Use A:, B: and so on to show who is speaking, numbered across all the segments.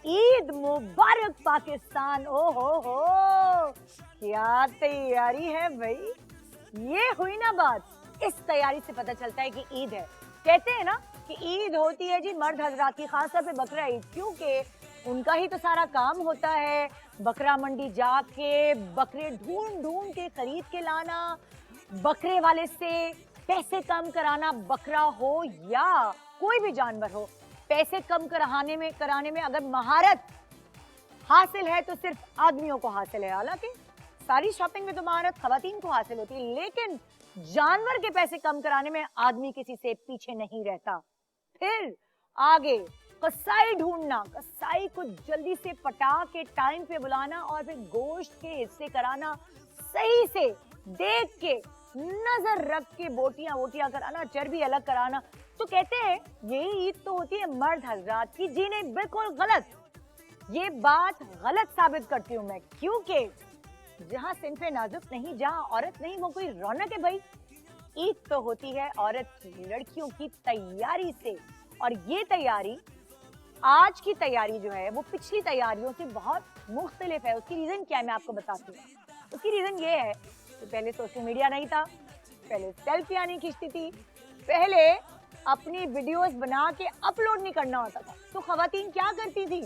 A: ईद मुबारक पाकिस्तान। ओ हो, क्या तैयारी है भाई। ये हुई ना बात, इस तैयारी से पता चलता है कि ईद है। कहते हैं ना कि ईद होती है जी मर्द हजरात की, खासतौर पे बकरा ईद, क्योंकि उनका ही तो सारा काम होता है। बकरा मंडी जाके बकरे ढूंढ ढूंढ के खरीद के लाना, बकरे वाले से पैसे कम कराना, बकरा हो या कोई भी जानवर हो, पैसे कम कराने में अगर महारत हासिल है तो सिर्फ आदमियों को हासिल है। हालांकि सारी शॉपिंग में तो महारत खवातीन को हासिल होती है, लेकिन जानवर के पैसे कम कराने में आदमी किसी से पीछे नहीं रहता। फिर आगे कसाई ढूंढना, कसाई को जल्दी से पटा के टाइम पे बुलाना और फिर गोश्त के हिस्से कराना, सही से देख के नजर रख के बोटियां वोटियां कराना, चर्बी अलग कराना। तो कहते हैं यही ईद तो होती है मर्द हजरात की। जी नहीं, बिल्कुल गलत। ये बात गलत साबित करती हूं मैं, क्योंकि जहां सिनफे नाजुक नहीं, जहां औरत नहीं, वो कोई रौनक है भाई। ईद तो होती है औरत की, लड़कियों की तैयारी से। और ये तैयारी, आज की तैयारी जो है वो पिछली तैयारियों से बहुत मुख्तलिफ है। उसकी रीजन क्या है मैं आपको बताती हूँ। उसकी रीजन ये है कि पहले सोशल मीडिया नहीं था, पहले सेल्फियां नहीं खींचती थी, पहले अपनी वीडियोस बना के अपलोड नहीं करना होता था। तो खवातीन क्या करती थी,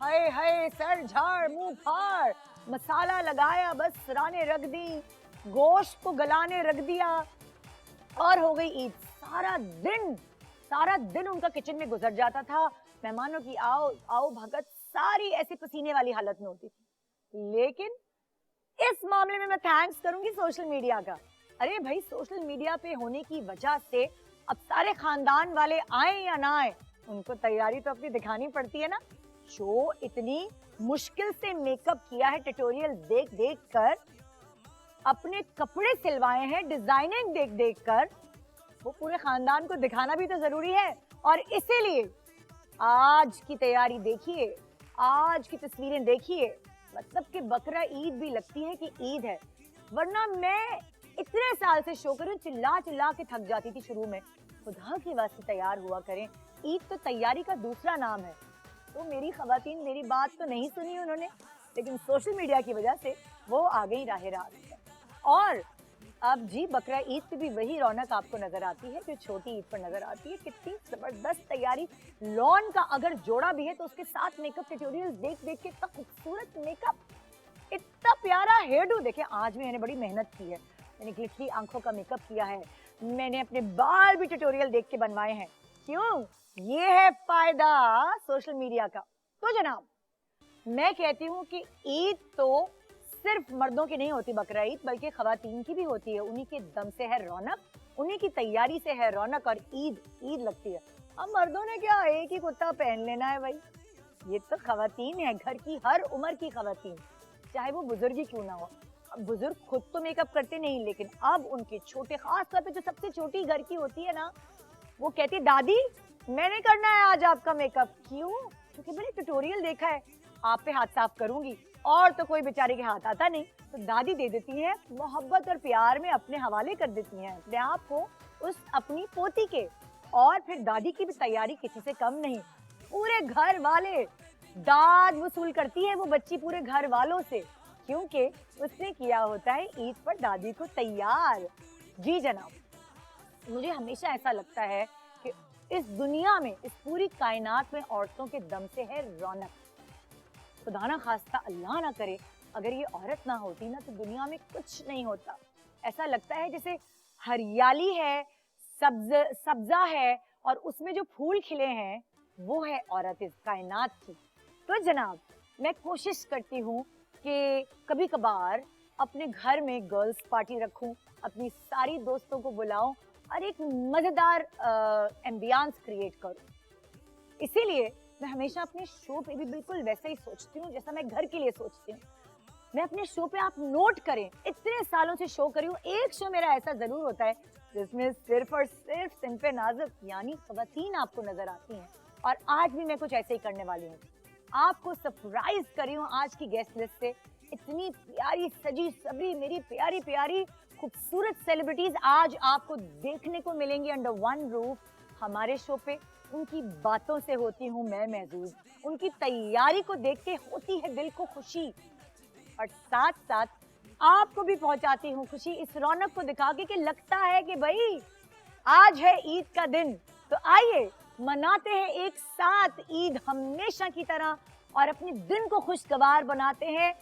A: हाय हाय सर झाड़ मुंह फाड़, मसाला लगाया, बस सराने रख दी, गोश्त को गलाने रख दिया और हो गई ईद। सारा दिन उनका किचन में गुजर जाता था। मेहमानों की आओ आओ भगत सारी ऐसे पसीने वाली हालत में होती थी। लेकिन इस मामले में मैं थैंक्स करूंगी सोशल मीडिया का। अरे भाई, सोशल मीडिया पे होने की वजह से अब सारे खानदान वाले आए या ना आए, उनको तैयारी तो अपनी दिखानी पड़ती है ना। जो इतनी मुश्किल से मेकअप किया है, ट्यूटोरियल देख देख कर अपने कपड़े सिलवाए हैं डिजाइनिंग देख देख कर, वो पूरे खानदान को दिखाना भी तो जरूरी है। और इसीलिए आज की तैयारी देखिए, आज की तस्वीरें देखिए, मतलब कि बकरा ईद भी लगती है कि ईद है। वरना मैं इतने साल से शो करूं, चिल्ला चिल्ला के थक जाती थी शुरू में। खुदा की वास्ते तैयार हुआ करें, ईद तो तैयारी का दूसरा नाम है। तो मेरी खवातीन मेरी बात तो नहीं सुनी उन्होंने, लेकिन सोशल मीडिया की वजह से वो आ गई राहे रात। और अब जी बकरा ईद पे भी वही रौनक आपको नजर आती है जो छोटी ईद पर नजर आती है। कितनी जबरदस्त तैयारी, लॉन का अगर जोड़ा भी है तो उसके साथ मेकअप ट्यूटोरियल्स देख देख के इतना खूबसूरत मेकअप, इतना प्यारा हेयर डू। देखिए आज भी मैंने बड़ी मेहनत की है, मैंने ग्लिटरी आंखों का मेकअप किया है, मैंने अपने बाल भी ट्यूटोरियल देख के बनवाए हैं। क्यों? ये है फायदा सोशल मीडिया का। तो जनाब, मैं कहती हूँ कि ईद तो सिर्फ मर्दों की नहीं होती बकरा ईद, बल्कि खवातीन की भी होती है। उन्हीं के दम से है रौनक, उन्हीं की तैयारी से है रौनक, और ईद ईद लगती है। अब मर्दों ने क्या, एक ही कुर्ता पहन लेना है भाई। ये तो खवातीन है, घर की हर उम्र की खवातीन, चाहे वो बुजुर्ग ही क्यों ना हो। अब बुजुर्ग खुद तो मेकअप करते नहीं, लेकिन अब उनके छोटे, खास तौर पे जो सबसे छोटी घर की होती है ना, वो कहती है दादी मैंने करना है आज आपका मेकअप। क्यों? क्योंकि मैंने ट्यूटोरियल देखा है, आप पे हाथ साफ करूंगी। और तो कोई बेचारे के हाथ आता नहीं, तो दादी दे देती है, मोहब्बत और प्यार में अपने हवाले कर देती हैं अपने आप को उस अपनी पोती के। और फिर दादी की भी तैयारी किसी से कम नहीं, पूरे घर वाले दाद वसूल करती है वो बच्ची पूरे घर वालों से, क्योंकि उसने किया होता है ईद पर दादी को तैयार। जी जनाब, मुझे हमेशा ऐसा लगता है कि इस दुनिया में, इस पूरी कायनात में औरतों के दम से है रौनक। खुदा ना खास्ता, अल्लाह ना करे, अगर ये औरत ना होती ना तो दुनिया में कुछ नहीं होता। ऐसा लगता है जैसे हरियाली है, सब्जा है, और उसमें जो फूल खिले हैं वो है औरत इस कायनात की। तो जनाब, मैं कोशिश करती हूँ कि कभी कभार अपने घर में गर्ल्स पार्टी रखूं, अपनी सारी दोस्तों को बुलाऊं और एक मजेदार एम्बियंस क्रिएट करूं। इसीलिए मैं हमेशा अपने शो पे भी बिल्कुल वैसा ही सोचती हूँ जैसा मैं घर के लिए सोचती हूँ। मैं अपने शो पे, आप नोट करें, इतने सालों से शो करी हूँ, एक शो मेरा ऐसा जरूर होता है जिसमें सिर्फ और सिर्फ सिनफे नाजुक यानी खवातीन आपको नजर आती हैं। और आज भी मैं कुछ ऐसे ही करने वाली हूँ, आपको सरप्राइज करी हूँ आज की गेस्ट लिस्ट से। इतनी प्यारी सजी सबरी मेरी प्यारी प्यारी खूबसूरत सेलिब्रिटीज आज आपको देखने को मिलेंगी अंडर वन रूफ हमारे शो पे। उनकी बातों से होती हूँ मैं महजूज, उनकी तैयारी को देख के होती है दिल को खुशी, और साथ साथ आपको भी पहुंचाती हूँ खुशी इस रौनक को दिखा के कि लगता है कि भाई आज है ईद का दिन, तो आइए मनाते हैं एक साथ ईद हमेशा की तरह और अपने दिन को खुशगवार बनाते हैं,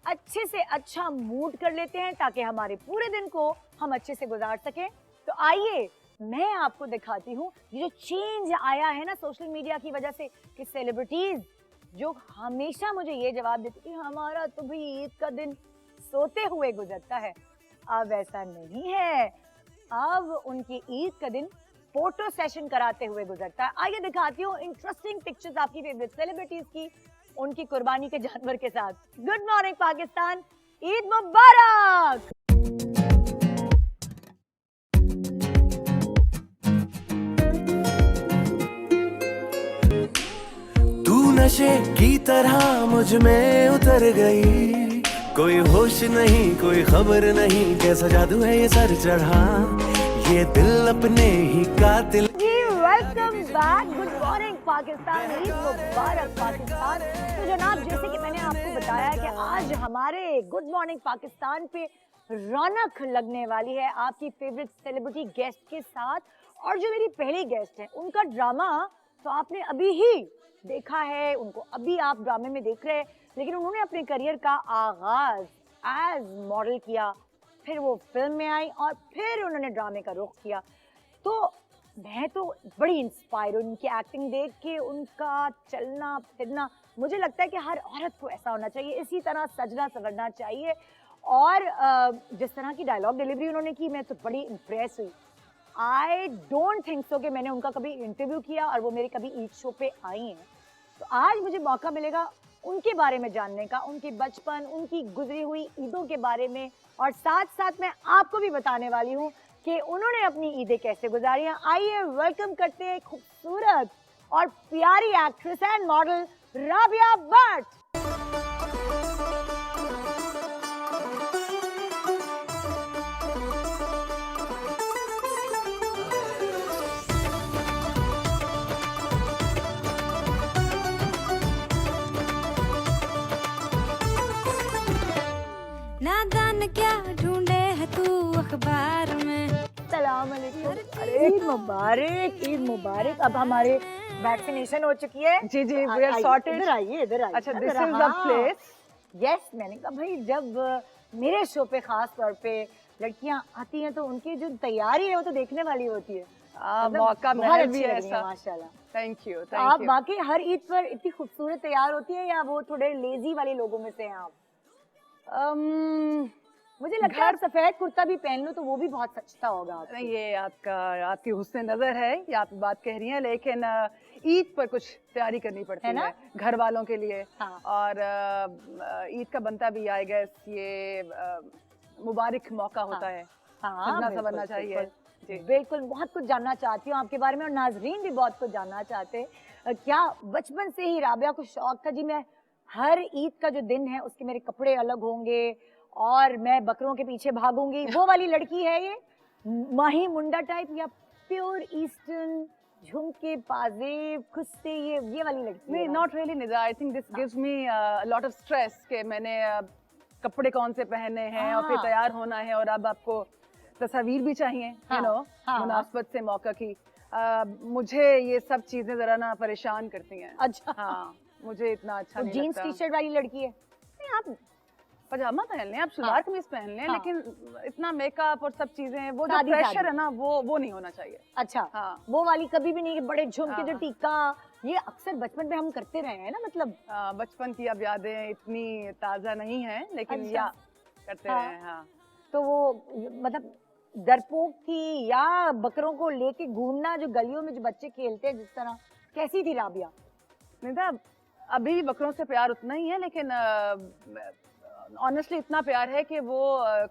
A: अच्छे से अच्छा मूड कर लेते हैं ताकि हमारे पूरे दिन को हम अच्छे से गुजार सकें। तो आइए मैं आपको दिखाती हूँ ये जो चेंज आया है ना सोशल मीडिया की वजह से, कि सेलिब्रिटीज जो हमेशा मुझे ये जवाब देती कि हमारा तो भाई ईद का दिन सोते हुए गुजरता है, अब ऐसा नहीं है, अब उनकी ईद का दिन फोटो सेशन कराते हुए गुजरता है। आइए दिखाती हूँ इंटरेस्टिंग पिक्चर्स आपकी फेवरेट सेलिब्रिटीज की उनकी कुर्बानी के जानवर के साथ। गुड मॉर्निंग पाकिस्तान, ईद मुबारक।
B: तू नशे की तरह मुझ में उतर गई, कोई होश नहीं कोई खबर नहीं, कैसा जादू है ये सर चढ़ा, ये दिल अपने ही कातिल।
A: जी welcome back, good morning Pakistan, Eid मुबारक पाकिस्तान। तो जनाब जैसे कि मैंने आपको बताया कि आज हमारे गुड मॉर्निंग पाकिस्तान पे रौनक लगने वाली है आपकी फेवरेट सेलिब्रिटी गेस्ट के साथ, और जो मेरी पहली गेस्ट है उनका ड्रामा तो आपने अभी ही देखा है, उनको अभी आप ड्रामे में देख रहे हैं, लेकिन उन्होंने अपने करियर का आगाज एज मॉडल किया, फिर वो फिल्म में आई और फिर उन्होंने ड्रामे का रुख किया। तो मैं तो बड़ी इंस्पायर हूँ उनकी एक्टिंग देख के, उनका चलना फिरना, मुझे लगता है कि हर औरत को ऐसा होना चाहिए, इसी तरह सजना संवरना चाहिए। और जिस तरह की डायलॉग डिलीवरी उन्होंने की, मैं तो बड़ी इम्प्रेस हुई। आई डोंट थिंक सो कि मैंने उनका कभी इंटरव्यू किया और वो मेरे कभी ईद शो पे आई हैं। तो आज मुझे मौका मिलेगा उनके बारे में जानने का, उनके बचपन, उनकी गुजरी हुई ईदों के बारे में, और साथ साथ मैं आपको भी बताने वाली हूँ कि उन्होंने अपनी ईदें कैसे गुजारी हैं। आइए वेलकम करते हैं खूबसूरत और प्यारी actress and model Rabia Bhatt.
C: नादान क्या ढूंढे है तू अखबार में।
A: सलाम अलैकुम। अरे ईद मुबारक, ईद मुबारक। अब हमारे वैक्सीनेशन हो चुकी है।
D: जी जी, वी आर सॉर्टेड।
A: इधर आइए, इधर आइए।
D: अच्छा, this is the place.
A: Yes, मैंने कहा भाई जब मेरे शो पे खास तौर पे लड़कियां आती हैं तो उनकी जो तैयारी है वो तो देखने वाली होती है।
D: मौका
A: बहुत
D: महल
A: अच्छी
D: भी
A: लग
D: है
A: रही है,
D: ऐसा।
A: माशाल्लाह।
D: थैंक यू,
A: तो
D: थैंक
A: आप
D: यू।
A: बाकी हर ईद पर इतनी खूबसूरत तैयार होती है या वो थोड़े लेजी वाले लोगों में से हैं आप? मुझे लगता है आप सफेद कुर्ता भी पहन लो तो वो भी बहुत सचता होगा आपको।
D: नहीं, ये आपकी हुस्न नजर है, ये आप बात कह रही हैं, लेकिन ईद पर कुछ तैयारी करनी पड़ती
A: है ना?
D: है घर वालों के लिए।
A: हाँ।
D: और ईद का बनता भी आई गेस ये मुबारक मौका होता है,
A: हाँ,
D: सजना
A: बिल्कुल,
D: संवरना चाहिए।
A: बिल्कुल। बिल्कुल, बहुत कुछ जानना चाहती हूँ आपके बारे में और नाजरीन भी बहुत कुछ जानना चाहते हैं। क्या बचपन से ही राबिया को शौक था जी मैं हर ईद का जो दिन है उसके मेरे कपड़े अलग होंगे और मैं बकरों के पीछे भागूंगी, वो वाली लड़की है ये माही मुंडा टाइप, या प्योर ईस्टर्न झुमके पाजेब खुद से ये वाली लड़की?
D: नहीं, not really Nida. I think this gives me lot of stress कि मैंने कपड़े कौन से पहने हैं और फिर तैयार होना है, और अब आपको तस्वीर भी चाहिए, यू नो, मुनासबत से मौका की। मुझे ये सब चीजें जरा ना परेशान करती हैं।
A: अच्छा,
D: हाँ, मुझे इतना अच्छा नहीं
A: जीन्स
D: लगता।
A: टी शर्ट वाली लड़की है? नहीं, आप
D: पजामा पहन लें, आप सलवार कमीज पहन लें, लेकिन इतना मेकअप और सब चीजें, वो जो प्रेशर है ना, वो नहीं होना चाहिए।
A: अच्छा,
D: हाँ।
A: वो वाली कभी भी नहीं कि बड़े झुमके जो
D: हाँ।
A: टीका, ये अक्सर बचपन में हम करते रहे हैं ना, मतलब
D: बचपन की अब यादें इतनी ताजा नहीं है, लेकिन
A: अच्छा।
D: या करते
A: हाँ।
D: रहे हैं। हाँ।
A: तो वो मतलब डरपोक थी या बकरों को लेके घूमना जो गलियों में जो बच्चे खेलते हैं जिस तरह, कैसी थी राबिया?
D: निदा, अभी भी बकरों से प्यार उतना ही है, लेकिन ऑनेस्टली इतना प्यार है कि वो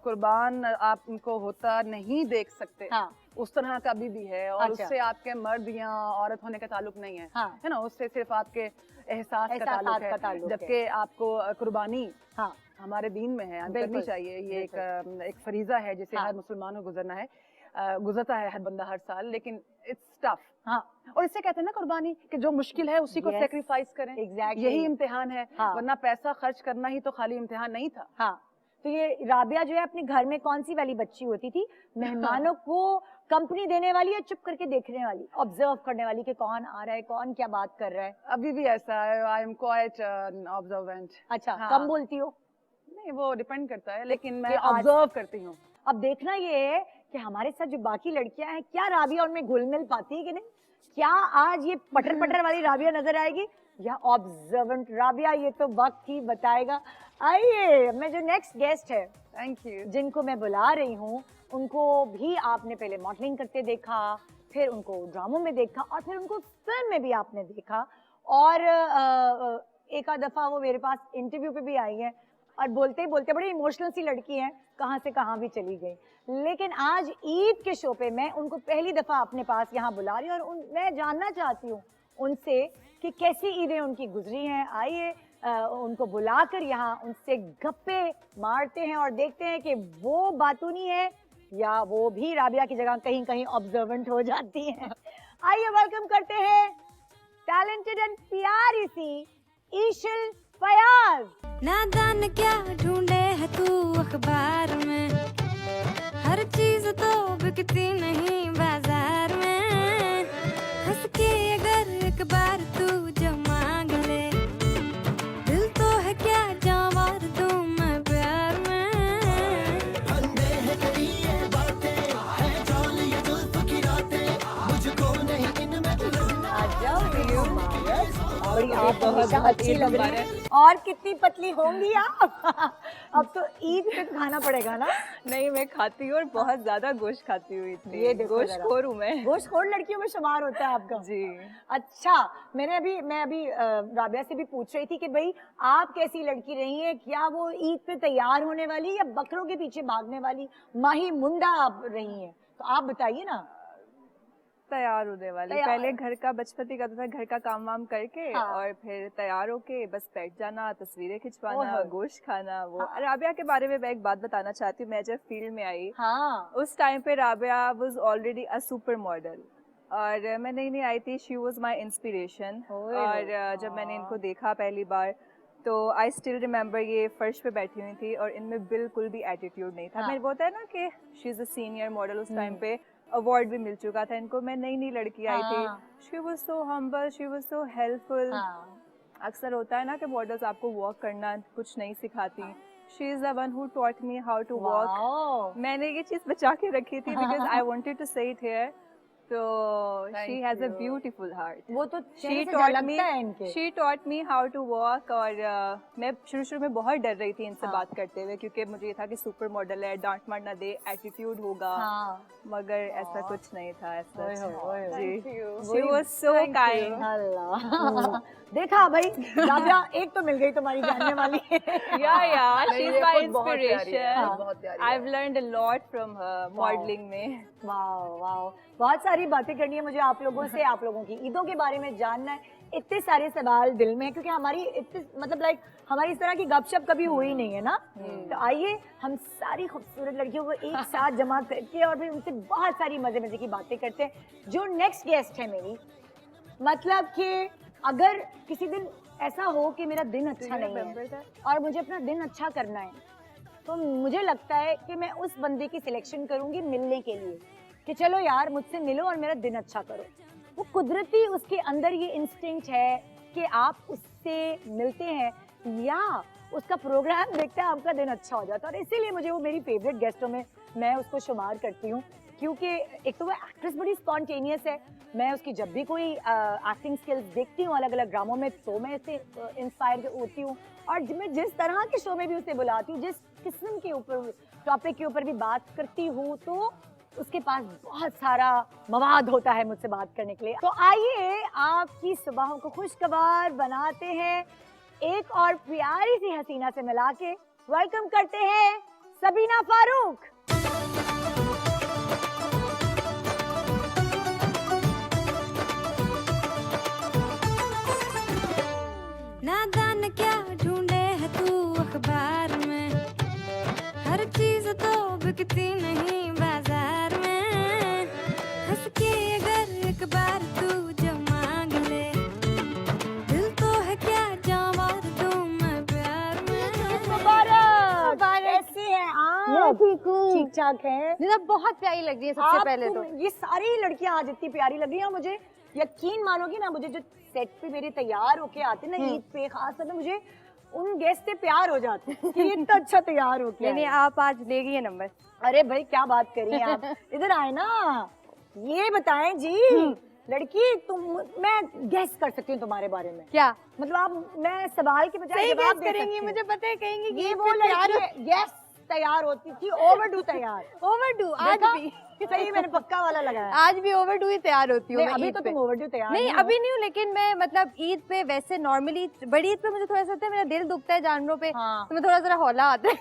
D: कुर्बान आप उनको होता नहीं देख सकते।
A: हाँ।
D: उस तरह का अभी भी है, और
A: अच्छा।
D: उससे आपके मर्द या औरत होने का ताल्लुक नहीं है।
A: हाँ।
D: है ना, उससे सिर्फ आपके एहसास का ताल्लुक है, जबकि आपको कुर्बानी हमारे दीन में है, करनी चाहिए। ये एक फरीजा है जिसे हर मुसलमान को गुजरना है। गुजरता है हर बंदा हर साल, लेकिन इट्स टफ।
A: हाँ
D: और इससे कहते हैं ना कुर्बानी, कि जो मुश्किल है उसी को
A: Yes.
D: सेक्रीफाइस करें।
A: Exactly.
D: यही इम्तिहान है।
A: हाँ।
D: वरना पैसा खर्च करना ही तो खाली इम्तिहान नहीं था।
A: हाँ। तो ये राबिया जो है अपने घर में कौन सी वाली बच्ची होती थी, मेहमानों को कंपनी देने वाली या चुप करके देखने वाली, ऑब्जर्व करने वाली कि कौन आ रहा है, कौन क्या बात कर रहा है?
D: अभी भी ऐसा है, आई एम क्वाइट ऑब्जर्वेंट।
A: अच्छा,
D: हाँ।
A: कम बोलती हो?
D: नहीं, वो डिपेंड करता है, लेकिन मैं
A: कि आज-
D: ऑब्जर्व करती हूँ।
A: अब देखना ये है कि हमारे साथ जो बाकी लड़कियां हैं, क्या राबिया उनमें घुल मिल पाती है कि नहीं? क्या आज ये पटर पटर वाली राबिया नजर आएगी या ऑब्जर्वेंट राबिया? ये तो वक्त ही बताएगा। आइए, मैं जो नेक्स्ट गेस्ट है,
D: थैंक यू।
A: जिनको मैं बुला रही हूँ, उनको भी आपने पहले मॉडलिंग करते देखा, फिर उनको ड्रामों में देखा और फिर उनको फिल्म में भी आपने देखा। और एक आध दफा वो मेरे पास इंटरव्यू पे भी आई है और बोलते ही बोलते बड़ी इमोशनल सी लड़की है, कहाँ से कहाँ भी चली गई। लेकिन आज ईद के शो पे मैं उनको पहली दफा अपने पास यहाँ बुला रही हूँ और मैं जानना चाहती हूँ उनसे कि कैसी ईदें उनकी गुजरी हैं। आइए उनको बुलाकर यहाँ उनसे गप्पे मारते हैं और देखते हैं कि वो बातूनी है या वो भी राबिया की जगह कहीं कहीं ऑब्जर्वेंट हो जाती हैं। आइए वेलकम करते हैं टैलेंटेड एंड प्यारी सी ईशिल फयाज।
C: नादान क्या ढूंढे है तू अखबार में, हर चीज तो बिकती नहीं बाजार में। हंस के अगर एक बार तू जो मांग ले, दिल तो है क्या जावार दूं मैं प्यार में।
A: बड़ी आप हमेशा अच्छी लग रही है। और कितनी पतली होंगी आप? अब तो ईद पे तो खाना पड़ेगा ना?
E: नहीं, मैं खाती हूँ और बहुत ज्यादा गोश्त खाती हूँ। इतनी
A: ये देखो
E: गोश्त
A: जरा।
E: खोर हूँ मैं।
A: गोश्तखोर लड़कियों में शुमार होता है आपका?
E: जी।
A: अच्छा, मैं अभी राबिया से भी पूछ रही थी कि भाई आप कैसी लड़की रही हैं, क्या वो ईद पे तैयार होने वाली या बकरों के पीछे भागने वाली माही मुंडा आप रही हैं? तो आप बताइए ना।
E: तैयार होने वाली,
A: तैयार।
E: पहले घर का बचपन ही करता था, घर का काम वाम करके
A: हाँ।
E: और फिर तैयार होके बस बैठ जाना, तस्वीरें खिंचवाना,
A: ओहो।
E: गोश्त खाना। वो
A: हाँ।
E: राबिया के बारे में मैं एक बात बताना चाहती हूँ। मैं जब फील्ड में आई,
A: हाँ
E: उस टाइम पे Rabia was already a super model और मैं नई आई थी। She was my inspiration.
A: ओए
E: और
A: हो।
E: जब मैंने इनको देखा पहली बार तो आई स्टिल रिमेम्बर, ये फर्श पे बैठी हुई थी और इनमें बिल्कुल भी एटीट्यूड नहीं था।
A: हाँ।
E: मेरे बोलता है ना कि she is a senior model, उस टाइम पे अवार्ड भी मिल चुका था इनको। मैं नई लड़की आई थी।
A: हाँ।
E: She was so humble, she was so helpful.
A: हाँ
E: अक्सर होता है ना कि मॉडल्स आपको वॉक करना कुछ नहीं सिखाती। She is the one who taught me how to walk.
A: Wow.
E: मैंने ये चीज बचा के रखी थी because I wanted to say it here. तो
D: Thank
E: she has a
D: you.
E: Beautiful heart.
A: वो तो
E: She
A: चेहरे से
E: taught
A: झलकता
E: me,
A: है इनके।
E: she taught me how to walk। और मैं शुरू में बहुत डर रही थी इनसे
A: हाँ।
E: बात करते हुए, क्योंकि मुझे ये था कि सुपर मॉडल है, डांट मार ना दे, एटीट्यूड होगा।
A: हाँ।
E: मगर ऐसा कुछ नहीं था। ऐसा
A: ओए हो, ओए हो।
E: जी,
D: you.
E: she was so
D: Thank you.
E: kind।
A: अल्लाह। देखा भाई राबिया, एक तो मिल गई तुम्हारी जानने वाली।
E: Yeah,
D: नहीं,
E: she's
D: ये
E: my
D: खुद बहुत प्यारी है,
E: inspiration।
D: बहुत प्यारी है।
E: I've learned a lot from her modeling में।
A: वाह वाह, बहुत सारी बातें करनी है मुझे आप लोगों से, आप लोगों की ईदों के बारे में जानना है। इतने सारे सवाल दिल में है क्योंकि हमारी इतने मतलब लाइक हमारी इस तरह की गपशप कभी हुई नहीं है ना। तो आइए हम सारी खूबसूरत लड़कियों को एक साथ जमा करके और फिर उनसे बहुत सारी मजे मजे की बातें करते हैं। जो नेक्स्ट गेस्ट है मेरी, मतलब कि अगर किसी दिन ऐसा हो कि मेरा दिन अच्छा नहीं है और मुझे अपना दिन अच्छा करना है, तो मुझे लगता है कि मैं उस बंदे की सिलेक्शन करूंगी मिलने के लिए कि चलो यार मुझसे मिलो और मेरा दिन अच्छा करो। वो कुदरती उसके अंदर ये इंस्टिंक्ट है कि आप उससे मिलते हैं या उसका प्रोग्राम देखते हैं, आपका दिन अच्छा हो जाता है। और इसीलिए मुझे वो मेरी फेवरेट गेस्टों में मैं उसको शुमार करती हूँ, क्योंकि एक तो वो एक्ट्रेस बड़ी स्पॉन्टेनियस है। मैं उसकी जब भी कोई एक्टिंग स्किल्स देखती हूँ अलग अलग ड्रामों में, तो मैं इससे इंस्पायर होती हूँ। और मैं जिस तरह के शो में भी उसे बुलाती हूँ, जिस किस्म के ऊपर टॉपिक के ऊपर भी बात करती हूँ, तो उसके पास बहुत सारा मवाद होता है मुझसे बात करने के लिए। तो आइए आपकी सुबहों को खुशगवार बनाते हैं एक और प्यारी सी हसीना से मिला के। वेलकम करते हैं सबीना फारूक।
C: नादान क्या ढूंढे है तू अखबार में, हर चीज तो बिकती नहीं बाजार में।
A: सब
F: ठीक हूँ।
A: ठीक ठाक है।
F: नीना बहुत प्यारी लग रही है सबसे पहले तो।
A: ये सारी लड़कियां आज इतनी प्यारी लग रही हैं, मुझे यकीन मानोगी ना, मुझे जो सेट पे मेरे तैयार होके आते ना ईद पे, खास तौर पे मुझे उन गेस्ट से प्यार हो जाता है कि इतना अच्छा तैयार हो के
F: नहीं आप आज ले गई है नंबर।
A: अरे भाई क्या बात करी आप, इधर आए ना, ये बताएं जी लड़की तुम, मैं गेस कर सकती हूँ तुम्हारे बारे में।
F: क्या
A: मतलब आप, मैं सवाल के बजाय
F: सही
A: जवाब
F: गेस
A: दे
F: करेंगी,
A: सकती हूँ।
F: मुझे पता है कहेंगी कि
A: ये वो लड़की यस तैयार होती थी, ओवरडू तैयार।
F: ओवरडू आज
A: देखा?
F: भी
A: सही मैंने पक्का वाला लगाया।
F: आज भी ओवरडू ही तैयार होती हूँ
A: नहीं,
F: मैं
A: अभी
F: ईद
A: तो
F: पे।
A: तुम ओवरडू तैयार
F: नहीं
A: हो।
F: अभी नहीं हूँ, लेकिन मैं मतलब ईद पे वैसे नॉर्मली, बड़ी ईद पे मुझे थोड़ा सा होता है, मेरा दिल दुखता है जानवरों पे,
A: हाँ।
F: तो मैं थोड़ा सा हौला आता है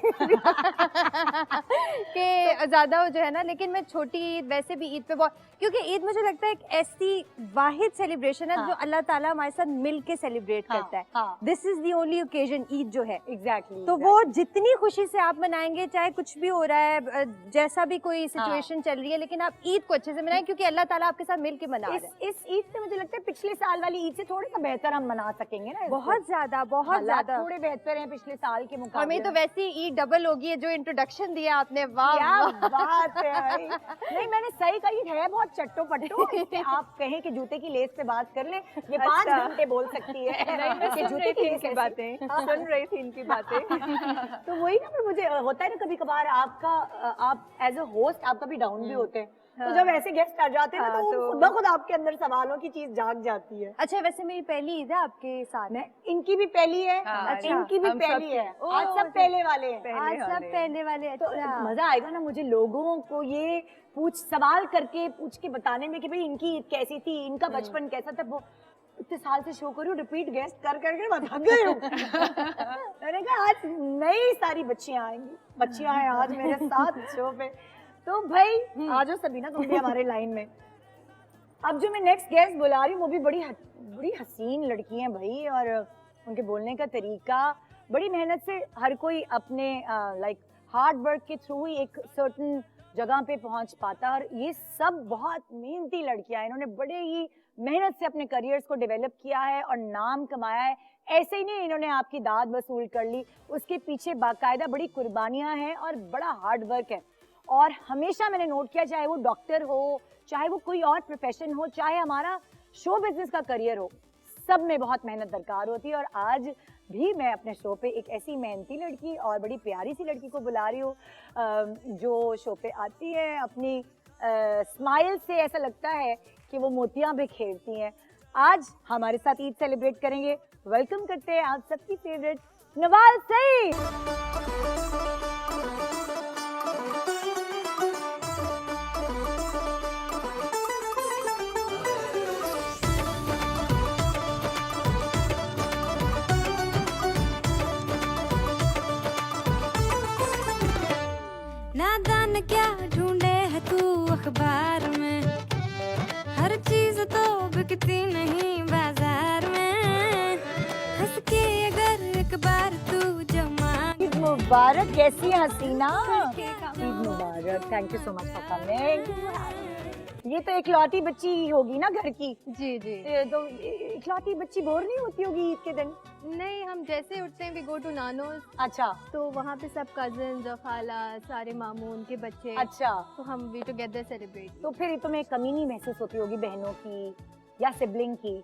F: कि ज्यादा हो जो है ना। लेकिन मैं छोटी ईद, वैसे भी ईद पे बहुत, क्योंकि ईद मुझे लगता है एक ऐसी वाहिद सेलिब्रेशन है
A: हाँ।
F: जो अल्लाह ताला हमारे साथ मिल के सेलिब्रेट
A: हाँ,
F: करता है।
A: हाँ।
F: This is the only occasion Eid जो है।
A: एग्जैक्टली
F: तो वो जितनी खुशी से आप मनाएंगे, चाहे कुछ भी हो रहा है, जैसा भी कोई सिचुएशन चल रही है, लेकिन आप ईद को अच्छे से मनाएं, क्योंकि अल्लाह ताला आपके साथ मिल के मना रहा है।
A: इस ईद से मुझे लगता है पिछले साल वाली ईद से थोड़ा सा बेहतर हम मना सकेंगे ना।
F: बहुत ज्यादा
A: हालात थोड़े बेहतर हैं पिछले साल के मुकाबले।
F: हमें तो वैसे ही ईद डबल होगी है, जो इंट्रोडक्शन दिया आपने, वाह
A: क्या
F: वाह।
A: बात है भाई। नहीं मैंने सही कहा, ईद है बहुत चट्टो पट्टो। इससे आप कहें कि जूते की लेस पे बात कर ले, ये 5 घंटे बोल सकती है।
E: नहीं, मैं
A: कि
E: सुन
A: जूते
E: रही
A: की
E: थी
A: लेस
E: इनकी
A: ऐसी।
E: बातें, सुन रही थी इनकी बातें।
A: तो वही ना, पर मुझे होता है ना कभी कभार आपका, आप एज अ होस्ट आपका भी डाउन भी होते हैं, तो जब ऐसे गेस्ट आ जाते हैं ना,
E: हाँ,
A: तो
E: तो-
A: खुद ब खुद आपके अंदर सवालों की चीज जाग जाती है।
F: अच्छा वैसे मेरी पहली ईद है आपके साथ।
A: नहीं, इनकी भी पहली है।
E: हाँ,
A: अच्छा, इनकी भी
E: हम सब
A: पहली
E: की।
A: है। आज सब पहले वाले हैं।
E: पहले
F: आज सब
E: वाले।
F: पहले वाले।
A: तो
F: अच्छा
A: मजा आएगा ना मुझे लोगों को ये सवाल करके पूछ के बताने में कि भाई इनकी ईद कैसी थी, इनका बचपन कैसा था। वो इतने साल से शो करूँ, रिपीट गेस्ट कर करके मैं थक गई हूँ। मैंने कहा आज नई सारी बच्चियां आएंगी, बच्चियां हैं आज मेरे साथ शो पे। तो भाई आ जाओ सबीना, तुम भी हमारे लाइन में। अब जो मैं नेक्स्ट गेस्ट बुला रही हूँ वो भी बड़ी हसीन लड़की है भाई, और उनके बोलने का तरीका, बड़ी मेहनत से हर कोई अपने लाइक हार्ड वर्क के थ्रू ही एक सर्टन जगह पे पहुंच पाता। और ये सब बहुत मेहनती लड़कियां हैं, इन्होंने बड़े ही मेहनत से अपने करियर्स को डेवलप किया है और नाम कमाया है। ऐसे ही नहीं इन्होंने आपकी दाद वसूल कर ली, उसके पीछे बाकायदा बड़ी कुर्बानियां हैं और बड़ा हार्ड वर्क है। और हमेशा मैंने नोट किया, चाहे वो डॉक्टर हो, चाहे वो कोई और प्रोफेशन हो, चाहे हमारा शो बिजनेस का करियर हो, सब में बहुत मेहनत दरकार होती है। और आज भी मैं अपने शो पे एक ऐसी मेहनती लड़की और बड़ी प्यारी सी लड़की को बुला रही हूँ, जो शो पे आती है अपनी स्माइल से, ऐसा लगता है कि वो मोतियां बिखेरती हैं। आज हमारे साथ ईद सेलिब्रेट करेंगे। वेलकम करते हैं आप सबकी फेवरेट नवाज सईद।
C: नादान क्या ढूंढे है तू अखबार में, हर चीज तो बिकती नहीं बाजार में, हंस के अगर एक बार तू जमा।
A: ईद मुबारक, कैसी है हसीना? ईद मुबारक, thank you so much for coming. ये तो इकलौती बच्ची होगी ना घर की।
F: जी जी।
A: तो इकलौती बच्ची बोर नहीं होती होगी ईद के दिन?
F: नहीं, हम जैसे उठते हैं वी गो टू नानोज,
A: अच्छा
F: तो वहाँ पे सब कजिन्स और खाला, सारे मामू, उनके बच्चे,
A: अच्छा।
F: तो हम वी टुगेदर सेलिब्रेट।
A: तो फिर तुम्हें कमी नहीं महसूस होती होगी बहनों की या सिबलिंग की?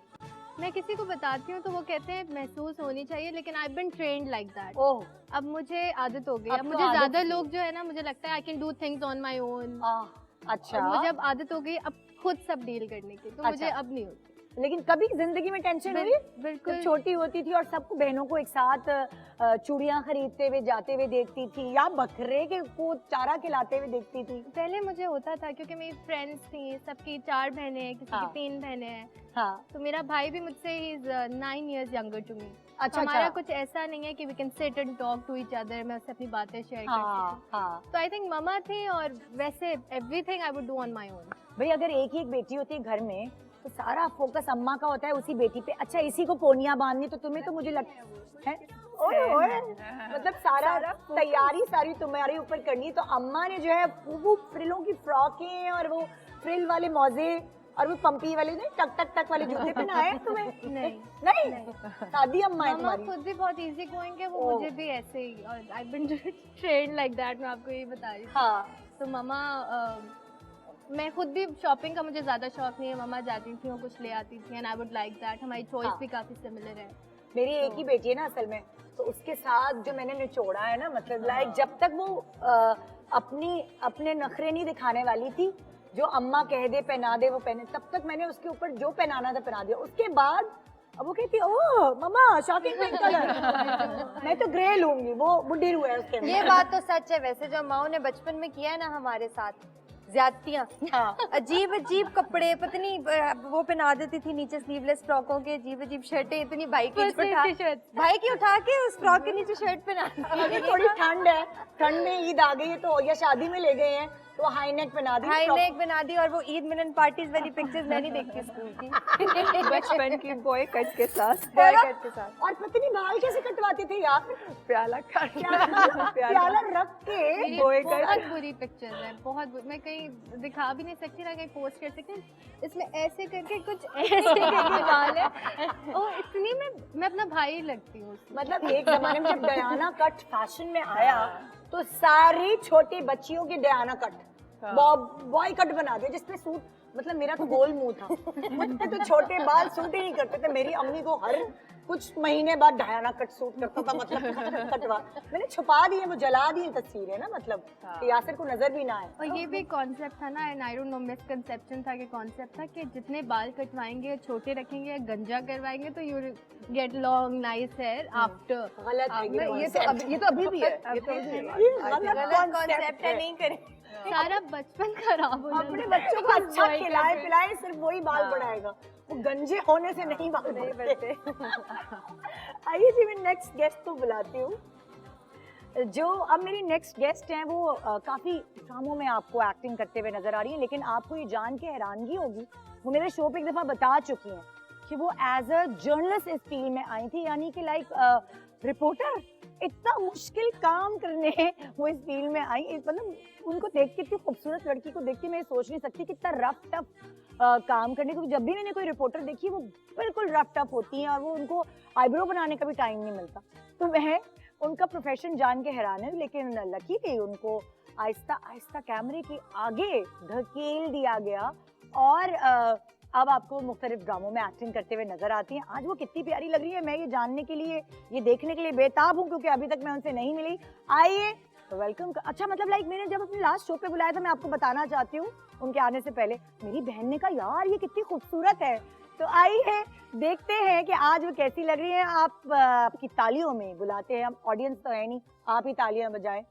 F: मैं किसी को बताती हूँ तो वो कहते हैं महसूस होनी चाहिए, लेकिन I been trained like that.
A: Oh,
F: अब मुझे आदत हो गई।
A: अब
F: अब
A: तो
F: मुझे
A: आदत
F: ज्यादा
A: थी।
F: लोग जो है ना, मुझे लगता है I can do things on my own.
A: अच्छा।
F: मुझे अब आदत हो गई अब खुद सब डील करने की, तो मुझे
A: अच्छा।
F: अब नहीं होती।
A: लेकिन कभी जिंदगी में टेंशन हुई?
F: बिल्कुल।
A: जब छोटी होती थी और सबको बहनों को एक साथ चूड़ियां खरीदते हुए जाते हुए देखती थी, या बकरे के को चारा खिलाते हुए देखती थी?
F: पहले मुझे होता था, क्योंकि मेरी फ्रेंड्स थी, सबकी 4 बहनें हैं, किसी
A: हाँ।
F: की 3 बहनें हैं।
A: हाँ।
F: तो मेरा भाई भी मुझसे he is 9 years younger to me।
A: अच्छा,
F: हमारा
A: अच्छा।
F: कुछ ऐसा नहीं है कि we can sit and talk to each other, मैं उससे अपनी बातें शेयर कर
A: हाँ,
F: सकती।
A: हाँ।
F: तो आई थिंक ममा थी, और वैसे everything I would do on my own.
A: भाई अगर एक ही एक बेटी होती है घर में, तो सारा फोकस अम्मा का होता है उसी बेटी पे। अच्छा, इसी को पोनियां बांधनी, तो तुम्हें तो मुझे लगता है ओए ओए, मतलब सारा तैयारी सारी तुम्हारे ऊपर करनी है। तो अम्मा ने जो है वो फ्रिलों की फ्रॉकें और वो फ्रिल वाले मौजे और वो पंपी वाले नहीं टक टक टक वाले जूते पहनाए हैं तुम्हें?
F: नहीं
A: नहीं सादी अम्मा है
F: मामा
A: तुम्हारी।
F: खुद भी बहुत इजी गोइंग है, वो
A: ओह।
F: मुझे भी ऐसे ही, और I been trained like that, मैं आपको ये बता रही थी।
A: हाँ
F: तो मामा मैं खुद भी शॉपिंग का मुझे ज्यादा शौक नहीं है, मामा जाती थी वो कुछ ले आती थी and I would like that, हमारी चॉइस
A: हाँ।
F: भी काफी सिमिलर है।
A: मेरी एक ही बेटी है ना असल में, तो उसके साथ जो मैंने निचोड़ा है ना, मतलब लाइक जब तक वो अपने नखरे नहीं दिखाने वाली थी, जो अम्मा कह दे पहना दे वो पहने, तब तक मैंने उसके ऊपर जो पहनाना था पहना दिया। उसके बाद अब वो कहती है ओह मम्मा शॉकिंग पिंक कलर मैं तो ग्रे लूंगी, वो बुढ़ी रू है उसके
F: ये बात तो सच है वैसे, जो माओ ने बचपन में किया है ना हमारे साथ, ज्यादतियाँ,
A: हाँ
F: अजीब अजीब कपड़े, पता नहीं वो पहना देती थी नीचे स्लीवलेस फ्रॉकों के, अजीब अजीब शर्टें, इतनी भाई की उठा के उस फ्रॉक के नीचे शर्ट पहना
A: अभी थोड़ी ठंड है, ठंड में ईद आ गई है तो या शादी में ले गए हैं तो हाई नेक बना दी,
F: हाई नेक बना दी, और वो ईद मिलन पार्टीज वाली पिक्चर्स मैं नहीं देखती स्कूल की
E: बचपन की बॉय कट के साथ।
F: बॉय कट के साथ।
A: और पता नहीं बाल कैसे कटवाते थे यार,
E: प्याला कट
A: प्याला रख के
F: मेरी
E: बॉय
F: बहुत
E: कट।
F: बुरी पिक्चर्स है, मैं कहीं दिखा भी नहीं सकती ना कहीं पोस्ट कर सकती, इसमें ऐसे करके कुछ ऐसे करके बाल है, और इतनी मैं अपना भाई लगती हूँ उसमें।
A: मतलब एक जमाने में जब डयाना कट फैशन में आया तो सारी छोटी बच्चियों की डयाना कट बॉय कट बना दिया, जिसमें सूट, मतलब मेरा तो गोल मुंह था, मुझे तो छोटे बाल सूट ही नहीं करते थे, मेरी अम्मी को हर कुछ महीने बाद डयाना कट सूट करता था, मतलब कटवा मैंने छुपा दिए, वो जला दिए तस्वीरें ना, मतलब कि यासिर को नजर भी ना आए।
F: और ये भी कॉन्सेप्ट था ना, and I don't know misconception था कि कॉन्सेप्ट था कि जितने बाल कटवाएंगे छोटे रखेंगे या गंजा करवाएंगे तो you get long nice hair after.
A: गलत है
D: ये तो अभी भी है, ये तो अभी भी है।
A: गलत कॉन्सेप्ट है, नहीं करें।
F: सारा बचपन खराब हो
A: अपने बच्चों को अच्छा खिलाए पिलाए, सिर्फ वही बाल बढ़ाएगा, वो गंजे होने से नहीं बाल बढ़ते। आइए जी मैं नेक्स्ट गेस्ट को बुलाती हूँ। जो अब मेरी नेक्स्ट गेस्ट हैं वो काफी ड्रामों में आपको एक्टिंग करते हुए नजर आ रही हैं, लेकिन आपको ये जान के हैरानगी होगी, वो मेरे शो पे एक दफा बता चुकी हैं कि वो एज अ जर्नलिस्ट इस फील्ड में आई थी, यानी कि लाइक रिपोर्टर, इतना मुश्किल काम करने वो इस फील्ड में आई। मतलब उनको देख के, इतनी खूबसूरत लड़की को देख के मैं सोच नहीं सकती कितना रफ टफ काम करने को। जब भी मैंने कोई रिपोर्टर देखी वो बिल्कुल रफ टफ होती हैं और वो उनको आईब्रो बनाने का भी टाइम नहीं मिलता, तो मैं उनका प्रोफेशन जान के हैरान है, लेकिन लकी थी उनको आहिस्ता आहिस्ता कैमरे के आगे धकेल दिया गया और अब आपको मुख्तलिफ ड्रामों में एक्टिंग करते हुए नजर आती हैं। आज वो कितनी प्यारी लग रही है, मैं ये जानने के लिए, ये देखने के लिए बेताब हूँ, क्योंकि अभी तक मैं उनसे नहीं मिली। आइए वेलकम। अच्छा मतलब लाइक मैंने जब अपने लास्ट शो पे बुलाया था, मैं आपको बताना चाहती हूँ उनके आने से पहले, मेरी बहन ने कहा यार ये कितनी खूबसूरत है, तो आइए देखते हैं कि आज वो कैसी लग रही है। आप आपकी तालियों में बुलाते हैं, ऑडियंस तो है नहीं, आप ही तालियां बजाएं।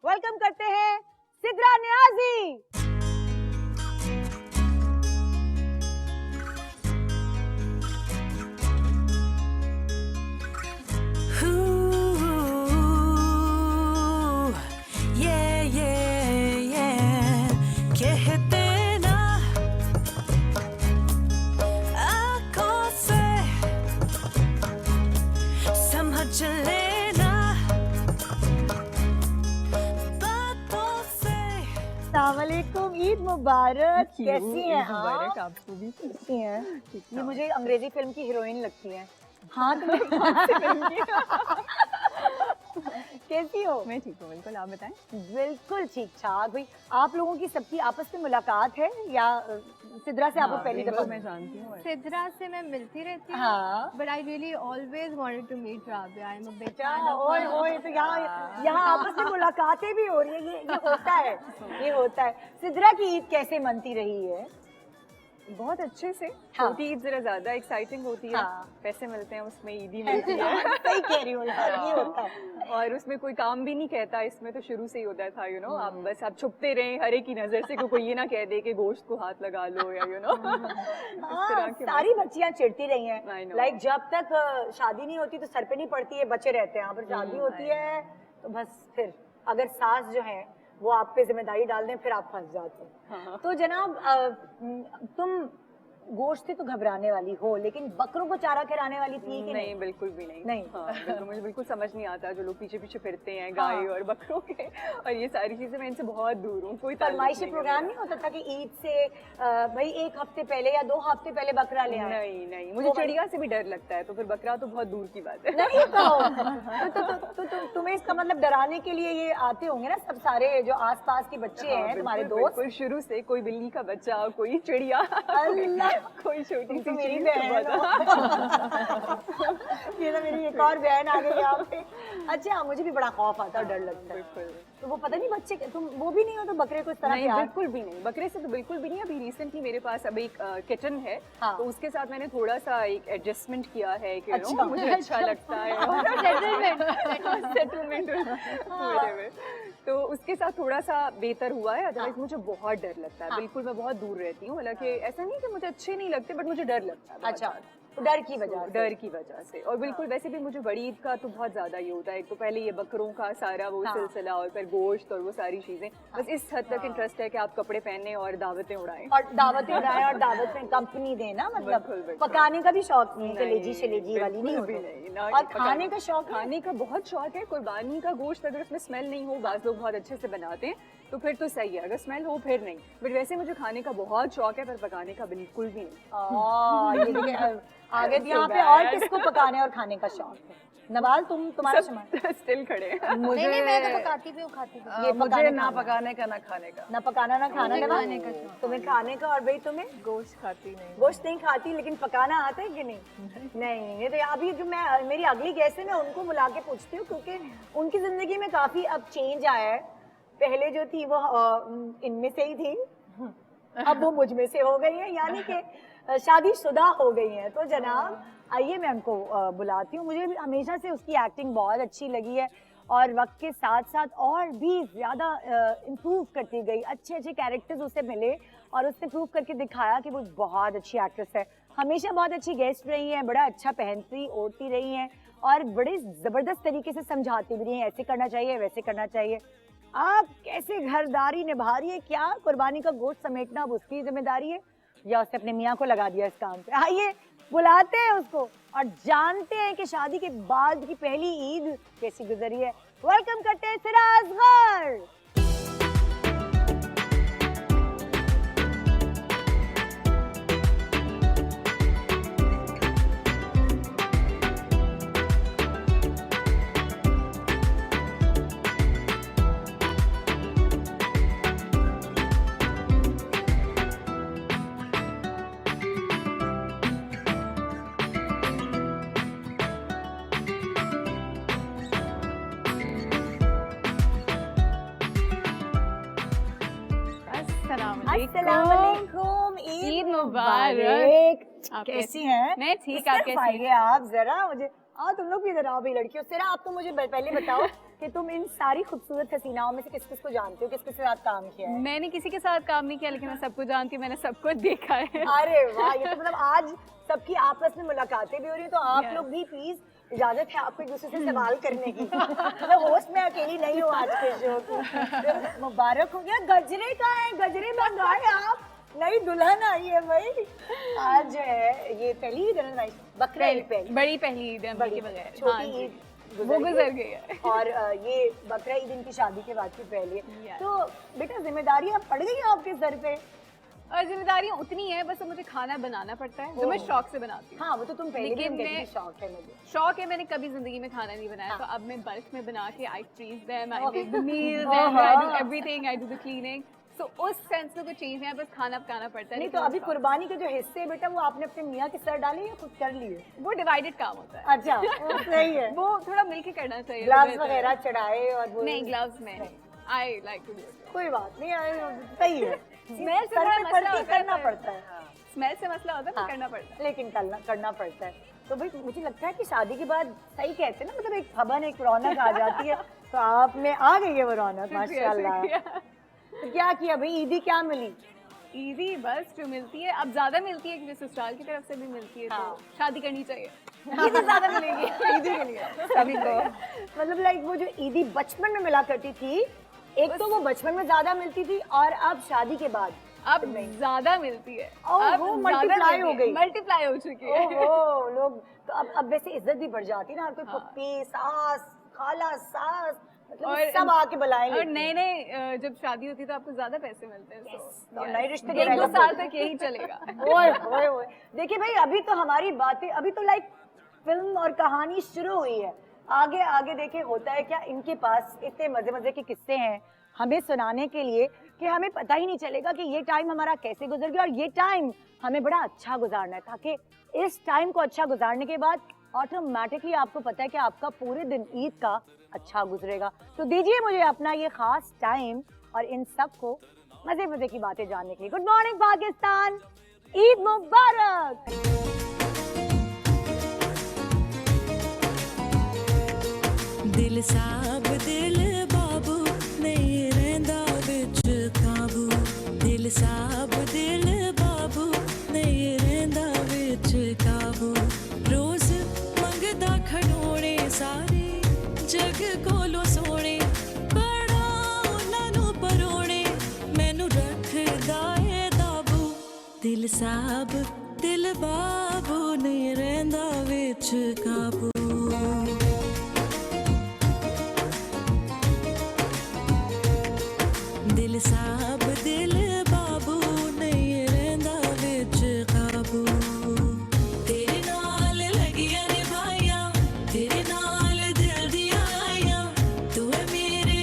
A: वेलकम करते हैं सिद्रा नियाजी। अस्सलामुअलैकुम, ईद मुबारक। कैसी हैं आप?
E: आपको भी
A: कैसी हैं? ये मुझे अंग्रेजी फिल्म की हीरोइन लगती है। हाँ तो मेरी कौन सी फिल्म की? कैसी हो?
E: मैं ठीक हूँ बिल्कुल, आप बताएं।
A: बिल्कुल ठीक ठाक। भाई आप लोगों की सबकी आपस में मुलाकात है या सिद्रा से आपको पहली दफा?
E: मैं जानती हूँ
F: सिद्रा से मैं मिलती रहती हूँ,
A: हाँ।
F: But I really always wanted to meet Rabia. I am a big
A: अच्छा,
F: फैन ऑफ
A: ओए ओए, तो यहाँ आपस में मुलाकातें भी हो रही है, ये होता है, ये होता है। सिद्रा की ईद कैसे मनती रही है?
E: बहुत अच्छे से।
A: हाँ।
E: छोटी ईद जरा ज्यादा एक्साइटिंग होती है,
A: हाँ।
E: पैसे मिलते हैं उसमें, ईद ही मिलती है।
A: सही कह रही हो यार, ये होता है।
E: और उसमें कोई काम भी नहीं कहता, इसमें तो शुरू से ही होता था, यू नो, आप बस आप छुपते रहे हर एक की नजर से, कोई ये ना कह दे कि गोश्त को हाथ लगा लो या यू नो।
A: हाँ, सारी बच्चियां चिढ़ती रही
E: I
A: हैं,
E: know.
A: लाइक जब तक शादी नहीं होती तो सर पे नहीं पड़ती है, बच्चे रहते हैं, पर शादी होती है तो बस फिर अगर सास जो है वो आप पे जिम्मेदारी डाल दें फिर आप फंस जाते हैं। तो जनाब तुम गोश्त से तो घबराने वाली हो, लेकिन बकरों को चारा खिलाने वाली थी कि
E: नहीं, बिल्कुल भी नहीं।
A: नहीं।
E: हाँ, बिल्कुल, मुझे बिल्कुल समझ नहीं आता जो लोग पीछे पीछे फिरते हैं गाय और बकरों के, और ये सारी चीजें मैं इनसे बहुत दूर हूँ। कोई ताल्लुक
A: फरमाइशी
E: नहीं है
A: प्रोग्राम
E: मेरा।
A: नहीं होता था कि ईद से भाई 1 हफ्ते पहले या 2 हफ्ते पहले बकरा ले आए?
E: नहीं नहीं, मुझे चिड़िया से भी डर लगता है, तो फिर बकरा तो बहुत दूर की बात है।
A: नहीं कहो तो तुम्हें इसका मतलब डराने के लिए ये आते होंगे ना सब सारे जो आसपास के बच्चे
E: हाँ,
A: हैं तुम्हारे
E: बिल्कुल,
A: दोस्त?
E: बिल्कुल, शुरू से कोई बिल्ली का बच्चा, कोई चिड़िया,
A: अल्लाह,
E: कोई छोटी
A: तो
E: सी
A: मेरी
E: चीज़,
A: बहन
E: बहुत-
A: ये तो मेरी एक और बहन आ गई यहाँ पे। अच्छा, मुझे भी बड़ा खौफ आता है, डर लगता है।
E: बिल्कुल
A: तो वो पता नहीं बच्चे तुम वो भी नहीं हो तो बकरे को इस तरह
E: नहीं,
A: प्यार?
E: बिल्कुल भी नहीं, बकरे से तो बिल्कुल भी नहीं। अभी रिसेंटली मेरे पास अब एक किटन है,
A: हाँ।
E: तो उसके साथ मैंने थोड़ा सा एक एडजस्टमेंट किया है कि
A: अच्छा।
E: मुझे अच्छा लगता है सेटलमेंट तो उसके साथ थोड़ा सा बेहतर हुआ है। अदरवाइज मुझे बहुत डर लगता है,
A: हाँ।
E: बिल्कुल मैं बहुत दूर रहती हूँ। हालांकि ऐसा नहीं कि मुझे अच्छे नहीं लगते, बट मुझे डर लगता है बहुत
A: अच्छा,
E: ज़्यादा।
A: तो डर की वजह से।
E: डर की वजह से। और बिल्कुल वैसे भी मुझे बड़ी ईद का तो बहुत ज्यादा ये होता है, एक तो पहले ये बकरों का सारा वो
A: हाँ।
E: सिलसिला, और फिर गोश्त और वो सारी चीजें, बस इस हद तक इंटरेस्ट है कि आप कपड़े पहने और दावतें उड़ाएं।
A: और दावतें उड़ाएं और दावत में कंपनी देना, मतलब
E: बिल्कुल, बिल्कुल।
A: पकाने का भी शौक नहीं है,
E: नहीं,
A: कलेजी शलेजी वाली नहीं
E: बिल्कुल भी
A: होती।
E: नहीं, ना
A: और
E: ही
A: खाने
E: पकाने
A: का शौक है?
E: खाने का बहुत शौक है। कुर्बानी का गोश्त अगर उसमें स्मेल नहीं हो, बाज़ लोग बहुत अच्छे से बनाते हैं तो फिर तो सही है, अगर स्मेल हो फिर नहीं। बट वैसे मुझे खाने का बहुत शौक है, पर पकाने का बिल्कुल भी नहीं।
A: ये देखिए, आगे भी यहाँ पे और किसको पकाने और खाने का शौक है? नवाल, तुम्हारा शुमार?
E: स्टिल खड़े हैं।
F: नहीं नहीं, मैं तो पकाती भी हूँ, खाती भी हूँ।
A: ये
D: मुझे
A: पकाने
D: ना
A: खाना।
D: पकाने का ना खाने का।
A: ना पकाना ना खाना,
F: मुझे
A: नवाल?
F: खाने का शौक।
A: तुम्हें खाने का, और भाई तुम्हें?
E: गोश्त खाती नहीं।
A: गोश्त नहीं खाती, लेकिन पकाना आता है कि नहीं? नहीं, तो अभी जो मैं मेरी अगली गेस्ट है, मैं उनको बुला के पूछती हूँ, क्योंकि उनकी जिंदगी में काफी अब चेंज आया है। पहले जो थी वो इनमें से ही थी, अब वो मुझ में से हो गई है, यानी कि शादीशुदा हो गई हैं। तो जनाब आइए, मैं उनको बुलाती हूँ। मुझे भी हमेशा से उसकी एक्टिंग बहुत अच्छी लगी है, और वक्त के साथ साथ और भी ज़्यादा इम्प्रूव करती गई। अच्छे अच्छे कैरेक्टर्स उसे मिले और उसने प्रूव करके दिखाया कि वो बहुत अच्छी एक्ट्रेस है। हमेशा बहुत अच्छी गेस्ट रही हैं, बड़ा अच्छा पहनती ओढ़ती रही हैं, और बड़े ज़बरदस्त तरीके से समझाती भी रही हैं, ऐसे करना चाहिए, वैसे करना चाहिए। आप कैसे घरदारी निभा रही है? क्या कुर्बानी का गोश्त समेटना अब उसकी जिम्मेदारी है, या उसने अपने मियाँ को लगा दिया इस काम पे? आइए बुलाते हैं उसको और जानते हैं कि शादी के बाद की पहली ईद कैसी गुजरी है। वेलकम करते हैं सिरा असगर। अस्सलामुअलैकुम, ईद मुबारक।
F: आप
A: कैसी हैं?
F: मैं ठीक,
A: इस
F: आप
A: तरफ
F: कैसी
A: आइए आप जरा, मुझे तुम लोग भी इधर आओ भी लड़कियों। सिरा, आप तो मुझे पहले बताओ कि तुम इन सारी खूबसूरत हसीनाओं में से किस किस को जानते हो, किस किस के साथ काम किया है?
F: मैंने किसी के साथ काम नहीं किया, लेकिन मैं सबको जानती हूँ, मैंने सबको देखा है।
A: अरे वाह, ये तो मतलब आज सबकी आपस में मुलाकातें भी हो रही हैं, तो आप लोग भी प्लीज, इजाजत है आपको एक दूसरे से सवाल करने की। मतलब होस्ट में अकेली नहीं हो आज के शो की। मुबारक हो गया। गजरे का है, गजरे मंगाए आप, नई दुल्हन आई है भाई। आज जो है ये पहली ईद है ना, बकरा ईद पहली,
F: बड़ी पहली ईद है अम्मी के बगैर। हाँ
A: छोटी
F: जी।
A: ईद
F: वो गुजर गई है।
A: और ये बकरा ईद इनकी शादी के बाद की पहली है।
F: Yes.
A: तो बेटा जिम्मेदारियां पड़ गई हैं आपके सर पे?
F: और जिम्मेदारियाँ उतनी है, बस अब मुझे खाना बनाना पड़ता है, जो मैं शौक से बनाती हूँ।
A: हाँ, वो तो तुम पहले भी
F: लेकिन
A: हम कहती
F: मैं-
A: थी, शौक है मुझे।
F: शौक है, मैंने कभी जिंदगी में खाना नहीं बनाया,
A: हाँ।
F: तो अब मैं बल्क में बना के I freeze them, I
A: oh.
F: Make the meal,
A: oh.
F: I do everything, I do the cleaning. So उस सेंस में कोई चीज है, बस खाना पकाना पड़ता है।
A: नहीं
F: लेकिन
A: तो अभी
F: वो शौक-
A: कुर्बानी के जो हिस्से है बेटा, वो आपने अपने मियाँ के सर डाले या खुद कर लिए?
F: वो डिवाइडेड काम होता है।
A: अच्छा, वो सही है।
F: वो थोड़ा मिलके करना चाहिए।
A: ग्लव्स
F: बेहतर है।
A: वगैरह चढ़ाए और वो
F: नहीं, ग्लव्स में I like to do it.
A: कोई बात नहीं, सही है।
F: स्मेल से
A: सर
F: थोड़ा
A: पे
F: मसला
A: पड़ती
F: होता है,
A: करना
F: पर-
A: पड़ता है।
F: स्मेल से मसला होता है,
A: हाँ।
F: पर करना पड़ता है।
A: लेकिन करना पड़ता है। तो भाई मुझे लगता है कि शादी के बाद सही कहते हैं ना, मतलब एक खबन, एक रौनक आ जाती है। तो आप में आ गई है वो रौनक, माशाल्लाह। तो क्या किया भाई, ईदी क्या मिली?
F: ईदी बस जो मिलती है, अब ज्यादा मिलती है क्योंकि ससुराल की तरफ से भी मिलती है,
A: हाँ।
F: तो शादी करनी चाहिए।
A: ईदी ज्यादा मिलेगी ईदी के लिए सभी को। मतलब लाइक वो जो ईदी बचपन में मिला करती थी, एक तो वो बचपन में ज्यादा मिलती थी, और अब शादी के बाद
E: अब ज्यादा मिलती है,
A: ओह, वो multiply हो गई।
E: मल्टीप्लाई हो चुकी है।
A: ओहो लोग तो अब वैसे इज्जत भी बढ़ जाती है ना, हर कोई पप्पी सास खाला सास मतलब
E: और
A: सब आके बुलाए
E: और
A: लेते हैं।
E: नए नए जब शादी होती है तो आपको ज्यादा पैसे मिलते हैं।
A: तो नए रिश्ते के
E: एक दो
A: dialogue
E: साल
A: बोलते
E: तक यही चलेगा।
A: ओए ओए ओए देखिए भाई, अभी तो हमारी बातें, अभी तो लाइक फिल्म और कहानी शुरू हुई है। आगे आगे देखे होता है क्या। इनके पास इतने मजे मजे के किस्से हैं हमें सुनाने के लिए कि हमें पता ही नहीं चलेगा कि ये टाइम हमारा कैसे गुजर गया, और ये टाइम हमें बड़ा अच्छा गुजारना है, ताकि इस टाइम को अच्छा गुजारने के बाद ऑटोमेटिकली आपको पता है कि आपका पूरे दिन ईद का अच्छा गुजरेगा। तो दीजिए मुझे अपना ये खास टाइम और इन सब को मजे मजे की बातें जानने के लिए। गुड मॉर्निंग पाकिस्तान, ईद मुबारक।
G: दिल साब दिल बाबू नहीं रहंदा विच काबू, दिल साब दिल बाबू नहीं रहंदा विच काबू, रोज मंगदा खड़ोणे सारे जग कोलों सोने, बड़ा उन्हां नूं परोणे मैनू रखदा ए दाबू, दिल साब दिल बाबू नहीं रहंदा विच काबू। दिल साब दिल बाबू नहीं रहंदा विच काबू, तेरे नाल लगिया ने भाइया, तेरे नाल दिल दिया आया, तू है मेरे।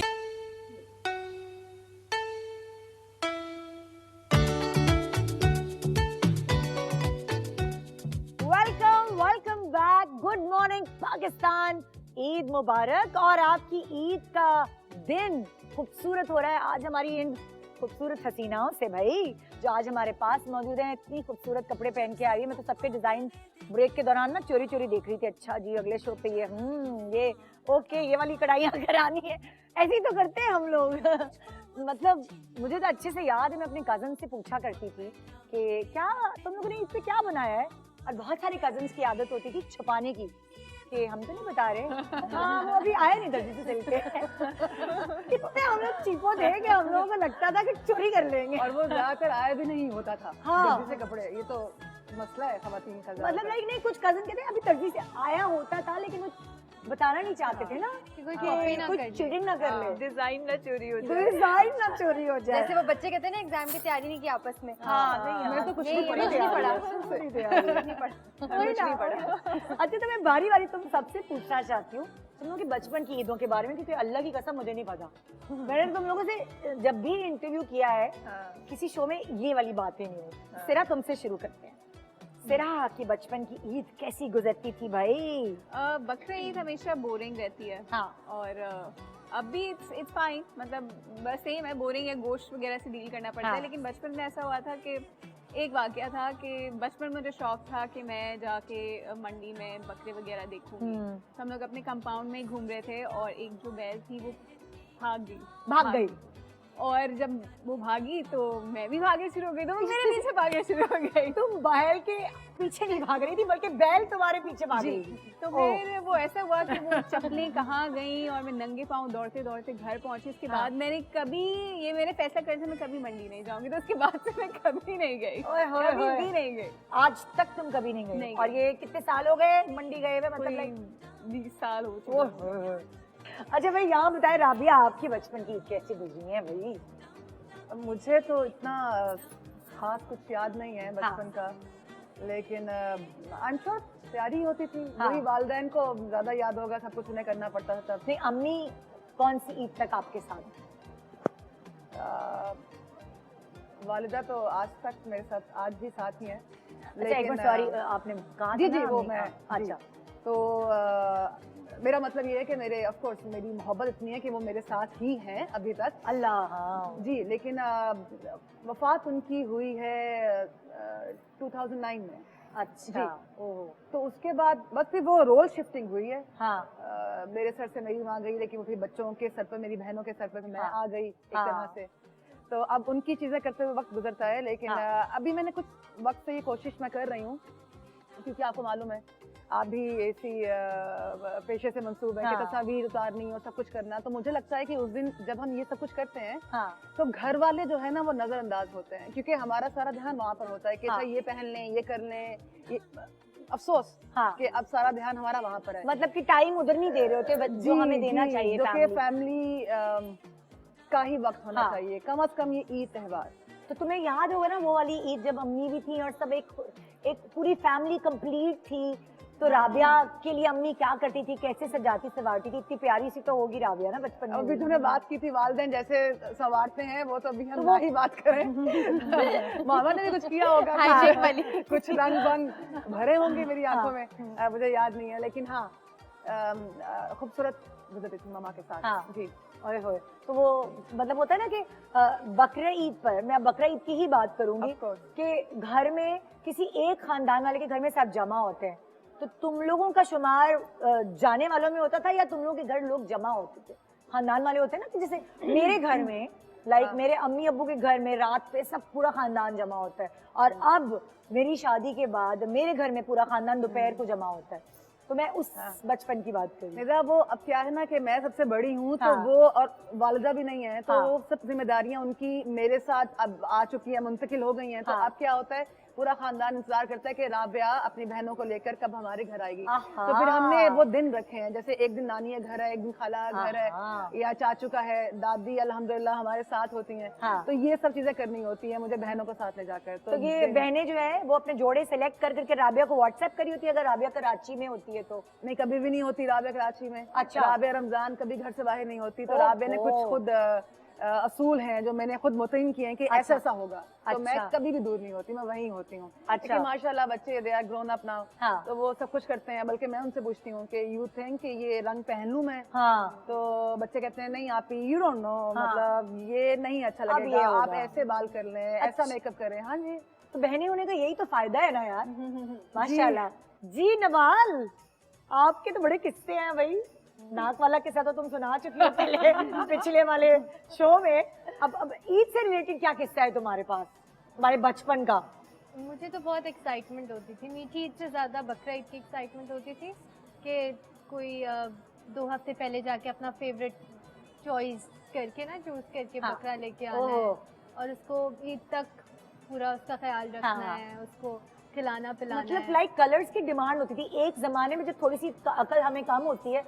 A: Welcome welcome back. Good morning Pakistan, Eid मुबारक। और आपकी ईद का दिन खूबसूरत हो रहा है आज हमारी इन खूबसूरत हसीनाओं से भाई, जो आज हमारे पास मौजूद हैं। इतनी खूबसूरत कपड़े पहन के आ रही है। मैं तो सबके डिजाइन ब्रेक के दौरान ना चोरी चोरी देख रही थी। अच्छा जी, अगले शो पे ये ओके, ये वाली कढ़ाइयाँ करानी है। ऐसे ही तो करते हैं हम लोग। मतलब मुझे तो अच्छे से याद है, मैं अपने कजन से पूछा करती थी कि क्या तुम लोगों ने इस पे क्या बनाया है, और बहुत सारे कजन्स की आदत होती थी छुपाने की कि हम तो नहीं बता रहे। हाँ, वो अभी आए नहीं दर्जी से सिल के। कितने हम लोग चीपो थे कि हम लोगों को लगता था कि चोरी कर लेंगे।
D: और वो ज्यादातर आया भी नहीं होता था
A: हाँ।
D: दर्जी से कपड़े। ये तो मसला है खवातीन का।
A: मतलब लाइक नहीं, कुछ कजन कहते हैं अभी दर्जी से आया होता था, लेकिन वो बताना नहीं चाहते थे ना
F: कि कोई कॉपी ना
A: कुछ
F: कर दे।
A: चीटिंग ना कर ले,
E: डिजाइन ना चोरी हो जाए।
A: डिजाइन ना चोरी हो जाए।
F: जैसे वो बच्चे कहते हैं ना एग्जाम की तैयारी नहीं की आपस में।
A: हाँ, नहीं,
D: मैं तो कुछ
F: नहीं,
D: नहीं पढ़ी
F: कुछ नहीं पढ़ा।
A: नहीं पढ़ा। अच्छा, तो मैं बारी बारी तुम सबसे पूछना चाहती हूँ तुम लोगों की बचपन की ईदों के बारे में, क्योंकि अल्लाह की कसम मुझे नहीं पता। मैंने तुम लोगों से जब भी इंटरव्यू किया है किसी शो में ये वाली बातें नहीं हुई। सिरा, तुमसे शुरू करते हैं। सिरा, आपकी बचपन की ईद कैसी गुजरती थी भाई?
E: बकरा ईद हमेशा बोरिंग रहती है।
A: हाँ।
E: और अब भी इट्स फाइन, मतलब बस सेम है, बोरिंग है, गोश्त वगैरह से डील करना पड़ता
A: हाँ।
E: है। लेकिन बचपन में ऐसा हुआ था कि एक वाकया था कि बचपन में मुझे शौक था कि मैं जाके मंडी में बकरे वगैरह देखूंगी। तो हम लोग अपने कंपाउंड में ही घूम रहे थे और एक जो बैल थी वो भाग गई। और जब वो भागी तो मैं भी भागने शुरू हो गई, तो वो मेरे पीछे भागने शुरू हो गई।
A: तुम बैल के पीछे नहीं भाग रही थी, बल्कि बैल तुम्हारे पीछे भाग रही थी।
E: तो फिर वो ऐसा हुआ कि वो चप्पलें कहाँ गई और मैं नंगे पाँव दौड़ते दौड़ते घर पहुंची। उसके बाद मैंने कभी मैंने फैसला कर दिया मैं कभी मंडी नहीं जाऊंगी। तो उसके बाद से मैं कभी नहीं गई, कभी भी नहीं गई।
A: आज तक तुम कभी नहीं गई?
E: नहीं
A: और ये कितने साल हो गए मंडी गए हुए? मतलब
E: कोई
A: like
E: 20 साल हो चुके।
A: अच्छा भाई, यहाँ बताए राबिया, आपकी बचपन की ईद कैसी गुजरी है भाई?
D: मुझे तो इतना खास कुछ याद नहीं है बचपन का, लेकिन आई एम श्योर प्यारी होती थी।
A: हाँ।
D: वही वालिदैन को ज्यादा याद होगा, सब कुछ उन्हें करना पड़ता था तब।
A: नहीं, अम्मी कौन सी ईद तक आपके साथ?
D: वालिदा तो आज तक मेरे साथ, आज भी साथ ही हैं।
A: अच्छा, एक मिनट, सॉरी, आपने कहा
D: जी
A: था
D: जी
A: ना
D: वो
A: अम्मी?
D: मैं
A: अच्छा,
D: तो मेरा मतलब ये है कि मेरे ऑफ कोर्स मेरी मोहब्बत इतनी है कि वो मेरे साथ ही हैं अभी तक।
A: अल्लाह, हाँ
D: जी, लेकिन वफात उनकी हुई है 2009 में।
A: अच्छा, ओह,
D: तो उसके बाद बस फिर वो रोल शिफ्टिंग हुई है।
A: हाँ
D: मेरे सर से मेरी माँ गई, लेकिन वो फिर बच्चों के सर पर, मेरी बहनों के सर पर मैं
A: हाँ।
D: आ गई एक
A: हाँ।
D: तरह से। तो अब उनकी चीजें करते हुए वक्त गुजरता है, लेकिन
A: हाँ।
D: अभी मैंने कुछ वक्त से ये कोशिश मैं कर रही हूँ, क्योंकि आपको मालूम है आप भी इसी पेशे से मंसूब है कि
A: हाँ।
D: तस्वीर उतारनी और सब कुछ करना, तो मुझे लगता है कि उस दिन जब हम ये सब कुछ करते हैं
A: हाँ
D: तो घर वाले जो है ना वो नजरअंदाज होते हैं, क्योंकि हमारा सारा ध्यान वहाँ पर होता है कि
A: हाँ।
D: अच्छा ये पहन लें, ये कर लें, ये अफसोस
A: हाँ
D: कि अब सारा ध्यान हमारा वहाँ पर है।
A: मतलब कि टाइम उधर नहीं दे रहे होते जो हमें देना चाहिए
D: जो कि
A: family।
D: फैमिली का ही वक्त होना
A: हाँ।
D: चाहिए, कम से कम ये ईद त्योहार।
A: तो तुम्हें याद होगा ना वो वाली ईद जब अम्मी भी थी और सब एक पूरी फैमिली कंप्लीट थी, तो राबिया के लिए अम्मी क्या करती थी, कैसे सजाती सवारती थी? इतनी प्यारी सी तो होगी राबिया ना बचपन में।
D: अभी तूने बात की थी वालिदैन जैसे संवारते हैं, वो तो अभी हम
A: तो
D: ना
A: वो-
D: ही बात करें। मामा ने भी कुछ किया होगा,
F: हाईजेक
D: कुछ-
F: वाली।
D: कुछ रंग बंग भरे होंगे मेरी आंखों
A: हाँ।
D: में, मुझे याद नहीं है, लेकिन हाँ खूबसूरत गुजरी थी मामा के साथ।
A: हाँ।
D: जी
A: ओए होए, तो वो मतलब होता है ना कि बकरा ईद पर, मैं बकरा ईद की ही बात करूंगी
D: Of course.
A: कि घर में किसी एक खानदान वाले के घर में सब जमा होते हैं, तो तुम लोगों का शुमार जाने वालों में होता था या तुम लोगों के घर लोग जमा होते थे? खानदान वाले होते हैं ना कि जैसे मेरे घर में लाइक मेरे अम्मी अब्बू के घर में रात पे सब पूरा खानदान जमा होता है, और अब मेरी शादी के बाद मेरे घर में पूरा खानदान दोपहर को जमा होता है, तो मैं उस बचपन की बात कर रही हूँ।
D: मेरा वो अब क्या है ना कि मैं सबसे बड़ी हूँ, तो
A: हाँ।
D: वो और वालिदा भी नहीं है, तो
A: हाँ।
D: वो सब जिम्मेदारियां उनकी मेरे साथ अब आ चुकी है, मुंतकिल हो गई हैं। तो
A: हाँ।
D: अब क्या होता है, पूरा खानदान इंतजार करता है कि राबिया अपनी बहनों को लेकर कब हमारे घर आएगी।
A: आहा।
D: तो फिर हमने वो दिन रखे हैं, जैसे एक दिन नानी का घर है, एक दिन खाला का घर
A: आहा।
D: है, या चाचू का है, दादी अल्हम्दुलिल्लाह हमारे साथ होती हैं।
A: हाँ।
D: तो ये सब चीजें करनी होती है मुझे बहनों को साथ ले जाकर।
A: तो ये बहनें जो है वो अपने जोड़े सेलेक्ट कर करके राबिया को व्हाट्सएप करी होती है, अगर राबिया कराची में होती है तो?
D: नहीं, कभी भी नहीं होती राबिया कराची में।
A: अच्छा।
D: राबिया रमजान कभी घर से बाहर नहीं होती, तो
A: ओहो।
D: राबिया ने कुछ खुद असूल हैं जो मैंने खुद मुतय्यन किए हैं कि ऐसा ऐसा होगा, तो मैं
A: अच्छा।
D: कभी भी दूर नहीं होती, मैं वहीं होती हूँ।
A: अच्छा।
D: लेकिन माशाल्लाह बच्चे they are grown up now,
A: हाँ।
D: तो वो सब कुछ करते हैं, बल्कि मैं उनसे पूछती हूँ कि यू थिंक कि ये रंग पहन लूं मैं?
A: हाँ
D: तो बच्चे कहते हैं नहीं आप यू डोंट नो,
A: हाँ।
D: मतलब ये नहीं अच्छा
A: अब ये
D: लगेगा, आप
A: होगा।
D: ऐसे बाल कर लें, ऐसा
A: अच्छा।
D: मेकअप करें। हाँ जी।
A: तो बहनें होने का यही तो फायदा है ना यार। माशाल्लाह जी। नवाल, आपके तो बड़े किस्से हैं भाई। नाक वाला किस्सा तो तुम सुना चुकी हो पहले पिछले वाले शो में। अब ईद से रिलेटेड क्या किस्सा है तुम्हारे पास, तुम्हारे बचपन का?
F: मुझे तो बहुत एक्साइटमेंट होती थी, मीठी ईद से ज़्यादा बकरा ईद की एक्साइटमेंट होती थी कि कोई 2 हफ्ते पहले जाके अपना फेवरेट चॉइस करके ना चूज करके
A: हाँ।
F: बकरा लेके आना है,
A: ओह।
F: और उसको ईद तक पूरा उसका ख्याल रखना
A: हाँ।
F: है, उसको खिलाना पिलाना
A: मतलब
F: है।
A: लाइक कलर्स की डिमांड होती थी एक जमाने में, जब थोड़ी सी अकल हमें कम होती है,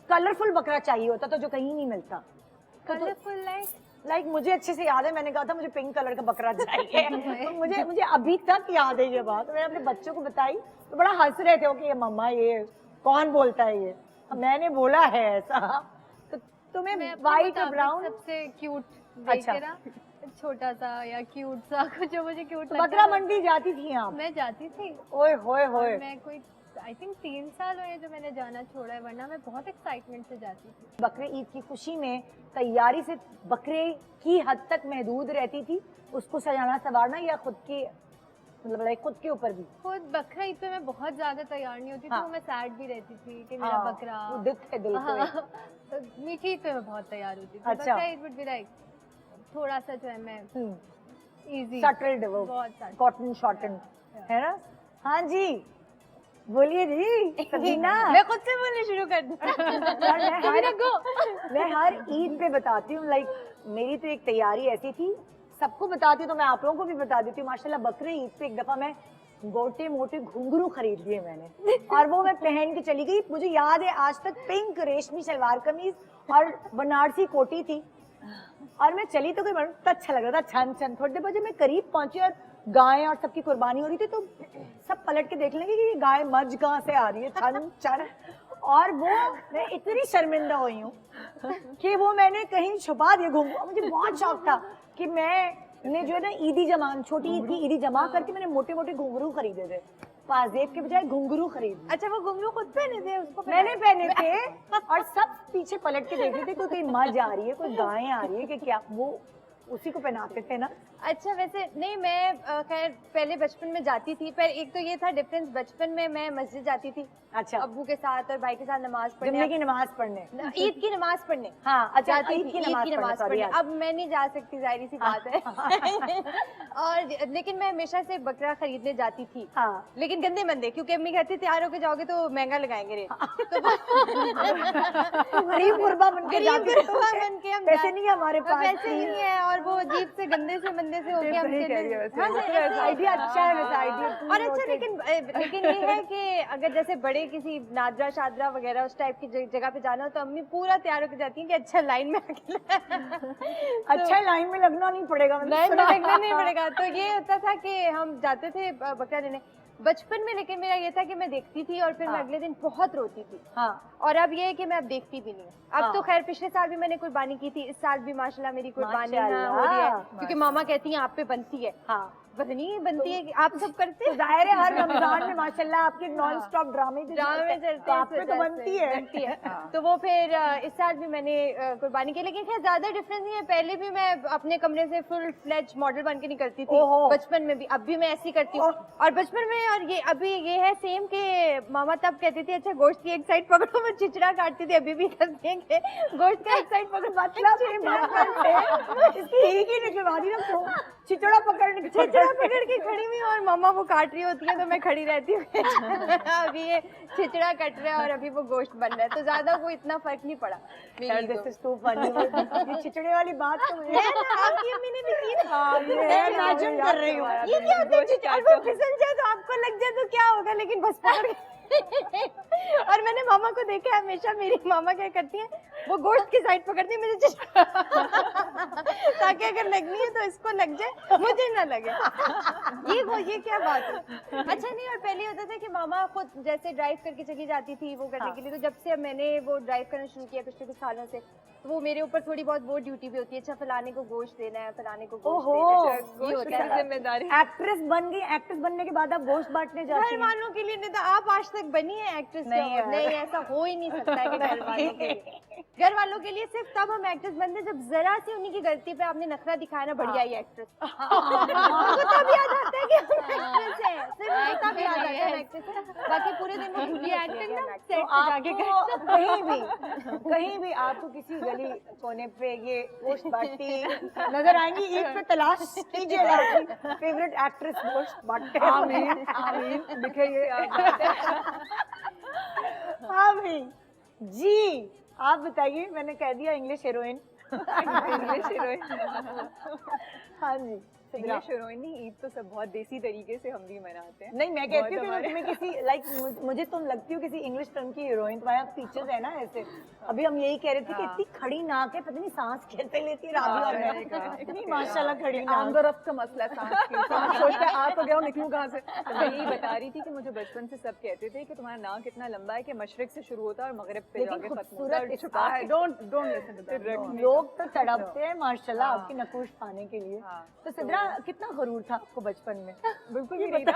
A: कलरफुल बकरा चाहिए होता था जो कहीं नहीं मिलता।
F: कलरफुल
A: लाइक मुझे अच्छे से याद है, मैंने कहा था मुझे पिंक कलर का बकरा चाहिए। तो मुझे अभी तक याद है ये बात। मैंने अपने बच्चों को बताई तो बड़ा हंस रहे थे कि ये मम्मा ये कौन बोलता है ये, मैंने बोला है ऐसा। तो तुम्हें
F: मैं अपने
A: व्हाइट और
F: मुताबिक
A: ब्राउन
F: सबसे क्यूट
A: अच्छा।
F: देख के ना, छोटा सा या क्यूट सा कुछ जो मुझे क्यूट
A: तो
F: लगता
A: बकरा
F: था,
A: मंडी जाती थी आप?
F: मैं जाती थी।
A: ओए होए
F: और
A: होए।
F: मैं कोई आई थिंक 3 साल हुए जो मैंने जाना छोड़ा है, वरना मैं बहुत एक्साइटमेंट से जाती थी।
A: बकरे ईद की खुशी में तैयारी से बकरे की हद तक महदूद रहती थी, उसको सजाना संवारना, या खुद की मतलब लाइक खुद के ऊपर भी?
F: खुद बकरा ईद पे मैं बहुत ज्यादा तैयार नहीं होती
A: हाँ।
F: थी, मैं सैड भी रहती थी कि मेरा
A: हाँ,
F: बकरा।
A: वो दुख है दिल को।
F: हाँ, तो मीठी ईद पे मैं बहुत तैयार होती थी।
A: अच्छा।
F: बकरा ईद वुड बी लाइक थोड़ा सा जो है मैं इजी
A: सटल्ड वो
F: बहुत सारी
A: कॉटन शॉटन है ना। हाँ जी बोलिए जी सबीना।
F: मैं खुद से बोलने शुरू कर दूं।
A: मैं हर ईद पे बताती हूँ, लाइक मेरी तो एक तैयारी ऐसी थी, सबको बताती हूँ तो मैं आप लोगों को भी बता देती हूँ। माशाल्लाह बकरे ईद पे एक दफा मैं मोटे मोटे घुंघरू खरीद लिए मैंने, और वो मैं पहन के चली गई। मुझे याद है आज तक, पिंक रेशमी सलवार कमीज और बनारसी कोटी थी, और मैं चली तो कोई बड़ा अच्छा लग रहा था, छन छन। थोड़ी देर बाद जब मैं करीब पहुंची और गाय और सबकी कुर्बानी हो रही थी, तो सब पलट के देख लेंगे कि ये गाय मज कहाँ से आ रही है, छन छन। और वो मैं इतनी शर्मिंदा हुई हूँ कि वो मैंने कहीं छुपा दिया घुंघरू। मुझे बहुत शौक था कि मैंने जो है ना ईदी जमा, छोटी ईद की ईदी जमा करके मैंने मोटे मोटे घुंघरू खरीदे थे, पाजेब के बजाय घुंघरू खरीद।
F: अच्छा वो घुंघरू खुद पहने थे? उसको
A: मैंने पहने थे, और सब पीछे पलट के देख रहे थे कोई मज आ रही है, कोई गाय आ रही है कि क्या, वो उसी को पहनाते थे ना।
F: अच्छा वैसे नहीं मैं खैर पहले बचपन में जाती थी, पर एक तो ये था डिफरेंस, बचपन में मैं मस्जिद जाती थी
A: अच्छा,
F: अब्बू के साथ और भाई के साथ नमाज
A: जुम्मे
F: पढ़ने,
A: की नमाज पढ़ने।
F: ईद की नमाज पढ़ने
A: हाँ अच्छा,
F: जाती
A: ईद
F: थी,
A: की
F: ईद की नमाज
A: sorry,
F: पढ़ने।
A: यार।
F: अब मैं नहीं जा सकती, जाहिर सी बात है। और लेकिन मैं हमेशा से बकरा खरीदने जाती थी,
A: हाँ
F: लेकिन गंदे मंदे, क्योंकि अम्मी कहती तैयार होके जाओगे तो महंगा लगाएंगे रेट।
A: गरीब गुरबा बन के
F: गरीब
A: जाती थी,
F: गुरबा बन के हम
A: पैसे नहीं है हमारे पास,
F: पैसे नहीं है, और वो अजीब से गंदे से मंदे से होके हम
D: सही कह रही है वैसे।
F: हाँ, ऐसे-
A: आइडिया अच्छा है वैसे, आइडिया
F: और अच्छा लेकिन ये है कि अगर जैसे बड़े किसी नादरा शादरा वगैरह उस टाइप की जगह पे जाना हो तो अम्मी पूरा तैयार होकर जाती हैं कि अच्छा लाइन में आके
A: अच्छा लाइन में लगना नहीं पड़ेगा, मतलब
F: लाइन में
A: सुना।
F: लगना नहीं पड़ेगा। तो ये होता था कि हम जाते थे बकरा लेने बचपन में, लेकिन मेरा ये था कि मैं देखती थी और फिर मैं अगले दिन बहुत रोती थी।
A: हाँ
F: और अब ये है कि मैं अब देखती भी नहीं हूँ। अब
A: हाँ।
F: तो खैर पिछले साल भी मैंने कुर्बानी की थी, इस साल भी माशाल्लाह मेरी कुर्बानी
A: माशाल्लाह।
F: हो रही है, क्योंकि मामा कहती हैं आप पे बनती है।
A: हाँ
F: पता नहीं बनती है कि आप सब करते
A: तो
F: हैं।
A: जाहिर है हर रमजान में माशाल्लाह आपके नॉन स्टॉप ड्रामे भी
F: ड्रामे चलते
A: तो
F: हैं
A: आप पे
F: इस
A: तो
F: वजह
A: बनती
F: से,
A: है।
F: बनती है। तो वो फिर इस साल भी मैंने कुर्बानी की, लेकिन खैर ज्यादा डिफरेंस नहीं है। पहले भी मैं अपने कमरे से फुल फ्लेज मॉडल बन के निकलती थी,
A: ओहो।
F: बचपन में भी, अब भी मैं ऐसी करती हूँ। और बचपन में और ये अभी ये है सेम के मामा तब कहती थी अच्छा गोश्त की एक साइड पकड़ो, मैं चिचड़ा काटती थी, अभी भी करती हैं कि गोश्त का एक साइड पकड़ो,
A: मतलब ये बात करते हैं इसकी एक ही निकलवा दी ना, तो चिचड़ा पकड़ के
F: खड़ी हुई और मम्मा वो काट रही होती है तो मैं खड़ी रहती हूँ। अभी ये छिचड़ा कट रहा है और अभी वो गोश्त बन रहा है, तो ज्यादा वो इतना फर्क नहीं पड़ा मेरी को।
A: This is to funny. ये चिचड़े वाली बात तो मुझे
F: आपकी अम्मी ने भी की ना।
A: हाँ, ये है, इमेजिन कर रही हूँ।
F: ये क्या होता है चिचड़ा, और वो फिसल जाए तो आपको लग जाए तो क्या होगा, लेकिन बस पकड़ के। और मैंने मामा को देखा है हमेशा, मेरी मामा क्या करती हैं वो गोश्त की साइड पकड़ती है मुझे चिचड़ा, ताकि अगर लगनी है तो इसको लग जाए मुझे ना लगे। ये क्या बात है। अच्छा नहीं, और पहले होता था कि मामा खुद जैसे ड्राइव करके चली जाती थी वो करने के लिए, तो जब से मैंने वो ड्राइव करना शुरू किया पिछले कुछ सालों से, तो वो मेरे ऊपर थोड़ी बहुत वो ड्यूटी भी होती है, अच्छा फलाने को गोश्त देना है, फलाने को गोश्त
A: ओहो।
F: देना है, ये होता है जिम्मेदारी।
A: एक्ट्रेस बन गई, एक्ट्रेस बनने के बाद आप गोश्त बांटने जाती
F: घर
A: हैं।
F: वालों के लिए नहीं था, आप आज तक बनी है एक्ट्रेस?
A: नहीं यार।
F: नहीं, ऐसा हो ही नहीं सकता है कि घर वालों के लिए। घर वालों के लिए सिर्फ तब हम एक्ट्रेस बनते हैं जब जरा सी उन्हीं की गलती पे आपने नखरा दिखाया ना, बढ़िया ही एक्ट्रेस, उनको तब याद आता है कि हम एक्ट्रेस हैं, सिर्फ उनको तब याद आता है हम एक्ट्रेस हैं, बाकी पूरे दिन वो भूलिए एक्टिंग ना सेट
A: तो
F: पे जाके
A: आपको कहीं भी आपको किसी गली कोने पे ये गोश्त बांटती नजर आएंगी, ईद पे तलाश कीजिएगा अपनी फेवरेट एक्ट्रेस गोश्त बांटते हैं।
D: आमीन आमीन लिखे ये
A: हाँ भाई जी, आप बताइए, मैंने कह दिया इंग्लिश हीरोइन।
E: English heroine.
A: हाँ जी
E: इंग्लिश हीरोइन नहीं, ईद तो सब बहुत देसी तरीके से हम भी मनाते हैं।
A: नहीं, मैं कहती हूँ
E: बहुत
A: कि तुम्हें किसी लाइक मुझे तुम लगती हो किसी इंग्लिश फिल्म की हीरोइन, तुम्हारे फीचर्स है ना ऐसे। अभी हम यही कह रहे थे कि इतनी खड़ी नाक है, पता नहीं सांस कैसे लेती है राबी और मैं, इतनी माशाल्लाह खड़ी नाक।
D: आमदरफ्त का मसला है सांस की, सांस सोचते हैं आ तो गया हूँ, निकलूं कहाँ से।
E: तो मैं यही बता रही थी कि मुझे बचपन से सब कहते थे कि तुम्हारा नाक इतना लंबा है कि मशरिक से शुरू होता है और मगरिब पे
A: लेकिन
E: जाके खत्म होता
A: खूबसूरत
E: है।
A: छुपा है।
D: Don't listen to that.
A: लोग तो तड़पते हैं माशाल्लाह आपकी नकूश पाने के लिए।
E: हाँ।
A: तो सिद्रा कितना गरूर था आपको बचपन में?
E: बिल्कुल भी नहीं था।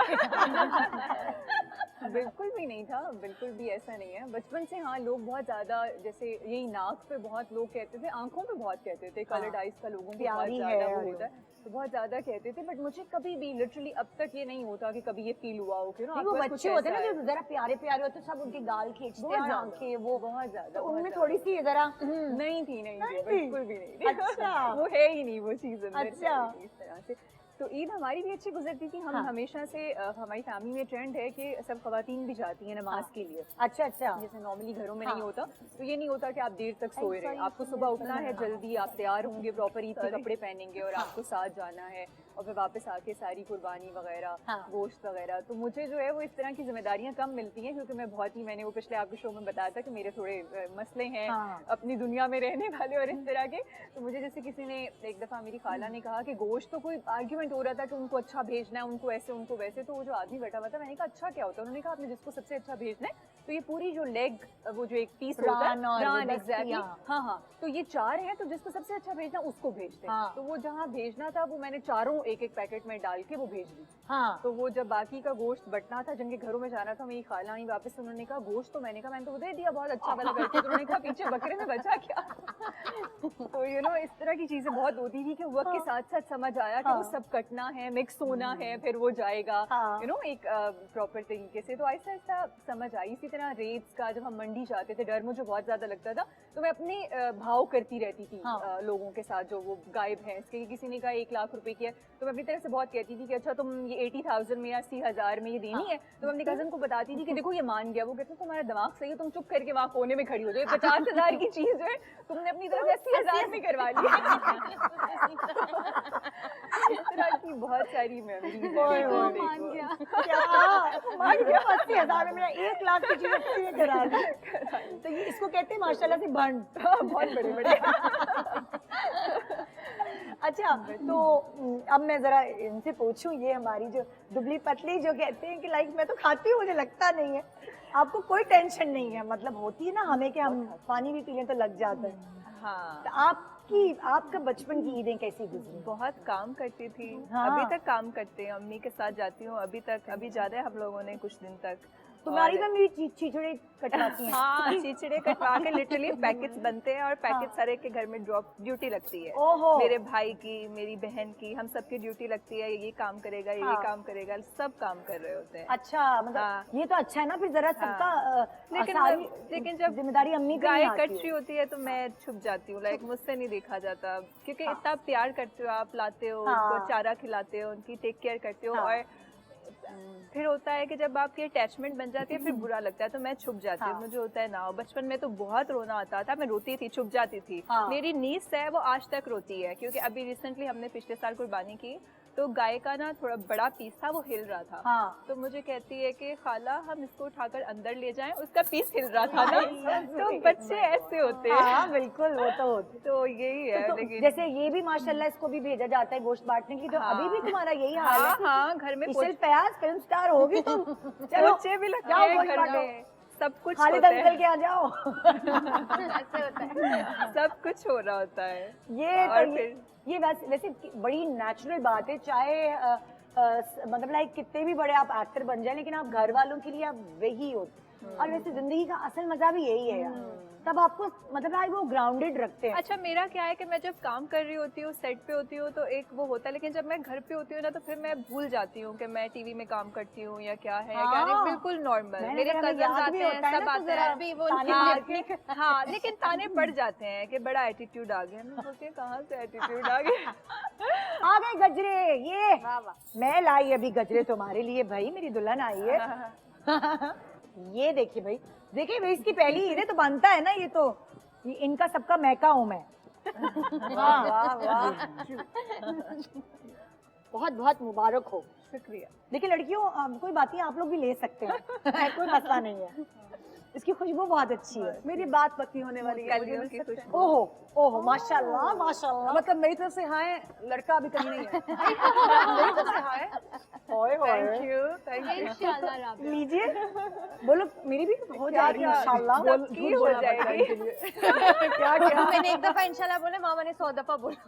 E: बिल्कुल भी नहीं था, बिल्कुल भी ऐसा नहीं है। बचपन से हाँ लोग बहुत ज्यादा, जैसे यही नाक पे बहुत लोग कहते थे, आंखों पे बहुत कहते थे, कलर्ड आइज का लोगों को बहुत
A: प्यारी
E: ज्यादा
A: है
E: वो होता है, तो बहुत ज्यादा कहते थे। बट मुझे कभी भी लिटरली अब तक ये नहीं होता कि कभी ये फील हुआ हो कि ना
A: नहीं, वो बच्चे होते हैं ना जो जरा प्यारे प्यारे होते हैं, सब उनकी गाल खींचते हैं, आंखें वो
E: बहुत ज्यादा,
A: तो उनमें थोड़ी सी जरा
E: नहीं थी,
A: नहीं थी?
E: बिल्कुल भी नहीं थी।
A: अच्छा।
E: वो है ही नहीं वो चीज अंदर
A: अच्छा।
E: से इस तरह से। तो ईद हमारी भी अच्छी गुजरती थी। हम हमेशा से हमारी फैमिली में ट्रेंड है कि सब खवातीन भी जाती हैं नमाज के लिए।
A: अच्छा अच्छा।
E: जैसे नॉर्मली घरों में नहीं होता, तो ये नहीं होता कि आप देर तक सोए रहे, आपको सुबह उठना है जल्दी, आप तैयार होंगे, प्रॉपर ईद के कपड़े पहनेंगे और आपको साथ जाना है और फिर वापस आके सारी कुर्बानी वगैरह, गोश्त वगैरह। तो मुझे जो है वो इस तरह की जिम्मेदारियां कम मिलती हैं, क्योंकि मैं बहुत ही, मैंने वो पिछले आपके शो में बताया था कि मेरे थोड़े मसले हैं अपनी दुनिया में रहने वाले और इस तरह के। तो मुझे जैसे किसी ने एक दफा, मेरी खाला ने कहा कि गोश्त, तो कोई आर्ग्यूमेंट हो रहा था कि उनको अच्छा भेजना है, उनको ऐसे उनको वैसे, तो वो जो आदमी बैठा हुआ था, मैंने कहा अच्छा क्या होता है? उन्होंने कहा आपने जिसको सबसे अच्छा भेजना है तो ये पूरी जो लेग, वो जो एक पीस होता है, प्राण, एग्जैक्टली, हाँ, तो ये 4 हैं, तो जिसको सबसे अच्छा भेजना उसको भेजते हैं। तो वो जहाँ भेजना था वो मैंने चारों एक एक पैकेट में डाल के वो भेज दी। तो वो जब बाकी का गोश्त बटना था, जिनके घरों में जाना था, मेरी खाला आई वापस, उन्होंने कहा गोश्त, तो मैंने कहा मैंने तो वो दे दिया बहुत अच्छा वाला करके, तो उन्होंने कहा पीछे बकरे में बचा क्या? तो यू नो इस तरह की चीजें बहुत होती थी कि वक्त के साथ साथ समझ आया कि वो सब कटना है, मिक्स होना है, फिर वो जाएगा यू नो एक प्रॉपर तरीके से। तो ऐसा ऐसा समझ आई। इसी तरह रेट्स का जब हम मंडी जाते थे, डर मुझे बहुत ज्यादा लगता था, तो मैं अपने भाव करती रहती थी लोगों के साथ जो वो गायब हैं इसके। किसी ने कहा 1 लाख रुपए की है, तो मैं अपनी तरफ से बहुत कहती थी कि अच्छा तुम ये 80,000 में या 80,000 में ये देनी है। तो मैं अपनी कजन को बताती थी कि देखो ये मान गया। वो कहते तुम्हारा दिमाग सही है, तुम चुप करके वहाँ कोने में खड़ी हो जाए। 50,000 की चीज जो है तुमने अपनी तरफ 80,000 में करवा ली। इस तरह की बहुत सारी मेमोरीज
F: मान गया
A: क्या मान गया 80,000 में मेरा 1 लाख की चीज करा दी। तो ये इसको कहते हैं माशाल्लाह से भंड।
E: बहुत बड़े बड़े।
A: अच्छा तो अब मैं जरा इनसे पूछूं, ये हमारी जो दुबली पतली जो कहते हैं कि लाइक मैं तो खाती हूँ मुझे लगता नहीं है, आपको कोई टेंशन नहीं है? मतलब होती है ना हमें कि हम पानी भी पी लें तो लग जाता है।
E: हाँ,
A: तो आपका बचपन की ईदें कैसी गुजरी?
E: बहुत काम करती थी।
A: हाँ।
E: अभी तक काम करते हैं, अम्मी के साथ जाती हूँ अभी तक। अभी ज्यादा है हम लोगों ने कुछ दिन तक।
A: तुम्हारी तो मेरी चीचड़े कटवाती हैं।
E: हाँ, चिचड़े कटवा के लिटरली पैकेट्स बनते हैं और पैकेट सारे के घर में ड्यूटी लगती है।
A: ओहो।
E: मेरे भाई की, मेरी बहन की, हम सबकी ड्यूटी लगती है। ये काम करेगा, ये काम करेगा, सब काम कर रहे होते हैं।
A: अच्छा मतलब ये तो अच्छा है ना, फिर जरा सबका
E: लेकिन जब
A: जिम्मेदारी अम्मी पे
E: गाय
A: नहीं आती
E: कट
A: है।
E: रही होती है तो मैं छुप जाती हूँ। लाइक मुझसे नहीं देखा जाता, क्योंकि इतना प्यार करते हो आप, लाते हो उनको, चारा खिलाते हो, उनकी टेक केयर करते हो। और फिर होता है कि जब आपकी अटैचमेंट बन जाती है फिर बुरा लगता है, तो मैं छुप जाती हूँ। मुझे होता है ना, बचपन में तो बहुत रोना आता था, मैं रोती थी, छुप जाती थी। मेरी नीस है वो आज तक रोती है, क्योंकि अभी रिसेंटली हमने पिछले साल कुर्बानी की, तो गाय का ना थोड़ा बड़ा पीस था, वो हिल रहा था। तो मुझे कहती है कि खाला हम इसको उठाकर अंदर ले जाएं, उसका पीस हिल रहा था ना। तो बच्चे ऐसे होते हैं।
A: हाँ बिल्कुल वो तो होते।
E: तो यही है।
A: तो
E: लेकिन
A: जैसे ये भी माशाल्लाह इसको भी भेजा जाता है गोश्त बांटने के लिए, तो अभी भी तुम्हारा यही हाल है?
E: हाँ, घर में
A: इशल फयाज फिल्म स्टार होगी तुम। चलो
E: बच्चे भी लगते
A: जाओ
E: हैं
A: गोश्त
E: घर
A: बांटो।
E: में, सब कुछ
A: खालिद
E: होता
A: अंकल
E: है।
A: के आ जाओ।
F: ऐसे होता है।
E: सब कुछ हो रहा होता है।
A: ये
E: और
A: तो
E: फिर
A: ये वैसे बड़ी नेचुरल बात है, चाहे मतलब लाइक कितने भी बड़े आप एक्टर बन जाए, लेकिन आप घर वालों के लिए आप वही होते। और वैसे जिंदगी का असल मजा भी यही है यार, तब आपको मतलब लाइक वो ग्राउंडेड रखते हैं।
E: अच्छा, मेरा क्या है कि मैं जब काम कर रही होती हूँ, सेट पे होती हूँ, तो एक वो होता है, लेकिन जब मैं घर पे होती हूँ ना, तो फिर मैं भूल जाती हूँ कि मैं टीवी में काम करती हूँ या क्या है, या क्या नहीं। बिल्कुल नॉर्मल। मेरे कजन आते हैं, सब आते हैं। हाँ, लेकिन ताने पड़ जाते हैं कि बड़ा एटीट्यूड आ गया। मैं बोलती हूँ कहाँ से एटीट्यूड आ गया।
A: आ गए गजरे, ये मैं लाई अभी गजरे तुम्हारे लिए भाई, मेरी दुल्हन आई है। ये देखिए भाई, देखिए भाई, इसकी पहली ईद है तो बनता है ना, ये तो ये इनका सबका मैका हूं मैं। वाह वाह वाह, बहुत बहुत मुबारक हो।
E: शुक्रिया।
A: देखिए लड़कियों, कोई बात नहीं, आप लोग भी ले सकते हैं। कोई मसला नहीं है। इसकी खुशबू बहुत अच्छी है।
D: मेरी बात पक्की होने वाली है। मुझे
E: कलियों
D: मिल
E: की
D: सकता है?
E: खुशबू।
A: ओहो ओहो, माशाल्लाह माशाल्लाह।
D: मतलब मेरी तरफ से हाय, लड़का अभी कहीं नहीं है। मेरी तरफ से हाय।
A: ओए
E: थैंक यू, थैंक यू।
F: इंशाल्लाह राबिया।
A: लीजिए, बोलो मेरी भी हो जाएगी इंशाल्लाह।
E: सबकी हो जाएगी।
A: क्या क्या
F: मैंने एक दफा इंशाल्लाह बोला, मामा ने 100 दफा बोला।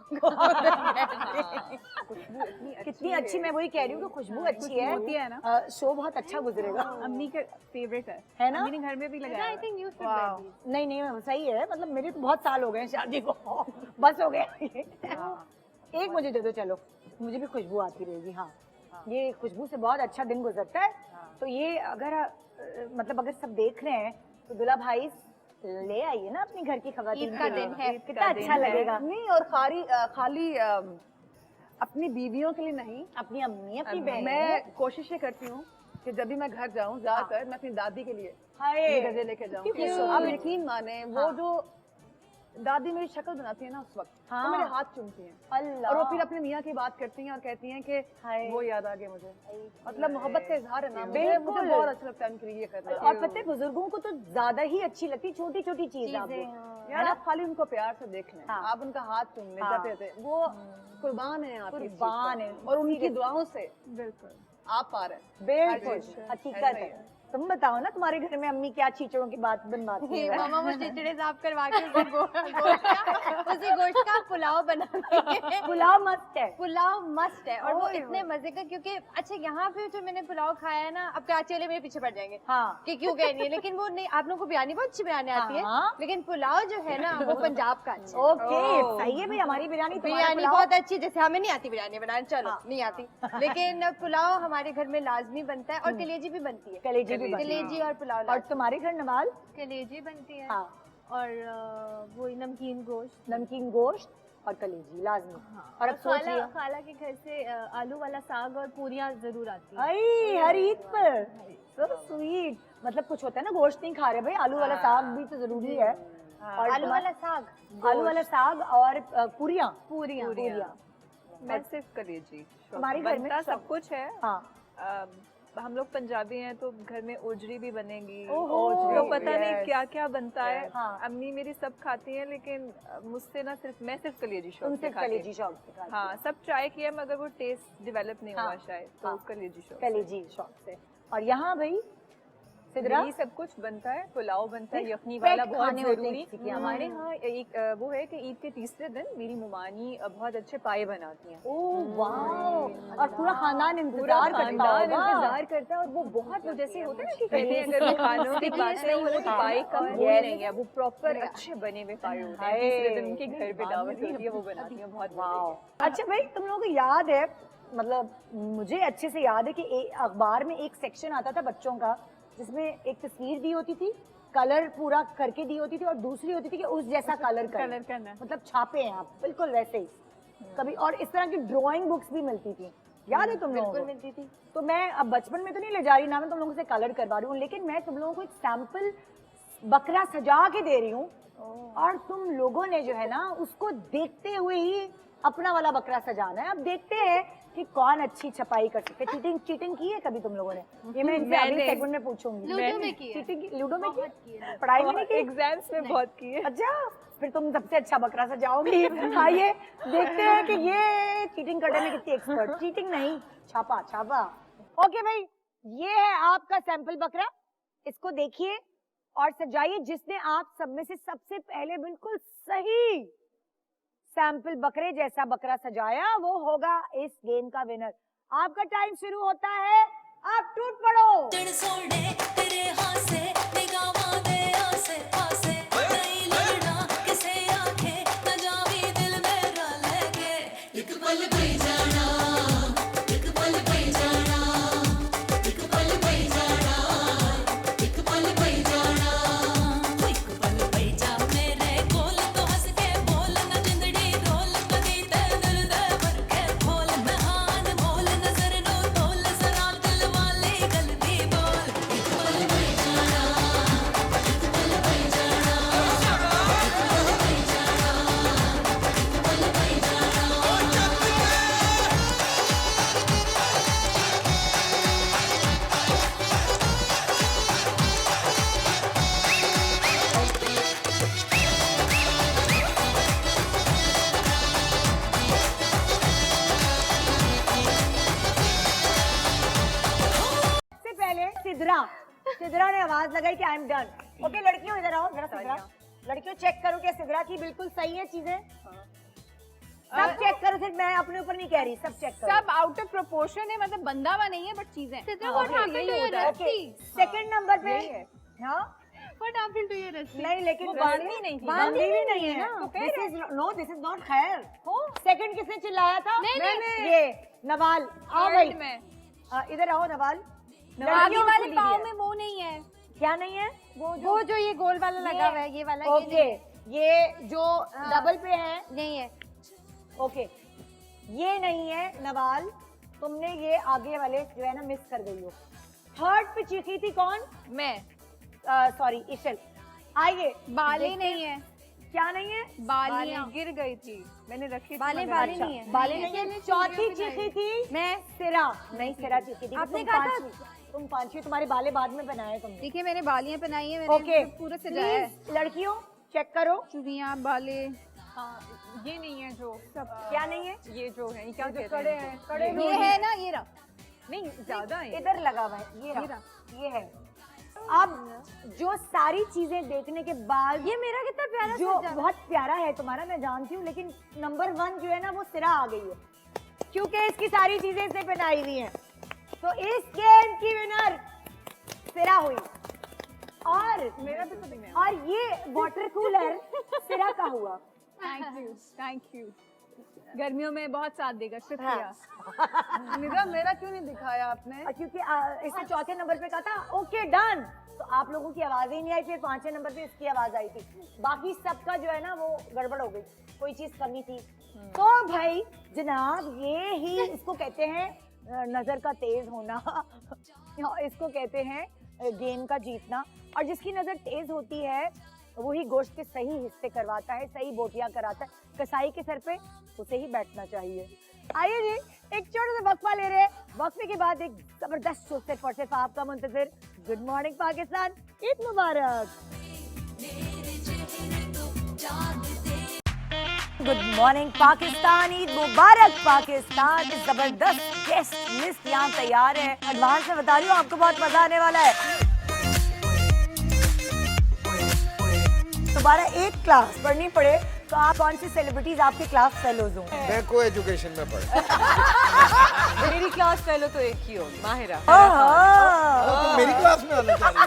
A: कितनी अच्छी, मैं वही कह रही हूँ कि खुशबू अच्छी है।
E: होती है ना।
A: शो बहुत अच्छा गुजरेगा,
E: अम्मी का फेवरेट
A: है ना?
E: अम्मी ने घर में भी लगाया
F: आई
E: है।
F: थिंक यू शुड वेयर
A: नहीं नहीं सही है, मतलब मेरे तो बहुत साल हो गए हैं शादी को, बस हो गया ये। एक मुझे दे दो, चलो मुझे भी खुशबू आती रहेगी। हाँ, ये खुशबू से बहुत अच्छा दिन गुजरता है। तो ये अगर मतलब अगर सब देख रहे हैं तो दुल्हा भाई ले आइए ना अपनी घर की खवातीन
F: ईद का
A: के लिए।
F: दिन है।
A: कितना अच्छा लगेगा।
D: नहीं, और खाली अपनी बीवियों के लिए नहीं,
A: अपनी अम्मी, अपनी बहन।
D: मैं कोशिश ये करती हूँ कि जब भी मैं घर जाऊँ, ज्यादातर मैं अपनी दादी के लिए
A: हाय
D: ये गजरे लेके जाऊँ। आप यकीन माने, वो जो दादी मेरी शक्ल बनाती है ना उस वक्त, तो मेरे हाथ चूमती हैं।
A: अल्लाह।
D: और वो फिर अपनी मियाँ की बात करती हैं और कहती हैं कि वो याद आ गया मुझे। मतलब मोहब्बत का इजहार है ना, मुझे बहुत अच्छा लगता है उनके लिए ये करना।
A: और पता है बुजुर्गों को तो ज्यादा ही अच्छी लगती छोटी छोटी चीज।
D: यार आप खाली उनको प्यार से देख लें, आप उनका हाथ चूम लें, जाते थे वो कुर्बान है आपकी इस चीज़
A: कुर्बान
D: पे।
A: है।
D: और उनकी दुआओं से
E: बिल्कुल।
D: आप पा रहे हैं।
A: बिल्कुल हकीकत है। तुम बताओ ना, तुम्हारे घर में अम्मी क्या चीचड़ों की बात बनवाती है?
F: मामा वो चिचड़े साफ करवा के उस उसी गोश्त का पुलाव बना देंगे।
A: पुलाव मस्त है।
F: पुलाव मस्त है और वो
A: ओए
F: इतने मजे का, क्योंकि अच्छा यहाँ पे जो मैंने पुलाव खाया है ना, अब कराची वाले मेरे पीछे पड़ जाएंगे
A: हाँ
F: कि क्यों कह रही है, लेकिन वो नहीं, आप लोगों को बिरयानी बहुत अच्छी बनाने आती है,
A: हाँ।
F: लेकिन पुलाव जो है ना वो पंजाब का अच्छा है।
A: ओके सही है भाई, हमारी बिरयानी तुम्हारा
F: बिरयानी
A: पुलाव।
F: बहुत अच्छी, जैसे हमें नहीं आती बिरयानी बनाने, चलो नहीं आती, लेकिन पुलाव हमारे घर में लाजमी बनता है और कलेजी भी बनती है।
A: कलेजी भी बनती है।
F: कलेजी और पुलाव
A: और
F: लाजमी।
A: तुम्हारे घर नवाल?
F: कलेजी बनती है
A: हाँ
F: और वो नमकीन गोश्त।
A: नमकीन गोश्त और कलेजी लाजमी। और अब सोच लिया
F: खाला के घर से आलू वाला साग और पूरियां जरूर आती है।
A: आई हर ईद पर सो स्वीट। मतलब कुछ होता है ना, गोश्त नहीं खा रहे भाई, आलू वाला साग भी तो जरूरी है। और
F: आलू वाला साग,
A: आलू वाला साग और पूरियां।
F: पूरियां।
E: मैं सिर्फ कलेजी।
A: हमारे घर में
E: बनता
A: सब-
E: सब कुछ है।
A: हाँ
E: हम लोग पंजाबी हैं तो घर में ओजरी भी बनेगी,
A: ओहो,
E: तो पता नहीं
A: yes.
E: क्या क्या बनता है।
A: हाँ।
E: अम्मी मेरी सब खाती हैं, लेकिन मुझसे ना मैं सिर्फ कलेजी शौक
A: तुम
E: से
A: सिर्फ
E: खाती
A: कलेजी
E: हूँ।
A: शौक से खाती
E: हाँ, सब ट्राई किया मगर वो टेस्ट डेवलप नहीं हुआ
A: हाँ,
E: शायद, तो
A: हाँ।
E: कलेजी शौक।
A: कलेजी शौक से। और यहाँ भाई सिदरा
E: यही सब कुछ बनता है, पुलाव बनता है,
A: नहीं,
E: यखनी
A: पेट
E: वाला बहुत
A: खाने होते हैं
E: जरूरी।
A: किसी के यहाँ।
E: हमारे यहाँ एक वो है कि ईद के तीसरे दिन मेरी मुमानी बहुत अच्छे पाए बनाती हैं।
A: ओह वाह, और पूरा खानदान
E: पूरा
A: इंतजार करता
E: खानदान
A: होगा।
E: इंतजार करता है, और वो बहुत वो जैसे होते हैं ना कि कहते हैं अगर वो खानों की बात है, वो लोग पाए का वो
A: Yes.
E: नहीं है, वो प्रॉपर अच्छे बने हुए पाए होते हैं। तीसरे दिन उनके घर पे दावत होती है, वो बनाती है बहुत
A: वाओ।
E: मजे
A: अच्छा भाई, तुम लोगों को याद है, मतलब मुझे अच्छे से याद है कि अखबार में एक सेक्शन आता था बच्चों का, जिसमें एक तस्वीर दी होती थी, कलर पूरा करके दी होती थी, और दूसरी होती थी कि उस जैसा कलर
E: करना।
A: मतलब छापे हैं आप बिल्कुल वैसे ही कभी। और इस तरह की ड्राइंग बुक्स भी मिलती थी, याद है तुम लोगों को?
F: मिलती थी।
A: तो मैं अब बचपन में तो नहीं ले जा रही ना, मैं तुम लोगों से कलर करवा रही हूँ, लेकिन मैं तुम लोगों को एक सैंपल बकरा सजा के दे रही हूँ, और तुम लोगों ने जो है ना उसको देखते हुए ही अपना वाला बकरा सजाना है। अब देखते हैं कि कौन अच्छी छपाई कर सकते हैं। चीटिंग की है कभी तुम लोगों ने? ये मैं इनसे अगले सेगमेंट में पूछूंगी।
F: लूडो में की है।
A: चीटिंग लूडो में की है? पढ़ाई में नहीं की?
E: एग्जाम्स में बहुत किए।
A: अच्छा, फिर तुम सबसे अच्छा बकरा सजाओगी। आइए देखते हैं कि ये चीटिंग करने में कितनी एक्सपर्ट। चीटिंग नहीं, छापा छापा। ओके भाई, ये है आपका सैंपल बकरा, इसको देखिए और सजाइए। जिसने आप सब में से सबसे पहले बिल्कुल सही सैंपल बकरे जैसा बकरा सजाया, वो होगा इस गेम का विनर। आपका टाइम शुरू होता है, आप टूट पड़ो।
G: चढ़ सोने तेरे हासे निगाहां दे आसे पासे नहीं लगना किसे आखे न जावी दिल मेरा लगे एक पल पई जाना एक पल पई जाना एक पल पई जाना एक पल पई जाना एक पल पई जा मेरे कोल तो हंस के बोल न जिंदड़ी रोल कदी ते दिल दे भर के खोल नहान बोल नजर नो तोल सरा दिल वाली गल भी बोल एक पल पई जाना एक पल पई जाना एक पल पई जाना एक पल पई जाना
A: सबसे पहले सिदरा ने आवाज लगाई कि आई एम डन। ओके लड़कियों इधर आओ जरा। सिदरा, लड़कियों चेक करो कि सिदरा की बिल्कुल सही है चीजें। सब चेक करो, सिर्फ मैं अपने ऊपर नहीं कह रही, सब चेक करो।
E: सब आउट ऑफ प्रोपोर्शन है, मतलब बंदा हुआ नहीं है, बट चीजें
A: सेकंड नंबर पे
E: यही है।
A: हाँ
F: What happened to your recipe?
A: नहीं, लेकिन
E: वो बांधनी नहीं थी।
A: बांधनी भी नहीं है
E: तो कह
A: this is no, this is not खैर। सेकंड किसने चिल्लाया था?
F: मैंने।
A: ये नवाल। आओ भाई,
E: Third में
A: इधर आओ नवाल।
F: आगे
A: लड़कियों
F: वाले
A: को
F: पाव
A: लीजिए।
F: में वो नहीं है,
A: क्या नहीं है?
F: वो जो ये गोल वाला लगा हुआ है, ये वाला ये
A: ओके, ये जो
F: हाँ।
A: डबल पे है,
F: नहीं है।
A: ओके, ये नहीं है नवाल, तुमने ये आगे वाले जो है ना मिस कर गई हो। थर्ड पे चीखी थी कौन?
E: मैं
A: सॉरी इशल। आइए,
F: बाली
A: देखते
F: नहीं है,
A: क्या नहीं है?
F: बालियां।
E: गिर गई थी, मैंने रखी थी
F: बाले
E: मगर-
F: बाले
A: अच्छा,
F: नहीं है।
A: बाले नहीं है। चौथी चीखी थी
F: मैं
A: सिरा, नहीं सिरा चीखी थी।
F: आपने
A: तुम
F: कहा था।
A: पांचवी, तुम पांचवी, तुम्हारे बाले बाद में बनाए तुमने।
F: देखिए मैंने बालियां पहनाई है, मैंने
A: ओके,
F: पूरा सजाया है।
A: प्लीज लड़कियों चेक करो।
F: चूड़ियां, बाले,
E: हाँ, ये नहीं है जो सब
A: क्या नहीं है?
E: ये जो है, ये क्या कहते
A: कड़े
E: हैं?
A: हैं, कड़े
F: ये है ना, ये रहा।
E: नहीं ज्यादा है ये।
A: इधर लगा हुआ है, ये रहा, ये है। अब जो सारी चीजें देखने के बाद
F: ये मेरा कितना प्यारा
A: जो
F: सजा।
A: बहुत प्यारा है तुम्हारा, मैं जानती हूँ, लेकिन नंबर 1 जो है ना वो सिरा आ गई है, क्योंकि इसकी सारी चीजें इसने पहनाई हुई हैं। तो इस गेम की विनर सिरा हुई। और
E: मेरा भी तो नहीं।
A: और ये वाटर कूलर सिरा का हुआ।
E: Thank you. गर्मियों में बहुत साथ देगा, शुक्रिया।
D: निदा मेरा क्यों नहीं दिखाया आपने?
A: क्योंकि इसने चौथे नंबर पे कहा था ओके डन, तो आप लोगों की आवाज ही नहीं आई, फिर 5वें नंबर पे इसकी आवाज आई थी। बाकी सबका जो है ना वो गड़बड़ हो गई, कोई चीज कमी थी। तो भाई जनाब, ये ही इसको कहते हैं नजर का तेज होना, इसको कहते हैं गेम का जीतना। और जिसकी नजर तेज होती है वही गोश्त के सही हिस्से करवाता है, सही बोटियां कराता है। कसाई के सर पे उसे ही बैठना चाहिए। आइए जी, एक छोटा सा वक्फा ले रहे हैं, वक्फे के बाद एक जबरदस्त शो सिर्फ और सिर्फ आपका मुंतजिर गुड मॉर्निंग पाकिस्तान, ईद मुबारक। गुड मॉर्निंग पाकिस्तान, ईद मुबारक पाकिस्तान। जबरदस्त गेस्ट लिस्ट यहाँ तैयार है, एडवांस में बता रही हूँ आपको बहुत मजा आने वाला है। दोबारा एक क्लास पढ़नी पड़े तो आप कौन सी सेलिब्रिटीज आपके क्लास फेलोज हो?
H: मैं को एजुकेशन में पढ़ा।
I: मेरी क्लास फेलो तो एक ही हो, माहिरा।
H: तो मेरी क्लास में आना चाहिए।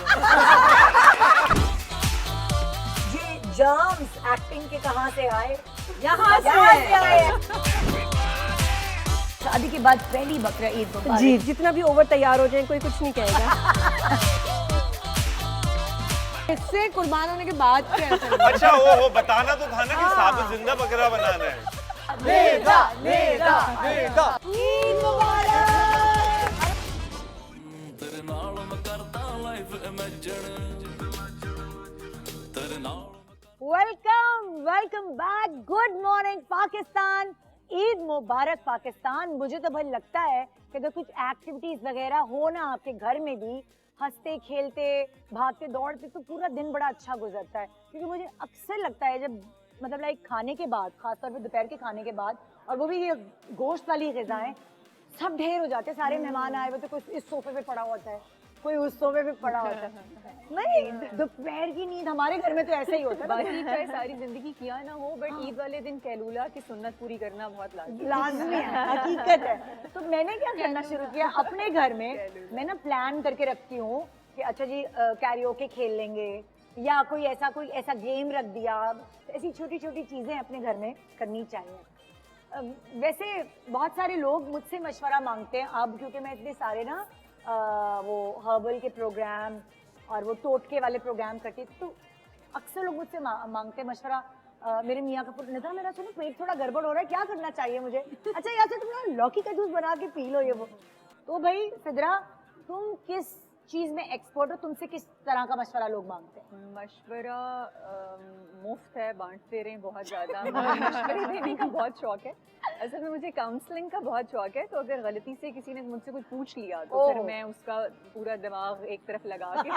A: ये जर्म्स एक्टिंग के कहाँ से आए?
I: यहाँ से
A: आए। शादी के बाद पहली बकरा ईद मुबारक।
I: जी, जितना भी ओवर तैयार हो जाए कोई कुछ नहीं कहेगा। इससे कुर्बान होने के बाद क्या है?
J: अच्छा हो बताना तो था ना कि साबुत जिंदा बकरा बनाना है।
A: नेदा नेदा नेदा ईद मुबारक।
B: तेरे नाल मैं करता लाइफ इमेजिन, तेरे नाल
A: welcome back. Good morning Pakistan, Eid मुबारक पाकिस्तान। मुझे तो भाई लगता है कि अगर कुछ एक्टिविटीज वगैरह हो ना आपके घर में भी, हंसते खेलते भागते दौड़ते, तो पूरा दिन बड़ा अच्छा गुजरता है। क्योंकि मुझे अक्सर लगता है जब मतलब लाइक खाने के बाद, खासतौर पे दोपहर के खाने के बाद, और वो भी ये गोश्त वाली ग़िज़ाएं, सब ढेर हो जाते हैं, सारे मेहमान आए हुए, तो कोई इस सोफे पे पड़ा होता है, कोई उस सोफे पे पड़ा होता है। नहीं, दोपहर की नींद हमारे घर में तो ऐसा ही होता है।
E: बाकी चाहे सारी जिंदगी किया ना हो, बट ईद वाले दिन कैलूला की सुन्नत पूरी करना बहुत
A: लाजमी है, हकीकत है। तो मैंने क्या करना शुरू किया अपने घर में, मैं ना प्लान करके रखती हूँ कि अच्छा जी कैरियोके खेल लेंगे, या कोई ऐसा गेम रख दिया। ऐसी छोटी छोटी चीजें अपने घर में करनी चाहिए। वैसे बहुत सारे लोग मुझसे मशवरा मांगते हैं अब, क्योंकि मैं इतने सारे ना वो हर्बल के प्रोग्राम और वो टोटके वाले प्रोग्राम करती थी, तो अक्सर लोग मुझसे मांगते हैं मशवरा। मेरे मियाँ का पुत्र, निदा मेरा सुनो पेट थोड़ा गड़बड़ हो रहा है, क्या करना चाहिए मुझे? अच्छा यहाँ से तुम ना लौकी का जूस बना के पी लो, ये वो। तो भाई सिद्रा, तुम किस चीज में एक्सपर्ट हो? तुमसे किस तरह का मशवरा लोग मांगते हैं?
E: मशवरा मुफ्त है, बांटते रहे बहुत ज्यादा। मशवरे देने का बहुत शौक है। असल में मुझे काउंसलिंग का बहुत शौक है, तो अगर गलती से किसी ने मुझसे कुछ पूछ लिया तो फिर मैं उसका पूरा दिमाग एक तरफ लगा के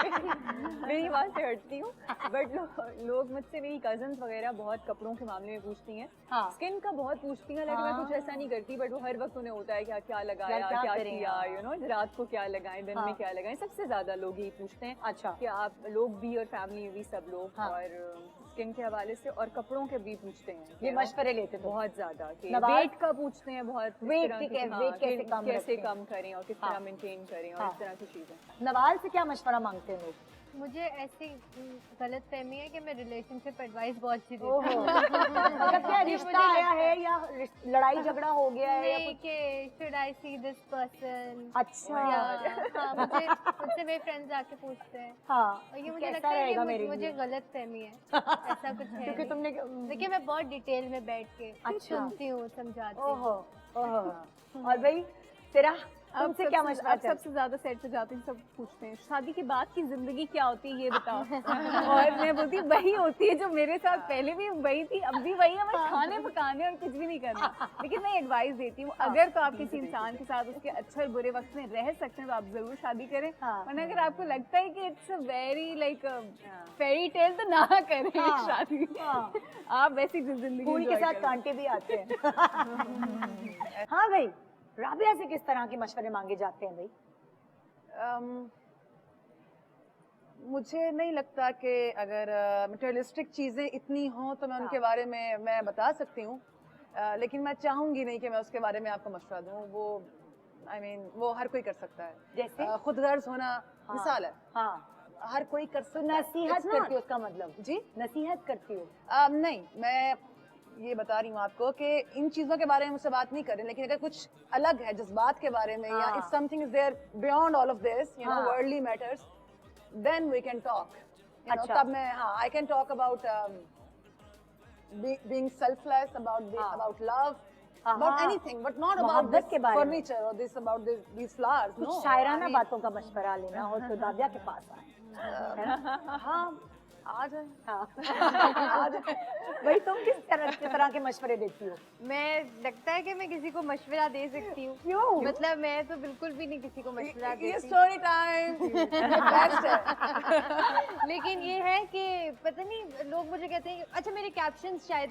E: मेरी बात से हटती हूँ। बट लोग मुझसे, मेरी कजन्स वगैरह बहुत कपड़ों के मामले में पूछती हैं, स्किन का बहुत पूछती हैं, लेकिन मैं कुछ ऐसा नहीं करती। बट वो हर वक्त उन्हें होता है कि क्या लगाया, क्या किया, यू नो, रात को क्या लगाएं, दिन में क्या लगाएं। सबसे ज्यादा लोग यही पूछते हैं। अच्छा, कि आप लोग भी और फैमिली भी सब लोग, और स्किन के हवाले से और कपड़ों के भी पूछते हैं।
A: ये मशवरे लेते थे
E: बहुत ज्यादा, वेट का पूछते हैं बहुत,
A: वेट कैसे
E: कम करें और किस तरह मेंटेन करें और इस तरह की चीजें।
A: नवाल से क्या मशवरा मांगते हैं लोग?
F: मुझे ऐसी गलत फहमी है कि मैं रिलेशनशिप एडवाइस बहुत अच्छी देती
A: ओहो।
F: हूँ।
A: मतलब क्या रिश्ता आया है या लड़ाई झगड़ा हो गया है या
F: नहीं
A: कुछ?
F: कि should I see this person.
A: अच्छा।
F: हाँ, मुझसे मेरे फ्रेंड्स आके पूछते हैं।
A: हाँ,
F: और ये मुझे
A: कैसा
F: लगता है
A: रहेगा
F: कि
A: मेरे
F: मुझे
A: लिए?
F: गलत फहमी है, ऐसा कुछ है
A: क्योंकि
F: नहीं।
A: तुमने
F: देखिए मैं बहुत डिटेल में बैठ के सुनती हूँ, समझाती हूँ।
A: ओहो ओहो। और भाई तेरा तुमसे क्या मशवरा?
E: अब सबसे ज्यादा सेट पे जाते हैं, सब पूछते हैं शादी के बाद की जिंदगी क्या होती है, ये बताओ। और मैं बोलती वही होती है जो मेरे साथ पहले भी वही थी, अब भी वही है, बस खाने पकाने और कुछ भी नहीं करना। लेकिन मैं एडवाइस देती हूँ, अगर तो आप किसी इंसान के साथ उसके अच्छे और बुरे वक्त में रह सकते हैं तो आप जरूर शादी करें। वरना अगर आपको लगता है कि it's a very like fairy tale, तो ना करें शादी। आप वैसी जिंदगी
A: फूल के साथ कांटे भी आते हैं। हाँ भाई, राबिया से किस तरह के मशवरे मांगे जाते हैं भाई?
D: मुझे नहीं लगता कि अगर मटेरियलिस्टिक चीज़ें इतनी हों तो मैं उनके बारे में मैं बता सकती हूँ, लेकिन मैं चाहूँगी नहीं कि मैं उसके बारे में आपको मशवरा दूँ। वो I mean, वो हर कोई कर सकता है।
A: जैसे
D: खुदगर्ज होना मिसाल है, हर कोई कर सकता है।
A: नसीहत करती हो उसका मतलब?
D: जी,
A: नसीहत करती हो?
D: नहीं, मैं ये बता रही हूँ आपको कि इन चीज़ों के बारे में मुझसे बात नहीं कर रहे, लेकिन अगर कुछ अलग है जज्बात के बारे में या if something is there beyond all of this, you know, worldly matters, then we can talk.
A: अच्छा।
D: तब मैं I can talk about being selfless, about love, about anything, but not about this furniture or this about these flowers.
A: कुछ
D: No,
A: Shayrana
D: I mean,
A: बातों का मशवरा लेना हो तो दादिया के पास आए।
D: हाँ, आ जाए।
A: भाई तुम किस तरह के मशवरे देती हो?
F: मैं लगता है कि मैं किसी को मशवरा दे सकती हूँ।
A: क्यों?
F: मतलब मैं तो बिल्कुल भी नहीं किसी को मशवरा
D: ये
F: देती।
D: स्टोरी टाइम बेस्ट है।
F: लेकिन ये है कि पता नहीं लोग मुझे कहते हैं अच्छा मेरे कैप्शंस शायद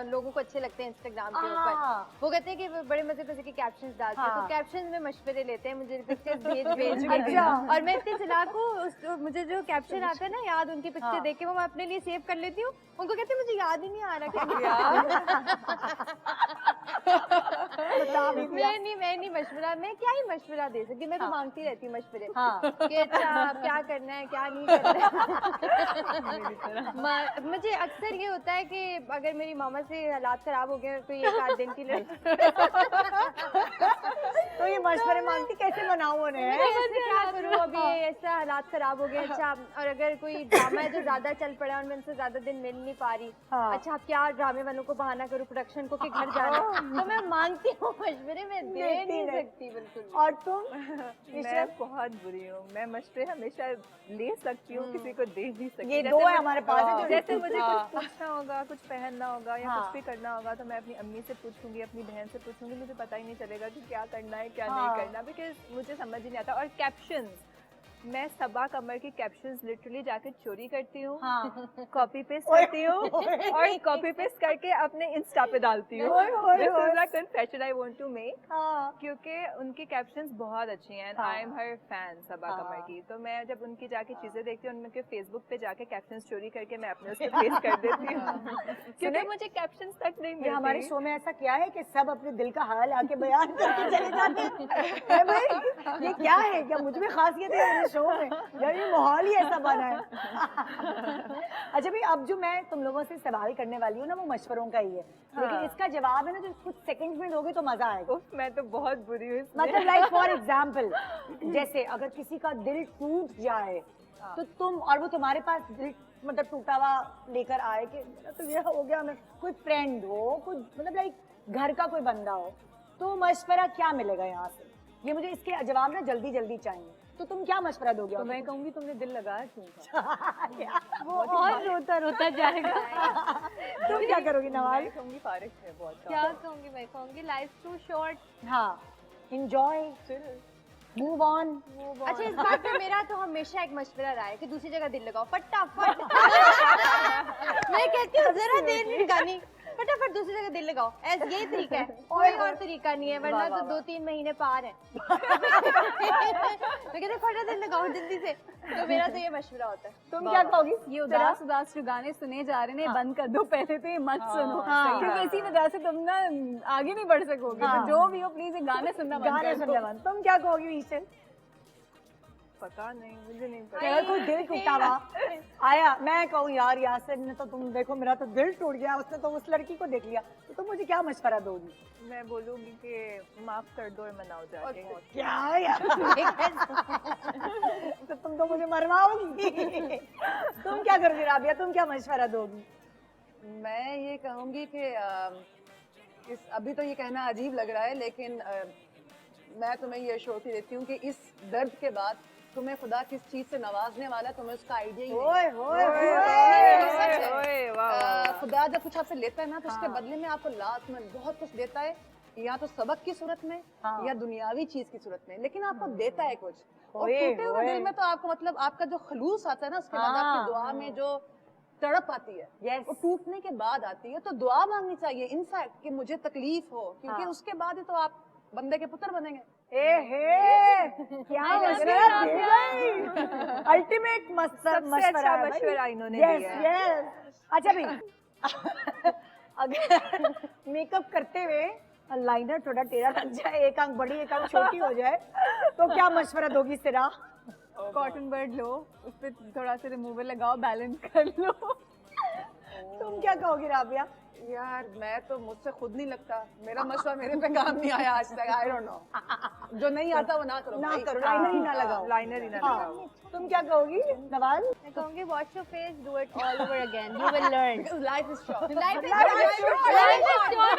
F: लोगों को अच्छे लगते हैं इंस्टाग्राम के ऊपर। वो कहते हैं कि वो बड़े मजे के कैप्शंस डालते हैं, तो कैप्शंस में मशवरे लेते हैं, मुझे पिक्चर्स भेज के। और मैं इतनी चालाक हूँ, मुझे जो कैप्शन आता है ना याद, उनकी पिक्चर देख के वो मैं अपने लिए सेव कर लेती हूँ। उनको कहते हैं मुझे याद ही नहीं आ रहा मैं नहीं मशवरा, मैं क्या ही मशवरा दे सकती, मैं तो मांगती रहती हूँ मशवरे कि अच्छा आप क्या करना है क्या नहीं करना है। मुझे अक्सर ये होता है कि अगर मेरी मामा से हालात खराब हो गए कोई एक आध दिन के लिए
A: तो ये मशवरे मांगती कैसे मनाऊं उन्हें?
F: क्या करूँ अभी ऐसा हालात खराब हो गए, अच्छा और अगर कोई ड्रामा है जो ज्यादा चल पड़ा और मैं उनसे ज्यादा दिन मिल नहीं पा रही, अच्छा अब क्या ड्रामे वालों को बहाना करूँ प्रोडक्शन को कि घर जाना, तो मैं मांगती हूँ मशवरे, में दे नहीं सकती बिल्कुल।
A: और तुम?
E: मैं बहुत बुरी हूँ, मैं मशवरे हमेशा ले सकती हूँ, किसी को दे नहीं सकती।
A: ये दो है हमारे पास,
E: जैसे मुझे कुछ पूछना होगा, कुछ पहनना होगा या कुछ भी करना होगा तो मैं अपनी अम्मी से पूछूंगी, अपनी बहन से पूछूंगी, मुझे पता ही नहीं चलेगा कि क्या करना है क्या नहीं करना, बिकॉज मुझे समझ ही नहीं आता। और कैप्शंस, मैं सबा कमर की कैप्शंस लिटरली जाके चोरी करती हूँ, कॉपी पेस्ट करती हूँ और कॉपी पेस्ट करके अपने इंस्टा पे डालती हूँ। Confession I want to make, क्योंकि उनकी कैप्शंस बहुत अच्छी हैं, आई एम हर फैन सबा कमर की। तो मैं जब उनकी जाके चीजें देखती हूँ, उनके फेसबुक पे जाके कैप्शंस चोरी करके मैं अपने उस पे पेस्ट कर देती हूँ, क्योंकि मुझे कैप्शंस तक नहीं मिलती।
A: हमारे शो में ऐसा क्या है कि सब अपने दिल का हाल आके बयान करके चले जाते हैं। भाई ये क्या है, क्या मुझ में खासियत है शो में, यार ये माहौल ही ऐसा बना है। अच्छा भाई, अब जो मैं तुम लोगों से सवाल करने वाली हूँ ना वो मशवरों का ही है, लेकिन इसका जवाब है ना जो कुछ सेकंड में दोगे तो मजा आएगा।
E: मैं तो बहुत बुरी हूँ,
A: मतलब लाइक फॉर एग्जाम्पल, जैसे अगर किसी का दिल टूट जाए तो तुम, और वो तुम्हारे पास दिल मतलब टूटा हुआ लेकर आए कि तो ये हो गया, मैं कोई फ्रेंड हो, कोई मतलब लाइक घर का कोई बंदा हो, तो मशवरा क्या मिलेगा यहाँ से? ये मुझे इसके जवाब ना जल्दी जल्दी चाहिए। तो तुम क्या मशवरा दोगे?
E: तो मैं कहूंगी तुमने दिल लगाया क्यों?
F: वो और रोता रोता जाएगा।
A: तुम क्या करोगी नवाज?
E: मैं कहूंगी फारिग है बहुत।
F: क्या कहूंगी? मैं कहूंगी लाइफ टू शॉर्ट,
A: हाँ, एंजॉय, मूव ऑन।
F: अच्छा इस बात पे मेरा तो हमेशा एक मशवरा रहा है कि दूसरी जगह दिल लगाओ फटाफट। मैं कहती हूँ जरा देर नहीं लगानी, फटाफट दूसरी जगह दिल लगाओ, यही तरीका है, कोई और तरीका नहीं है, वरना तो 2-3 महीने पार है। मैं कहती फटाफट दिल लगाओ जल्दी से, तो मेरा तो ये मशवरा होता है।
A: तुम क्या कहोगी?
E: ये उदास उदास जो गाने सुने जा रहे हैं बंद कर दो पहले, तो ये मत सुनो, क्योंकि इसी वजह से तुम ना आगे नहीं बढ़ सकोगे। तो जो भी हो प्लीज ये गाने सुनना बंद कर दो।
A: तुम क्या कहोगी ईशन?
E: पता नहीं, मुझे नहीं पता।
A: अगर कोई दिल टूटा हुआ आया, मैं कहूँ यार यासिर ने तो, तुम देखो मेरा तो दिल टूट गया, उसने तो उस लड़की को देख लिया, तो तुम मुझे क्या मशवरा दोगी?
E: मैं बोलूंगी कि माफ कर दो और मनाओ जाके।
A: क्या यार तो तुम तो मुझे मरवाओगी। तुम क्या करोगी राबिया, तुम क्या मशवरा दोगी?
D: मैं ये कहूँगी कि अभी तो ये कहना अजीब लग रहा है, लेकिन मैं तुम्हें ये श्योरिटी देती हूँ कि इस दर्द के बाद तुम्हें खुदा किस चीज से नवाजने वाला है तुम्हें उसका आइडिया ही नहीं। खुदा जब कुछ आपसे लेता है ना तो उसके बदले में आपको लाजमन बहुत कुछ देता है, या तो सबक की सूरत में या दुनियावी चीज की सूरत में, लेकिन आपको देता है कुछ। और टूटे हुए दिल में तो आपको मतलब आपका जो खलूस आता है ना, उसके बाद आपकी दुआ में जो तड़प आती है वो टूटने के बाद आती है, तो दुआ मांगनी चाहिए इनफैक्ट कि मुझे तकलीफ हो, क्योंकि उसके बाद ही तो आप बंदे के पुत्र बनेंगे।
A: ए हे क्या मशवरा दे गई, अल्टीमेट मशवरा है
F: मशवरा इन्होंने
A: यस
F: दिया है।
A: यस। अच्छा भाई अगर मेकअप करते हुए लाइनर थोड़ा टेढ़ा लग जाए, एक आंख बड़ी एक आंख छोटी हो जाए, तो क्या मशवरा दोगी सिरा?
E: कॉटन बर्ड लो, उस पर थोड़ा सा रिमूवर लगाओ, बैलेंस कर लो।
A: तुम क्या कहोगी राबिया?
D: यार मैं तो मुझसे खुद नहीं लगता, मेरा मशवरा मेरे पे काम नहीं आया आज तक। आई डोंट नो, जो नहीं आता वो ना करो,
A: ना
D: भाई।
A: करो, लाइनर ही ना लगाओ।
F: लाइनर ही ना
A: हाँ।
F: लगाओ।
A: तुम क्या कहोगी नवाल?
C: मैं कहूंगी wash your face, do it all over again, you will learn.
D: Because life is short.
C: Life is short. Life is short.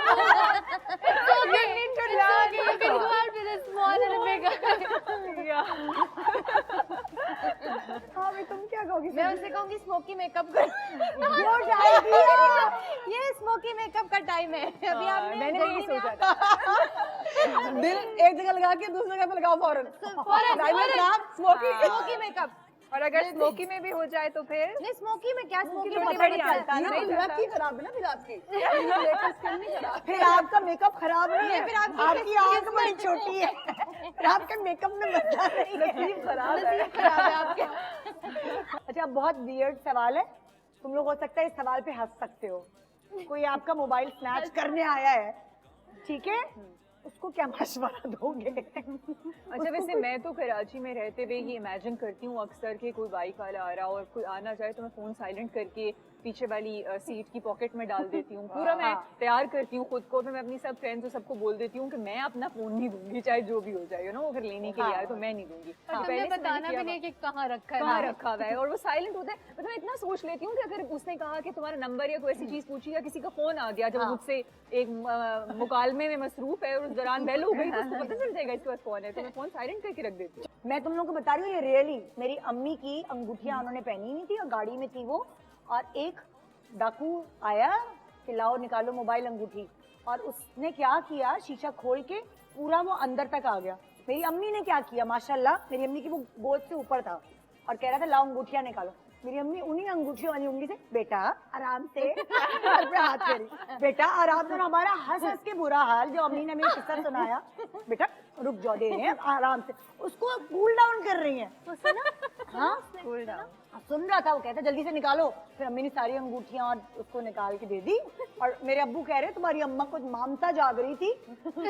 C: It's okay. You need to learn. You can go out with a small and a big eye.
A: हाँ भाई तुम क्या कहोगी?
C: मैं उनसे कहूंगी smoky makeup कर।
A: Good idea.
C: ये smoky makeup का टाइम है। अभी आपने
D: मैंने
C: जल्दी
D: यही
C: में
D: सोचा था। दिल एक जगह लगा के दूसरी जगह पे लगाओ फौरन।
C: Smoky makeup.
F: और अगर स्मोकी में भी हो जाए तो फिर
C: नहीं स्मोकी में क्या, स्मोकी
F: तो
C: में
F: पता नहीं चलता
D: ये तो लग की खराब है ना फिर आपकी, ये लेकर स्किन नहीं खराब।
A: फिर आपका मेकअप खराब नहीं है, फिर आपकी आंख बड़ी छोटी है, फिर आपके मेकअप में मजा नहीं है।
D: नसीब खराब है।
C: खराब है आपके।
A: अच्छा बहुत वियर्ड सवाल है, तुम लोग हो सकता है इस सवाल पे हंस सकते हो। कोई आपका मोबाइल स्नैच करने आया है, ठीक है, उसको क्या मशवरा दोगे?
F: अच्छा वैसे मैं तो कराची में रहते हुए ही इमेजिन करती हूँ अक्सर कि कोई बाइक वाला आ रहा हो और कोई आना चाहे तो मैं फोन साइलेंट करके पीछे वाली सीट की पॉकेट में डाल देती हूँ। पूरा मैं तैयार करती हूँ खुद को, फिर मैं अपनी सब फ्रेंड्स और सबको बोल देती हूँ कि मैं अपना फोन नहीं दूंगी चाहे जो भी हो जाए, वो फिर लेने के लिए आए तो मैं नहीं दूंगी।
C: और तुमने बताना भी नहीं कि कहाँ रखा है।
F: कहाँ रखा हुआ है और वो साइलेंट होता है। मतलब मैं इतना सोच लेती हूँ कि अगर उसने कहा कि तुम्हारा नंबर या कोई ऐसी चीज पूछी या किसी का फोन आ गया जब मुझसे एक मुकालमे में मसरूफ है और उस दौरान बेल हो गई तो उसको पता चल जाएगा इसके पास फोन है, तो मैं फोन साइलेंट करके रख देती हूँ।
A: मैं तुम लोगों को बता रही हूँ, ये रियली मेरी अम्मी की अंगूठियां उन्होंने पहनी नहीं थी और गाड़ी में थी वो, और एक डाकू आया कि लाओ निकालो मोबाइल अंगूठी, और उसने क्या किया, शीशा खोल के पूरा वो अंदर तक आ गया। मेरी अम्मी ने क्या किया, माशाल्लाह मेरी अम्मी की वो गोद से ऊपर था और कह रहा था लाओ अंगूठियां निकालो। मेरी अम्मी उन्हीं अंगूठियों वाली उंगली से बेटा आराम से सर पे हाथ फेरी, बेटा आराम से। हमारा हंस हंस के बुरा हाल, जो अम्मी ने मेरे किस्सा सुनाया, बेटा रुक जाओ दे रहे हैं आराम से, उसको कूल डाउन कर रही हैं। तो सुना, हाँ
F: कूल डाउन
A: सुन रहा था, वो कहता जल्दी से निकालो। फिर अम्मी ने सारी अंगूठियां और उसको निकाल के दे दी, और मेरे अब्बू कह रहे तुम्हारी अम्मा को मामता जाग रही थी,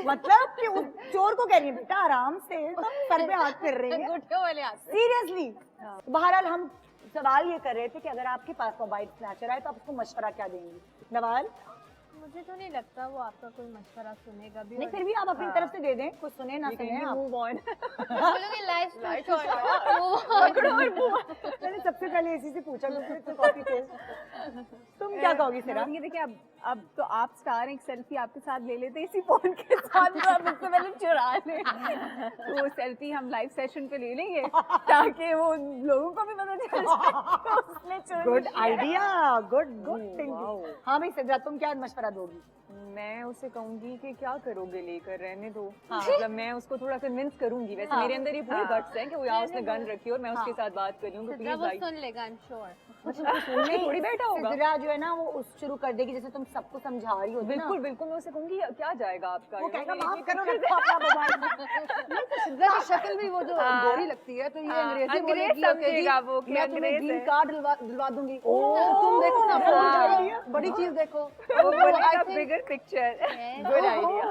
A: मतलब कि उस चोर को कह रही है बेटा आराम से, तो सर पे हाथ फिर रही है
C: अंगूठियों वाले हाथ।
A: सीरियसली। बहरहाल हम सवाल ये कर रहे थे कि अगर आपके पास मोबाइल स्नैचर आए तो आप उसको मशवरा क्या देंगी? नवाल?
C: मुझे तो नहीं लगता वो आपका कोई मशवरा सुनेगा भी।
A: नहीं फिर भी आप अपनी तरफ से दे दें, कुछ सुने ना सुने आप।
F: Move on.
A: मैंने सबसे पहले इसी से पूछा क्योंकि तो कॉपी पेस्ट। तुम क्या कहोगी सिरा?
E: ये देखिए अब तो आप स्टार एक सेल्फी आपके साथ ले लेते इसी फोन के साथ, तो आप मुझसे पहले चुरा लें, तो वो सेल्फी हम लाइव सेशन पे ले लेंगे ताकि वो लोगों को भी पता चल जाए उसने चुरा
A: गुड
E: लिया।
A: Idea, good thinking. हाँ भाई सिद्रा तुम क्या मशवरा दोगी?
F: मैं उसे कहूंगी कि क्या करोगे लेकर, रहने दो। मतलब मैं उसको थोड़ा कन्विंस करूंगी। वैसे मेरे अंदर ये पूरे गट्स हैं कि वो यहाँ उसने गन रखी और मैं उसके साथ बात कर रही हूँ कि प्लीज भाई
C: सुन लेगा, आई एम श्योर।
F: सुनने थोड़ी बैठा होगा।
A: सिद्रा जो है ना वो उस शुरू कर देगी जैसे तुम सबको समझा रही हो।
F: बिल्कुल बिल्कुल, मैं उसे कहूंगी क्या जाएगा आपका,
A: वो कहेगा माफ करो रखो अपना मोबाइल।
D: सिद्रा की शक्ल भी वो जो गोरी लगती है, तो ये अंग्रेजी बोलेगी,
F: समझेगा वो कि
D: मैं तुम्हें
F: अंग्रेज
D: ग्रीन
F: है।
D: कार्ड दिलवा दूंगी, तुम देखो ना फोन, बड़ी चीज देखो।
F: Bigger picture, good idea.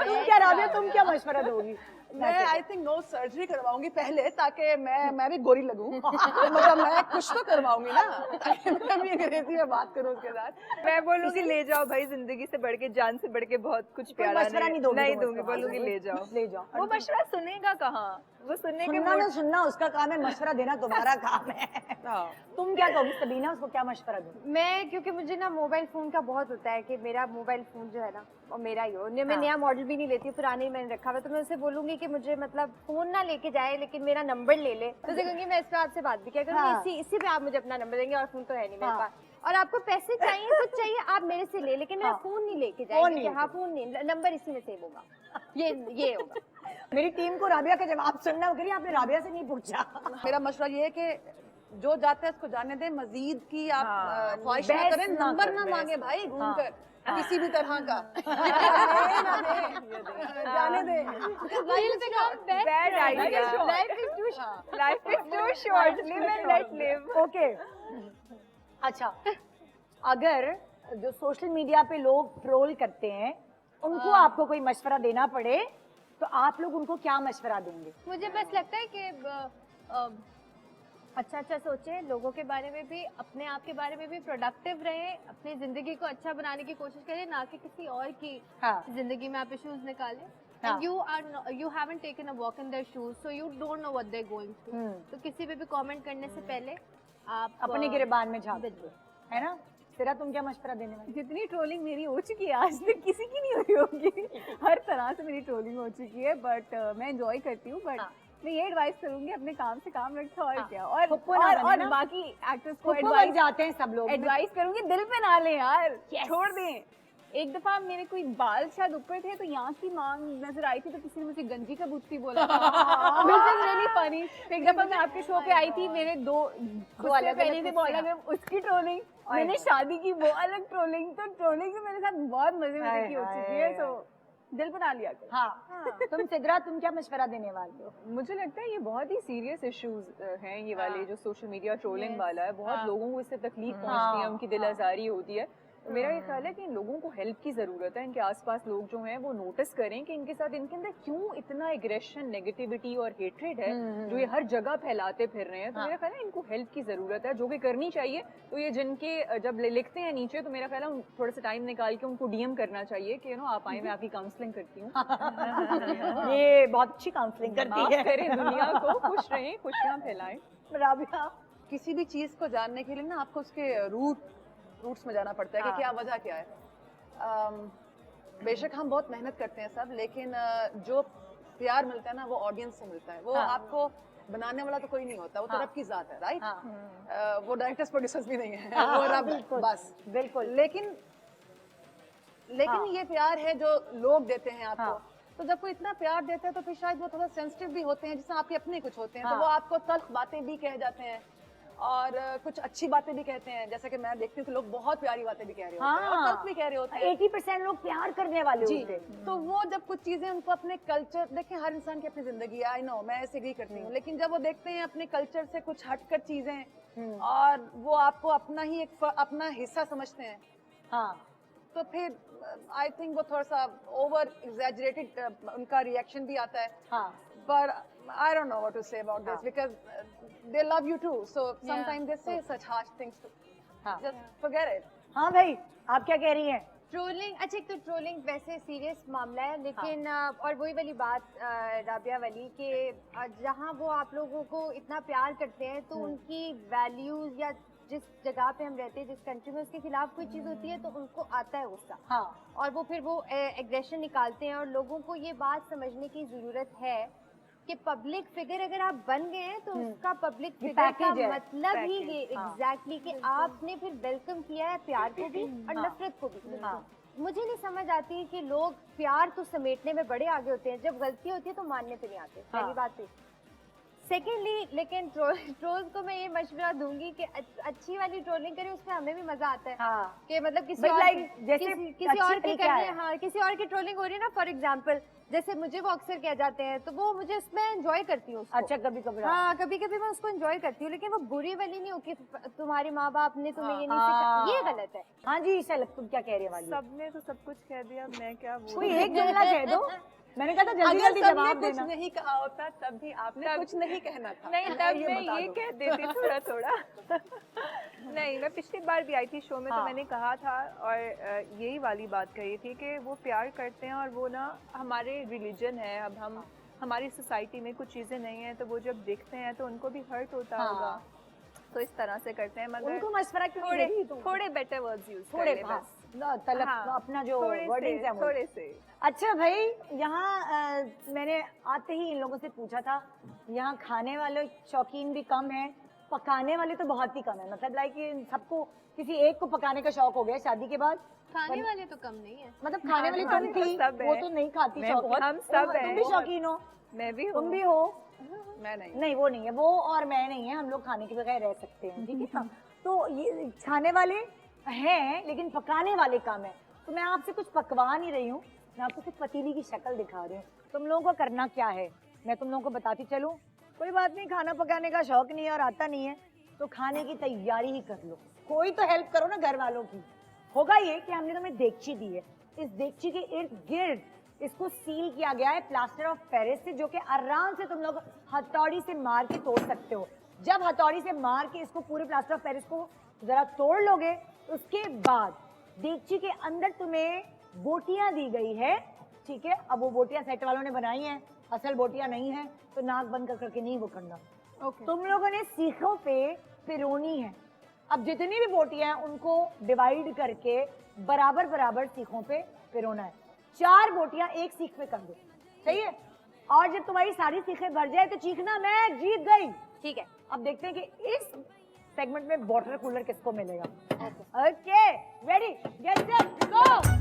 A: तुम क्या राबिया, तुम क्या मशवरा दोगी?
D: मैं आई थिंक नो सर्जरी करवाऊंगी पहले, ताकि मैं भी गोरी लगूं। मतलब मैं कुछ तो करवाऊंगी ना, ताकि मैं भी अंग्रेजी में बात करूं उसके साथ।
F: मैं बोलूंगी ले जाओ भाई, जिंदगी से बढ़ के, जान से बढ़ के बहुत कुछ प्यारा
A: मशवरा नहीं दोगी?
F: नहीं
A: तुम
F: दूंगी,
A: उसको?
F: बोलूंगी ले जाओ।
A: ले जाओ।
F: वो मशवरा सुनेगा कहाँ, वो सुनने के
A: सुनना ना सुनना उसका काम है, मशवरा देना तुम्हारा काम है। तुम क्या कहोगी सबीना, उसको क्या मशवरा दो?
C: मैं क्योंकि मुझे ना मोबाइल फोन का बहुत होता है कि मेरा मोबाइल फोन जो है ना वो मेरा ही हो, मैं नया मॉडल भी नहीं लेती हूँ, पुराने ही मैंने रखा हुआ। तो मैं उससे बोलूंगी कि मुझे मतलब फोन ना लेके जाए लेकिन मेरा नंबर ले ले, तो उसे कहूंगी मैं इस पे आपसे बात भी क्या करूँगी, इसी पे आप मुझे अपना नंबर देंगे, और फोन तो है नहीं मेरे पास, और आपको पैसे चाहिए कुछ चाहिए आप मेरे से ले, लेकिन मेरा फोन नहीं लेके जाएंगे। हाँ फोन नहीं, नंबर इसी में सेव होगा, ये होगा।
A: मेरी टीम को राबिया का जवाब सुनना होगा, आपने राबिया से नहीं पूछा।
D: मेरा मशवरा ये है कि जो जाता है उसको जाने दें, मजीद की आप ख्वाहिश ना
A: बहस
D: करें,
A: ना
D: नंबर
A: करें,
D: ना
A: बहस
D: मांगे
A: ना।
D: भाई घूम
A: हाँ।
D: कर किसी भी तरह का ना दे, जाने दे।
F: Bad idea. Life is too short. Live and let live.
A: Okay अच्छा, अगर जो सोशल मीडिया पे लोग ट्रोल करते हैं उनको आपको कोई मशवरा देना पड़े तो आप लोग उनको क्या मशवरा देंगे?
F: मुझे बस लगता है कि अच्छा अच्छा सोचें, लोगों के बारे में भी, अपने आप के बारे में भी प्रोडक्टिव रहें, अपनी जिंदगी को अच्छा बनाने की कोशिश करें, ना कि किसी और की
A: हाँ।
F: जिंदगी में आप इश्यूज निकालें।
A: हाँ।
F: And you haven't taken a walk in their shoes, so you don't know what they're going through. तो किसी पे भी कमेंट करने से पहले आप
A: अपने गिरबान में झांक दो, है ना? सिरा, तुम क्या मशवरा देने वाली?
E: जितनी ट्रोलिंग मेरी हो चुकी है आज तक किसी की नहीं हुई होगी। हर तरह से मेरी ट्रोलिंग हो चुकी है, बट मैं एंजॉय करती हूँ। बट मैं ये एडवाइस करूंगी, अपने काम से काम रखो और क्या, और
A: फुप्पो ना बने ना।
E: बाकी एक्टर्स को
A: फुप्पो बन जाते हैं सब लोग।
E: एडवाइस करूंगी, दिल पे ना ले यार, छोड़ दें। एक दफा मेरे कोई बाल शायद ऊपर थे तो यहाँ की मांग नजर आई थी तो किसी ने मुझे गंजी का बुत्ती बोला था, which is really funny। एक दफा मैं आपके शो पे आई थी, मेरे दो
A: अलग
E: पहने थे, वो अलग, उसकी ट्रोलिंग, मैंने शादी की वो अलग ट्रोलिंग, तो ट्रोलिंग से मेरे साथ बहुत मजे की हो चुकी है, तो दिल बना लिया करो।
A: हाँ, तुम सिद्रा, तुम क्या मशवरा देने वाली हो?
K: मुझे लगता है ये बहुत ही सीरियस इश्यूज हैं, ये वाले जो सोशल मीडिया ट्रोलिंग वाला है, बहुत लोगों को इससे तकलीफ पहुंचती है, उनकी दिल आजारी होती है। तो मेरा ये ख्याल है कि इन लोगों को हेल्प की ज़रूरत है, इनके आसपास लोग जो हैं वो नोटिस करें कि इनके साथ, इनके अंदर क्यों इतना एग्रेशन, नेगेटिविटी और हेट्रेड है जो ये हर जगह फैलाते फिर रहे हैं। तो मेरा ख्याल है इनको हेल्प की ज़रूरत है, जो कि करनी चाहिए। तो ये जिनके जब लिखते हैं नीचे, तो मेरा ख्याल है थोड़ा सा टाइम निकाल के उनको डीएम करना चाहिए कि आप आए, मैं आपकी काउंसलिंग करती हूँ।
A: ये बहुत अच्छी काउंसलिंग करती
K: माफ
A: है।
K: करें दुनिया को, खुश रहें, खुशियाँ फैलाएं।
A: राबिया,
D: किसी भी चीज को जानने के लिए ना आपको उसके रूट्स में जाना पड़ता है कि क्या वजह क्या है। बेशक हम बहुत मेहनत करते हैं सब, लेकिन जो प्यार मिलता है ना वो ऑडियंस से मिलता है। वो आपको बनाने वाला तो कोई नहीं होता, वो तो रब की जात है, राइट? वो डायरेक्टर्स प्रोड्यूसर्स भी नहीं है, वो रब, बस।
A: बिल्कुल।
D: लेकिन ये प्यार है जो लोग देते हैं आपको। तो जब कोई इतना प्यार देता है तो फिर शायद वो थोड़ा सेंसिटिव भी होते हैं, जिसमें आपके अपने कुछ होते हैं, तो वो आपको तल्ख बातें भी कह जाते हैं और कुछ अच्छी बातें भी कहते हैं। जैसे कि मैं देखती हूँ कि लोग बहुत प्यारी बातें भी कह रहे होते हैं और तल्ख भी कह रहे होते हैं।
A: 80% लोग प्यार करने वाले होते हैं।
D: तो वो जब कुछ चीजें उनको अपने कल्चर, देखें हर इंसान की अपनी जिंदगी है, आई नो, मैं ऐसे एग्री करती हूँ, लेकिन जब वो देखते हैं अपने कल्चर से कुछ हटकर चीजें और वो आपको अपना ही अपना हिस्सा समझते हैं, तो फिर आई थिंक वो थोड़ा सा ओवर एग्जैजरेटेड उनका रिएक्शन भी आता है। पर I don't know what to say about this because they love you too, so sometimes they say such harsh things to just forget it।
A: हाँ भाई, आप क्या कह रही हैं?
F: ट्रोलिंग, अच्छा, एक तो ट्रोलिंग वैसे सीरियस मामला है, लेकिन और वही वाली बात राबिया वाली कि जहाँ वो आप लोगों को इतना प्यार करते हैं तो उनकी वैल्यूज या जिस जगह पे हम रहते हैं, जिस कंट्री में, उसके खिलाफ कोई चीज होती है तो उनको आता है गुस्सा, और वो फिर वो एग्रेशन निकालते हैं। और लोगों को ये बात समझने की जरूरत है कि पब्लिक फिगर अगर आप बन गए हैं तो उसका पब्लिक फिगर का मतलब ही ये एग्जैक्टली कि आपने फिर वेलकम किया है प्यार को भी और नफरत को भी। मुझे नहीं समझ आती कि लोग प्यार तो समेटने में बड़े आगे होते हैं, जब गलती होती है तो मानने पे नहीं आते। पहली बात है। सेकेंडली, लेकिन ट्रोल्स को मैं ये मशवरा दूंगी कि अच्छी वाली ट्रोलिंग करें, उसमें हमें भी मजा आता है कि मतलब किसी और की ट्रोलिंग हो रही है ना, फॉर एग्जांपल जैसे मुझे वो अक्सर कह जाते हैं तो वो मुझे उसमें एंजॉय करती हूँ।
A: अच्छा, कभी कभी
F: कभी कभी मैं उसको एंजॉय करती हूँ, लेकिन वो बुरी वाली नहीं हो कि तुम्हारे माँ बाप ने तुम्हें ये नहीं सिखाया, ये गलत है।
A: हाँ जी, शलक, तुम क्या कह रही वाली?
K: सबने तो सब कुछ कह दिया, मैं क्या बोलूं?
A: कोई एक जुमला कह दो। मैंने कहा था जल्दी जल्दी जवाब देना।
D: कुछ नहीं कहा होता तब भी आपने कुछ नहीं कहना था।
K: नहीं, तब मैं ये कह देती थोड़ा थोड़ा। नहीं, मैं पिछली बार भी आई थी शो में, तो मैंने कहा था और यही वाली बात कही थी कि वो प्यार करते हैं और वो ना हमारे रिलीजन है। अब हमारी सोसाइटी में कुछ चीज़ें नहीं है, तो वो जब देखते हैं तो उनको भी हर्ट होता होगा, तो इस तरह से करते हैं। मगर
A: उनको मशवरा क्यों दे रही तुम?
K: थोड़े बेटर वर्ड्स यूज
A: थोड़े
K: करें बस।
A: अपना जो वर्डिंग्स है
K: थोड़े से।
A: अच्छा भाई, यहाँ मैंने आते ही इन लोगों से पूछा था, यहाँ खाने वाले शौकीन भी कम है, पकाने वाले तो बहुत ही कम है। मतलब लाइक सबको किसी एक को पकाने का शौक हो गया शादी के बाद।
F: खाने वाले तो कम नहीं है,
A: मतलब खाने वाली कम थी, वो तो नहीं खाती।
K: हम सब
A: तुम भी शौकीन हो,
K: मैं भी
A: तुम भी हो,
D: मैं नहीं।
A: नहीं वो नहीं है, वो और मैं नहीं है, हम लोग खाने के बगैर रह सकते हैं, ठीक है ना। तो ये खाने वाले हैं लेकिन पकाने वाले काम है। तो मैं आपसे कुछ पकवा नहीं रही हूँ, मैं आपको सिर्फ पतीली की शक्ल दिखा रही हूँ। तुम लोगों को करना क्या है मैं तुम लोगों को बताती चलूँ। कोई बात नहीं, खाना पकाने का शौक नहीं है और आता नहीं है तो खाने की तैयारी ही कर लो, कोई तो हेल्प करो ना घर वालों की। होगा ये कि हमने तुम्हें देगची दी है, इस देगची के इर्द गिर्द इसको सील किया गया है प्लास्टर ऑफ पेरिस से, जो कि आराम से तुम लोग हथौड़ी से मार के तोड़ सकते हो। जब हथौड़ी से मार के इसको पूरे प्लास्टर ऑफ पेरिस को जरा तोड़ लोगे, उसके बाद देगची के अंदर तुम्हें बोटियां दी गई है, ठीक है। अब वो बोटियां सेट वालों ने बनाई हैं, असल बोटियां नहीं है, तो नाक बंद कर करके नहीं वो करना। तुम लोगों ने सीखों पे पिरोनी है। अब जितनी भी बोटियां हैं उनको डिवाइड करके बराबर बराबर सीखों पे पिरोना है। 4 बोटियां एक सीख पे कर दो, सही है। और जब तुम्हारी सारी सीखें भर जाए तो चीखना मैं जीत गई, ठीक है। अब देखते हैं कि इस सेगमेंट में वाटर कूलर किसको मिलेगा। ओके, रेडी, गेट सेट, गो।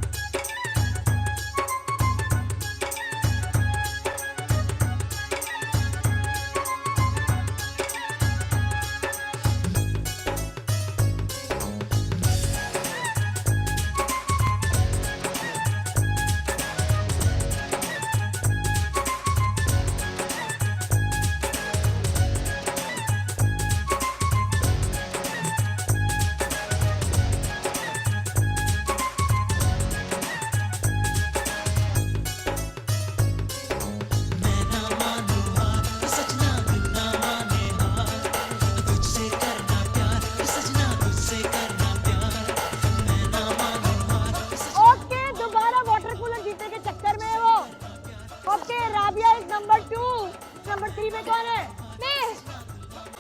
A: नंबर 3 पे कौन है? मैं।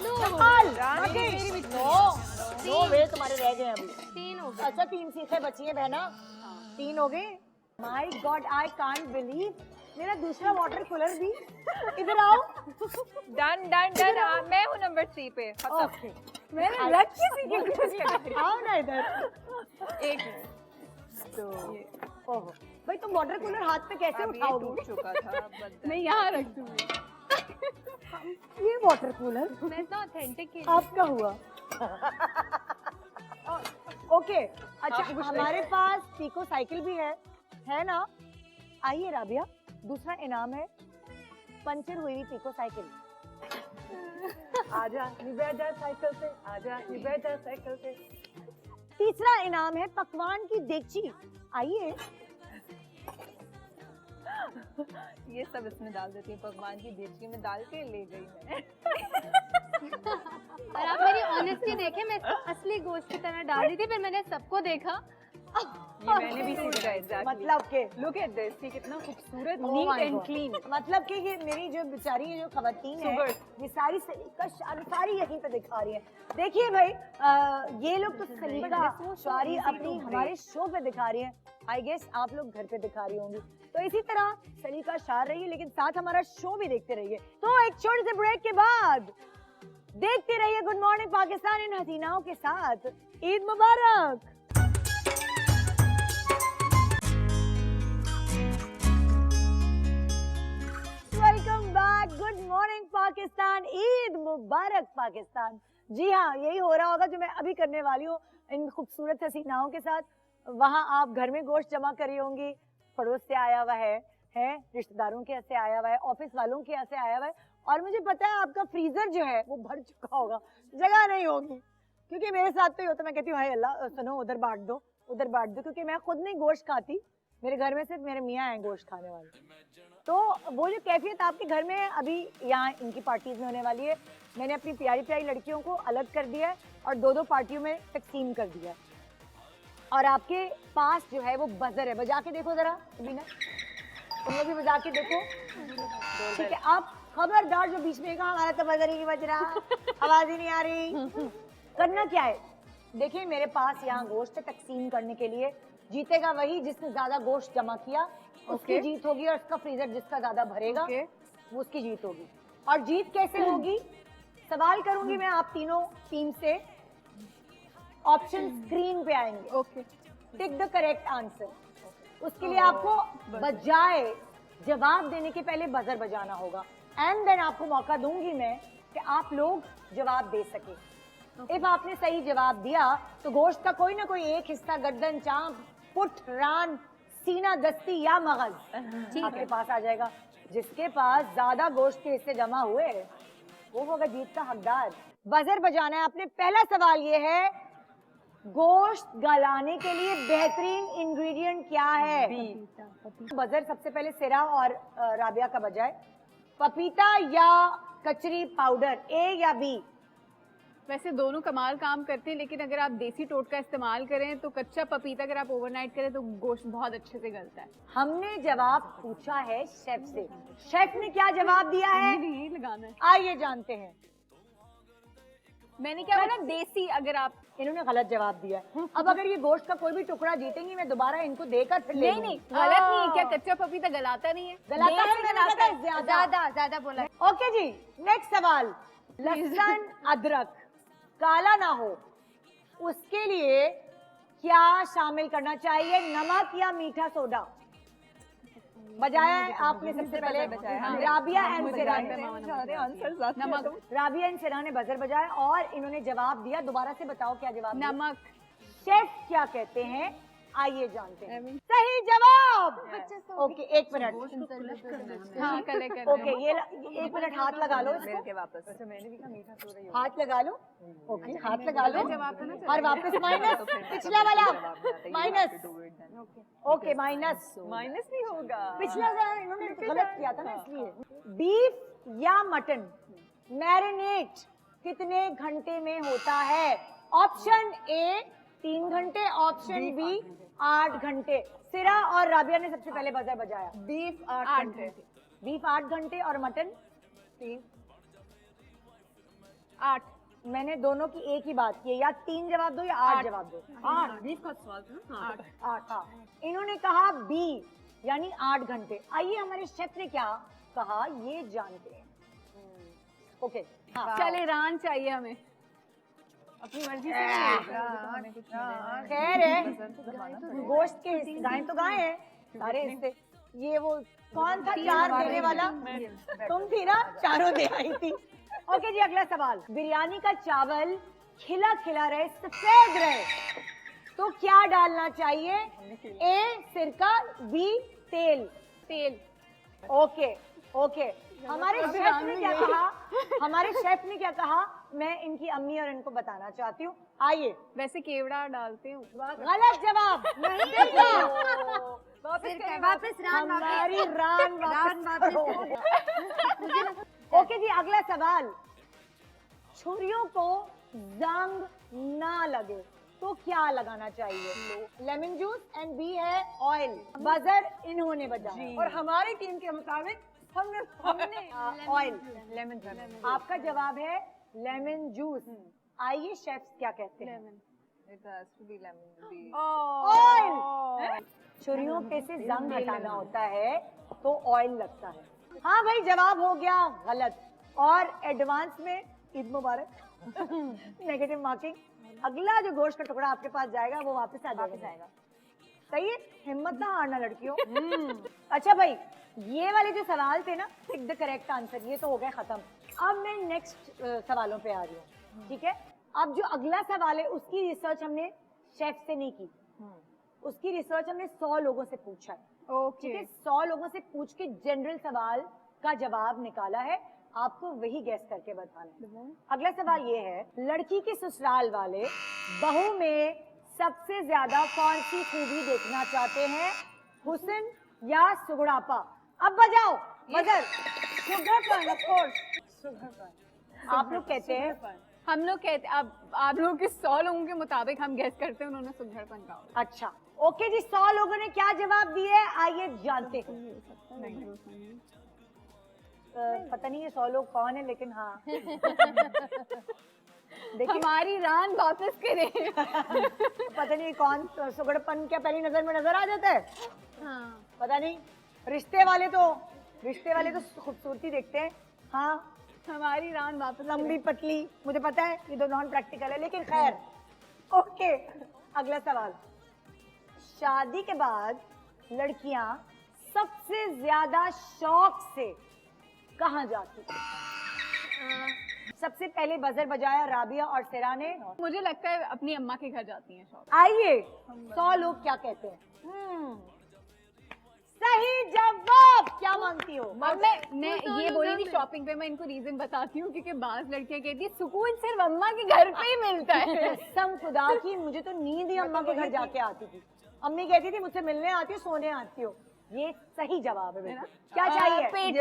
A: नो वे, तुम्हारे रह गए अभी 3 हो गए। अच्छा 3 सीखें बची हैं बहना, 3 हो गए। My God, I can't believe, मेरा दूसरा वाटर कूलर भी। इधर आओ।
K: डन डन डन, मैं हूँ नंबर 3 पे।
A: ओके, मैंने रख के आओ ना इधर।
K: एक
A: तो ओहो भाई, तुम वाटर कूलर हाथ पे कैसे उठाओगे?
K: टूट चुका था।
E: मैं यहाँ रख दूंगी।
A: ये वाटर कूलर
E: मैं तो ऑथेंटिक
A: आपका हुआ। ओके, अच्छा हमारे पास पीको साइकिल भी है ना? आइए राबिया, दूसरा इनाम है पंचर हुई पीको साइकिल।
D: आजा बैठ जा साइकिल से, आजा बैठ जा साइकिल से।
A: तीसरा इनाम है पकवान की देगची। आइए।
K: ये सब इसमें डाल देती है, भगवान की देगची में डाल के ले गई मैं।
E: और आप मेरी ऑनेस्टी देखें, मैं असली गोश्त की तरह डाल दी थी, फिर मैंने सबको देखा।
K: ये मैंने भी सीखा एग्जैक्टली।
A: मतलब के
K: लुक एट दिस, ये कितना खूबसूरत,
A: Oh
K: neat
A: my
K: and
A: God.
K: Clean.
A: मतलब कि ये मेरी जो बेचारी ये जो खवातीन है, ये सारी सलीका सारी यहीं पे दिखा रही है। देखिए भाई, ये लोग तो सलीका सारी अपनी हमारे शो पे दिखा रही है। आई गेस आप लोग घर पे दिखा रही होंगी, तो इसी तरह सलीका शार रही है, लेकिन साथ हमारा शो भी देखते रहिए। तो एक छोटे से ब्रेक के बाद देखते रहिए गुड मॉर्निंग पाकिस्तान इन हसीनाओं के साथ। ईद मुबारक। Welcome back, good morning Pakistan, Eid मुबारक पाकिस्तान। जी हाँ, यही हो रहा होगा जो मैं अभी करने वाली हूँ इन खूबसूरत हसीनाओं के साथ। वहाँ आप घर में गोश्त जमा करी होंगी, पड़ोस से आया हुआ है, रिश्तेदारों के यहाँ से आया हुआ है, ऑफिस वालों के यहाँ से आया हुआ है, और मुझे पता है आपका फ्रीजर जो है वो भर चुका होगा, जगह नहीं होगी। क्योंकि मेरे साथ तो ये होता, मैं कहती हूँ हाय अल्लाह सुनो, उधर बांट दो, उधर बांट दो, क्योंकि मैं खुद नहीं गोश्त खाती, मेरे घर में सिर्फ मेरे मियाँ हैं गोश्त खाने वाले। तो वो जो कैफियत आपके घर में है, अभी यहाँ इनकी पार्टीज में होने वाली है। मैंने अपनी प्यारी प्यारी लड़कियों को अलग कर दिया है और 2-2 पार्टियों में तकसीम कर दिया है। और आपके पास जो है वो बजर है, बजा के देखो जरा बीना, तुम लोग भी बजा के देखो, ठीक है। आप खबरदार जो बीच में कहा हमारा तो बजर ही नहीं बज रहा, आवाज ही नहीं आ रही। करना क्या है, देखिए मेरे पास यहाँ गोश्त तकसीम करने के लिए, जीतेगा वही जिसने ज्यादा गोश्त जमा किया, उसकी जीत होगी, और उसका फ्रीजर जिसका ज्यादा भरेगा वो उसकी जीत होगी। और जीत कैसे होगी, सवाल करूंगी मैं आप तीनों टीम से, ऑप्शन स्क्रीन पे आएंगे।
E: Okay,
A: tick the correct answer. उसके लिए आपको बजाय जवाब देने के पहले बजर बजाना होगा। एंड देन आपको मौका दूंगी मैं कि आप लोग जवाब दे सके। इफ आपने सही जवाब दिया तो गोश्त का कोई ना कोई एक हिस्सा, गर्दन, चांप, पुट, रान, सीना, दस्ती या मगज आपके पास आ जाएगा। जिसके पास ज्यादा गोश्त के हिस्से जमा हुए वो होगा जीत का हकदार। बजर बजाना है आपने। पहला सवाल ये है, गोश्त गलाने के लिए बेहतरीन इंग्रेडिएंट क्या है? बजर सबसे पहले सिरा और राबिया का बजाए। पपीता या कचरी पाउडर, ए या बी?
E: वैसे दोनों कमाल काम करते हैं, लेकिन अगर आप देसी टोटका इस्तेमाल करें तो कच्चा पपीता अगर आप ओवरनाइट करें तो गोश्त बहुत अच्छे से गलता है।
A: हमने जवाब पूछा है शेफ से, शेफ ने क्या जवाब दिया है?
E: यही लगाना है।
A: आइए जानते हैं।
E: मैंने क्या बोला? देसी। अगर आप,
A: इन्होंने गलत जवाब दिया है। अब अगर ये गोश्त का कोई भी टुकड़ा जीतेंगी मैं दोबारा इनको देकर फिर ले
E: नहीं गलत नहीं है। क्या कच्चा पपीता गलाता नहीं है?
A: गलाता है,
E: देसी
A: गलाता है,
F: ज्यादा बोला।
A: ओके जी, नेक्स्ट सवाल। लहसुन अदरक काला ना हो उसके लिए क्या शामिल करना चाहिए? नमक या मीठा सोडा? बजाया है आपने सबसे पहले राबिया एंड सिरा ने।
E: नमक।
A: राबिया एंड सिरा ने बजर बजाया और इन्होंने जवाब दिया। दोबारा से बताओ क्या जवाब दिया?
E: नमक।
A: शेफ क्या कहते हैं? आइए जानते हैं। सही जवाब। ओके, एक मिनट।
E: हाँ, कलेक्ट करना है।
A: ओके, ये एक मिनट हाथ लगा लो इसको।
K: वापस मैंने भी कहा मीठा सोडा ही
A: हाथ लगा लो। ओके, हाथ लगा लो
E: जवाब था ना,
A: और वापस माइनस। पिछला वाला माइनस। Okay, minus.
K: माइनस नहीं होगा।
A: पिछला वाला इन्होंने गलत किया था ना, इसलिए। बीफ या मटन मैरिनेट कितने घंटे में होता है? ऑप्शन ए 3 घंटे, ऑप्शन बी 8 घंटे। सिरा और राबिया ने सबसे पहले बजर बजाया।
F: बीफ
E: 8 घंटे।
A: बीफ 8 घंटे और मटन
E: 8।
A: मैंने दोनों की एक ही बात की है, या 3 जवाब दो या 8 जवाब दो।
F: 8 बीफ का सवाल था।
A: 8। हाँ, इन्होंने कहा बी यानी 8 घंटे। आइए हमारे शेफ ने क्या कहा ये जानते हैं। ओके,
E: चल ईरान चाहिए हमें।
K: अपनी मर्जी से हमें कुछ नहीं
A: खैर है, गोश्त के हिस्से गाय तो गाय है, सारे हिस्से। ये वो कौन था 4 देने वाला? तुम थी ना, चारों दे आई थी। ओके जी, अगला सवाल। बिरयानी का चावल खिला खिला रहे, सफेद रहे तो क्या डालना चाहिए? ए सिरका, बी तेल।
E: तेल।
A: ओके ओके, हमारे शेफ ने क्या कहा? हमारे शेफ ने क्या कहा मैं इनकी अम्मी और इनको बताना चाहती हूँ। आइए।
E: वैसे केवड़ा डालते हैं।
A: गलत जवाब। नहीं
F: वापस रान
A: हमारी रान वापस। ओके जी, अगला सवाल। छुरियों को जंग ना लगे तो क्या लगाना चाहिए? लेमन जूस एंड बी है ऑयल। बजर इन्होंने बजाया
F: और हमारी टीम के मुताबिक हमने
A: ऑयल। लेमन। आपका जवाब है लेमन जूस। आइए शेफ क्या कहते हैं? ऑयल। छुरियों पे से जंग हटाना होता है तो ऑयल लगता है। हाँ भाई, जवाब हो गया गलत और एडवांस में ईद मुबारक। Negative marking. अगला जो गोश्त का टुकड़ा आपके पास जाएगा वो वापस आ जाएगा। सही है, हिम्मत ना हारना लड़कियों। अच्छा भाई, ये वाले जो सवाल थे ना, टिक द करेक्ट आंसर, ये तो हो गए खत्म। अब मैं नेक्स्ट सवालों पे आ रही हूँ, ठीक है? अब जो अगला सवाल है उसकी रिसर्च हमने शेफ से नहीं की, उसकी रिसर्च हमने 100 लोगों से पूछा है।
E: ओके।
A: 100 लोगों से पूछ के जनरल सवाल का जवाब निकाला है, आपको वही गैस करके बताना है। अगला सवाल ये है, लड़की के ससुराल वाले बहू में सबसे ज्यादा कौन सी खूबी देखना चाहते हैं? हुस्न या सुगड़ापा? अब बजाओ बजर। सुगड़पन, of course. आप लोग कहते हैं,
E: हम लोग कहते, अब आप लोगों के 100 लोगों के मुताबिक हम गैस करते हैं उन्होंने सुघड़पन कहा।
A: अच्छा ओके जी, 100 लोगों ने क्या जवाब दिए है आइए जानते हैं। पता नहीं ये 100 लोग कौन है, लेकिन हाँ देखिए
E: हमारी रान वापस करें।
A: पता नहीं कौन सुगड़पन क्या पहली नजर में नजर आ जाता है।
E: हाँ।
A: पता नहीं, रिश्ते वाले तो खूबसूरती देखते हैं। हाँ,
E: हमारी रान वापस
A: लंबी पतली, मुझे पता है ये तो नॉन प्रैक्टिकल है, लेकिन खैर ओके। अगला सवाल, शादी के बाद लड़कियां सबसे ज्यादा शौक से कहाँ जाती? सबसे पहले बजर बजाया राबिया और सिरा ने।
E: मुझे लगता है अपनी अम्मा के घर जाती हैं शॉपिंग।
A: आइए 100 लोग क्या कहते हैं? सही जवाब। क्या मानती हो?
E: अब मैं ये बोली थी शॉपिंग पे, मैं इनको रीजन बताती हूँ क्योंकि बाज लड़कियां कहती है सुकून सिर्फ अम्मा के घर पे ही मिलता है।
A: कसम खुदा की मुझे तो नींद ही अम्मा के घर जाके आती थी। अम्मी कहती थी मुझसे मिलने आती हो, सोने आती हो। ये सही जवाब है बेटा। क्या चाहिए?
F: पेट।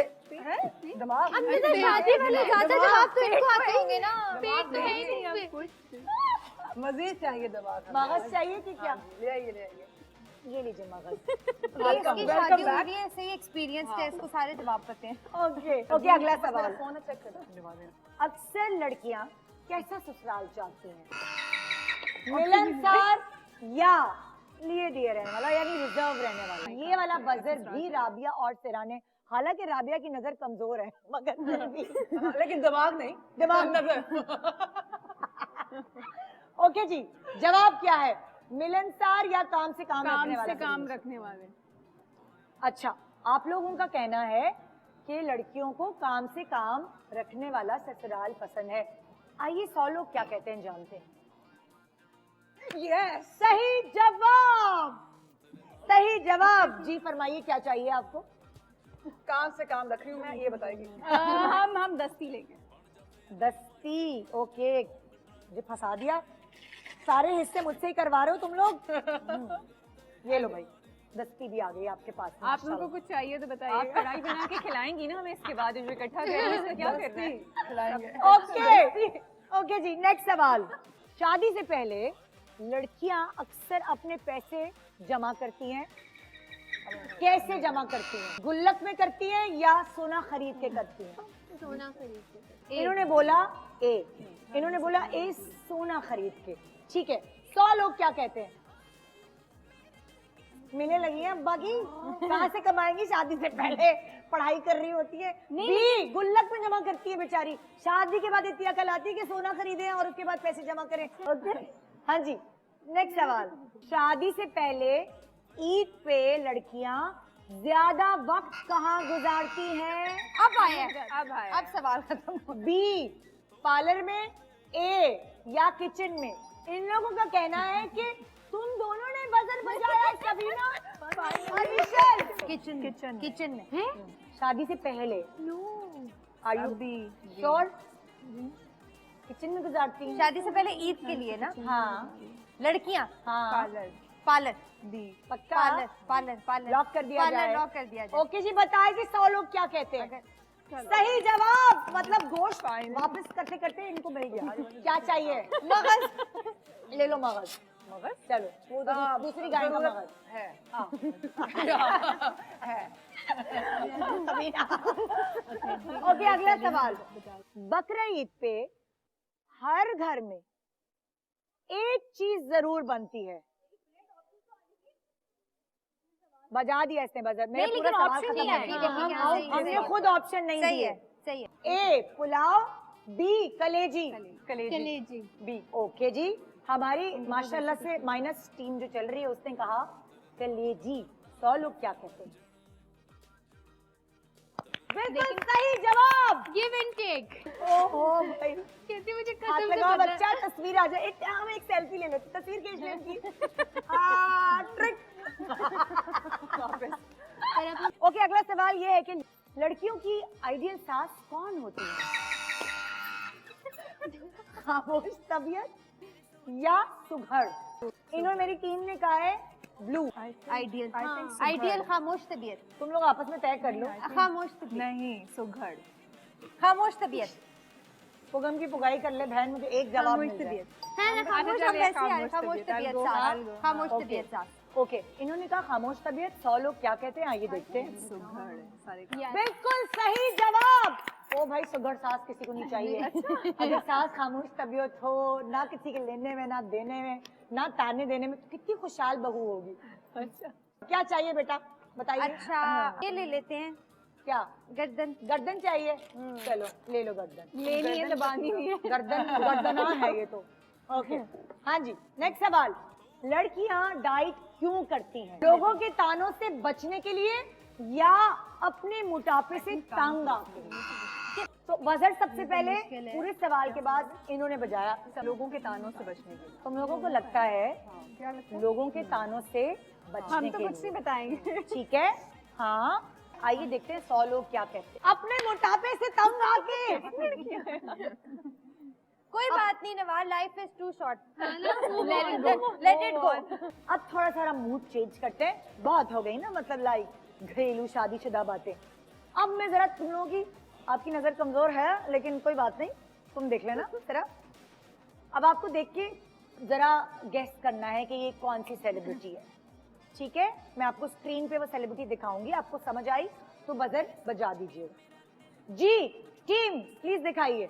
A: दिमाग।
F: हमने तो शादी वाले ज्यादा जवाब तो इनको आते होंगे ना। पेट तो है ही नहीं।
D: मजीद चाहिए दबाव।
A: मगज चाहिए कि क्या?
D: ले आइए ले आइए।
A: ये लीजिए मगज।
F: इसकी शादी हो रही है, सही एक्सपीरियंस है, इसको सारे जवाब पते हैं।
A: ओके ओके, अगला सवाल।
D: फोन चेक करो।
A: अक्सर लड़कियां कैसा ससुराल चाहती हैं? मिलनसार या लिए दिए रहने वाला, यानी रिजर्व रहने वाला? ये वाला बजर भी राबिया और सिरा ने, हालांकि राबिया की नजर कमजोर है मगर फिर भी
D: लेकिन दिमाग नहीं,
A: दिमाग
D: नजर।
A: ओके जी, जवाब क्या है? मिलनसार या काम से काम रखने वाला?
E: काम रखने वाले।
A: अच्छा, आप लोगों का कहना है कि लड़कियों को काम से काम रखने वाला ससुराल पसंद है। आइए 100 लोग क्या कहते हैं जानते हैं। यस, सही जवाब। सही जवाब। जी फरमाइए, क्या चाहिए आपको?
D: काम से काम रख रही हूँ मैं, ये बताएगी।
E: हम दस्ती लेंगे।
A: दस्ती। ओके, मुझे फंसा दिया। सारे हिस्से मुझसे ही करवा रहे हो तुम लोग। ये लो भाई, दस्ती भी आ गई आपके पास।
E: आप लोगों को कुछ चाहिए तो बताइए। आप कढ़ाई बना के खिलाएंगी ना हमें इसके बाद, जो इकट्ठा करेंगे क्या करना है?
D: खिलाएंगे।
A: ओके ओके जी, नेक्स्ट सवाल। शादी से पहले लड़कियां अक्सर अपने पैसे जमा करती हैं। कैसे जमा करती हैं? गुल्लक में करती हैं या सोना खरीद के करती हैं?
F: सोना खरीद के।
A: इन्होंने बोला ए, इन्होंने बोला ए सोना खरीद के। ठीक है, 100 लोग क्या कहते हैं? मिलने लगी हैं बाकी। कहाँ से कमाएंगी? शादी से पहले पढ़ाई कर रही होती है। बी, गुल्लक में जमा करती है बेचारी। शादी के बाद इतनी अकल आती है कि सोना खरीदें और उसके बाद पैसे जमा करें। ओके, हाँ जी, नेक्स्ट सवाल। शादी से पहले ईद पे लड़कियां ज्यादा वक्त कहाँ गुजारती हैं?
F: अब सवाल खत्म।
A: बी, पार्लर में, ए या किचन में? इन लोगों का कहना है कि तुम दोनों ने बजर बजाया सबीना।
F: किचन में हैं?
A: शादी से पहले are you be sure? Kitchen में गुजारती हैं?
F: शादी से पहले ईद के लिए ना?
A: हाँ
F: लड़कियां।
A: हाँ,
F: पार्लर।
A: पक्का
F: पार्लर
A: लॉक कर दिया जाए?
F: लॉक कर दिया जाए।
A: ओके जी, बताए कि 100 लोग क्या कहते हैं? सही जवाब। मतलब गोश्त वापस करते करते इनको मिल गया। क्या चाहिए? मगज। ले लो मगज। मगज, चलो वो दूसरी गाय का मगज
D: है।
A: ओके, अगला सवाल। बकरा ईद पे हर घर में एक चीज जरूर बनती है। बजा दिया इसने बजर। मेरे पूरा सवाल खत्म हो गया। हमने खुद ऑप्शन नहीं दिए।
F: सही है।
A: ए पुलाव, बी कलेजी।
F: कलेजी।
A: बी। ओके जी, हमारी माशाल्लाह से माइनस टीम जो चल रही है उसने कहा कलेजी। 100 लोग क्या कहते हैं? बिल्कुल सही जवाब।
F: Give and take.
A: ओहो भाई,
F: कहती मुझे
A: हाथ
F: कसम से
A: लगाओ
F: पता है।
A: बच्चा, तस्वीर आ जाए। हम एक सेल्फी ले लेते, तस्वीर खींच लेंगी। ट्रिक। ओके, अगला सवाल ये है कि लड़कियों की आइडियल सास कौन होती है? खामोश तबीयत या सुघड़? इन्होंने, मेरी टीम ने कहा है ब्लू।
F: आइडियल। आइडियल खामोश तबीयत।
A: तुम लोग आपस में तय कर लो।
F: खामोश तबीयत।
K: नहीं, सुघड़।
F: खामोश तबीयत।
A: पुगम की पुगाई कर ले बहन, मुझे एक जवाब मिल जाए।
F: है ना? खामोश हम वैसे ही आ, खामोश तबीयत सास। खामोश
A: ओके।
F: तबीयत सास।
A: ओके, इन्होंने कहा खामोश तबीयत। 100 लोग क्या कहते हैं? आइए देखते हैं।
K: सुघड़ सारे।
A: बिल्कुल सही जवाब। ओ भाई, सुघड़ सास किसी को नहीं चाहिए। अगर सास खामोश तबीयत हो, ना किसी के लेने में, ना देने में, ना ताने देने में, तो कितनी खुशहाल बहू होगी। अच्छा, क्या चाहिए बेटा बताइए?
F: अच्छा, ये ले लेते हैं।
A: क्या?
F: गर्दन।
A: गर्दन चाहिए? चलो ले लो गर्दन।
E: लेनी है, दबानी नहीं है।
A: गर्दन गर्दना है ये तो। ओके, हाँ जी, नेक्स्ट सवाल। लड़कियां डाइट क्यों करती हैं? लोगों के तानों से बचने के लिए या अपने मोटापे से तंग आके। तो बजर सबसे पहले पूरे सवाल के बाद इन्होंने बजाया।
K: लोगों के तानों से बचने के लिए।
A: तुम लोगों को लगता है लोगों के तानों से बचने
E: हम तो
A: के
E: कुछ नहीं
A: लिए,
E: बताएंगे।
A: ठीक है? हाँ, आइए देखते हैं 100 लोग क्या कहते हैं अपने मोटापे से तंग आके।
F: कोई बात नहीं Nawaz, life is too short,
A: let it go. अब थोड़ा सा मूड चेंज करते हैं, बहुत हो गई ना, मतलब लाइक घरेलू शादीशुदा बातें। अब मैं जरा तुम लोगों की, आपकी नजर कमजोर है लेकिन कोई बात नहीं, तुम देख लेना जरा। अब आपको देख के जरा गेस करना है कि ये कौन सी सेलिब्रिटी है, ठीक है? मैं आपको स्क्रीन पे वो सेलिब्रिटी दिखाऊंगी, आपको समझ आई तो बजर बजा दीजिए। जी टीम प्लीज दिखाइए,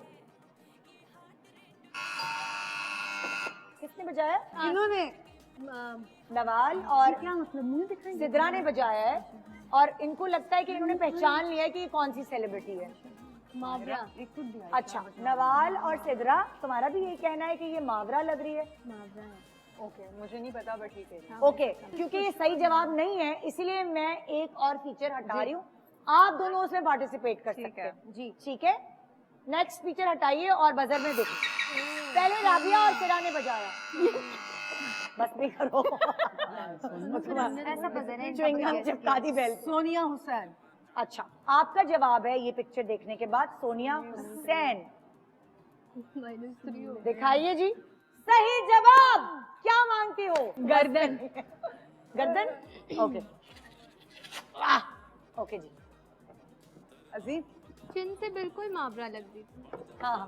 A: किसने बजाया?
F: इन्होंने
A: नवाल और
F: क्या मतलब मुझे दिखाई
A: सिद्रा ने बजाया है, और इनको लगता है कि इन्होंने पहचान लिया है कि ये कौन सी सेलिब्रिटी है।
F: मावरा।
A: अच्छा, नवाल और सिद्रा, तुम्हारा भी यही कहना है कि ये मावरा लग रही है?
K: ओके, मुझे नहीं पता बट ठीक है।
A: ओके, क्योंकि ये सही जवाब नहीं है इसलिए मैं एक और फीचर हटा रही हूँ, आप दोनों उसमें पार्टिसिपेट कर सकते हैं। जी ठीक है, नेक्स्ट फीचर हटाइए और बजर में देखिए। पहले राबिया और सिरा ने बजाया। बस भी करो।
F: ऐसा बजर है।
A: च्युइंगम चिपका दी बेल।
D: सोनिया हुसैन।
A: अच्छा, आपका जवाब है ये पिक्चर देखने के बाद सोनिया हुसैन। दिखाइए जी, सही जवाब क्या मांगती हो?
E: गर्दन।
A: गर्दन? ओके ओके जी।
D: अजीब
C: चिन से बिल्कुल मावरा लग रही थी।
A: हाँ हाँ,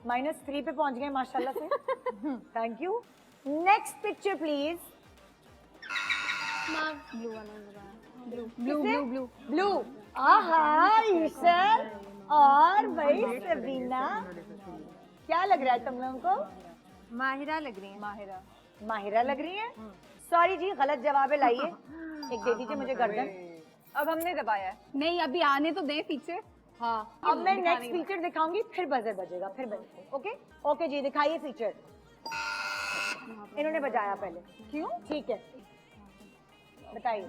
A: -3 पे पहुंच गए माशाल्लाह से। Thank you. Next picture please.
C: Blue वाला लगा।
E: Blue blue blue.
A: ब्लू। आहा ईशर और भाई सबीना, क्या लग रहा है तुम लोगों को?
F: माहिरा लग रही है।
E: माहिरा।
A: माहिरा लग रही है? सॉरी जी, गलत जवाब है, लाइए एक दे दीजिए मुझे गर्दन।
K: अब हमने दबाया है।
E: नहीं, अभी आने तो दे फीचर।
A: हाँ, अब मैं नेक्स्ट फीचर दिखाऊंगी, फिर बजर बजेगा, फिर बजेगा। ओके ओके जी, दिखाइए फीचर। इन्होंने बजाया पहले, क्यों? ठीक है, बताइए।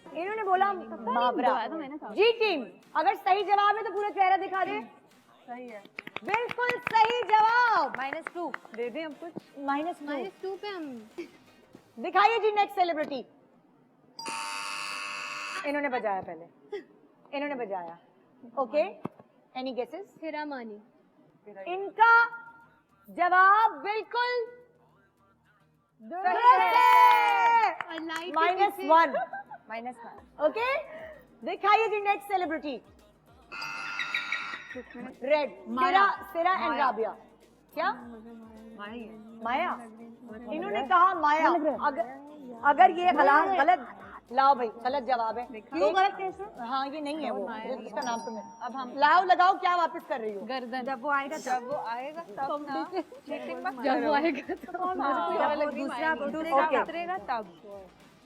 A: इन्होंने बोला मावरा। जी टीम, अगर सही जवाब है तो पूरा चेहरा दिखा दे।
D: सही है।
A: बिल्कुल सही जवाब।
F: -2
K: दे दें अब कुछ?
C: -2 पे हम।
A: दिखाइए जी नेक्स्ट सेलिब्रिटी। इन्होंने बजाया पहले, इन्होंने बजाया। Okay, any guesses?
C: हिरा मानी।
A: इनका जवाब बिल्कुल दुरुस्त है। -1। ओके, दिखाइए जी नेक्स्ट सेलिब्रिटी। रेड। सिरा एंड राबिया। क्या? माया। इन्होंने कहा माया। अगर ये गलत, लाओ भाई, गलत जवाब है। क्यों गलत कैसे? हाँ, ये नहीं है वो, उसका नाम तो मैं। अब हम लाओ लगाओ, क्या वापस कर रही हो?
E: गर्दन।
F: जब वो आएगा
E: तब ना चीटिंग मत
F: जब
E: करो।
F: वो आएगा दूसरा उतरेगा तब।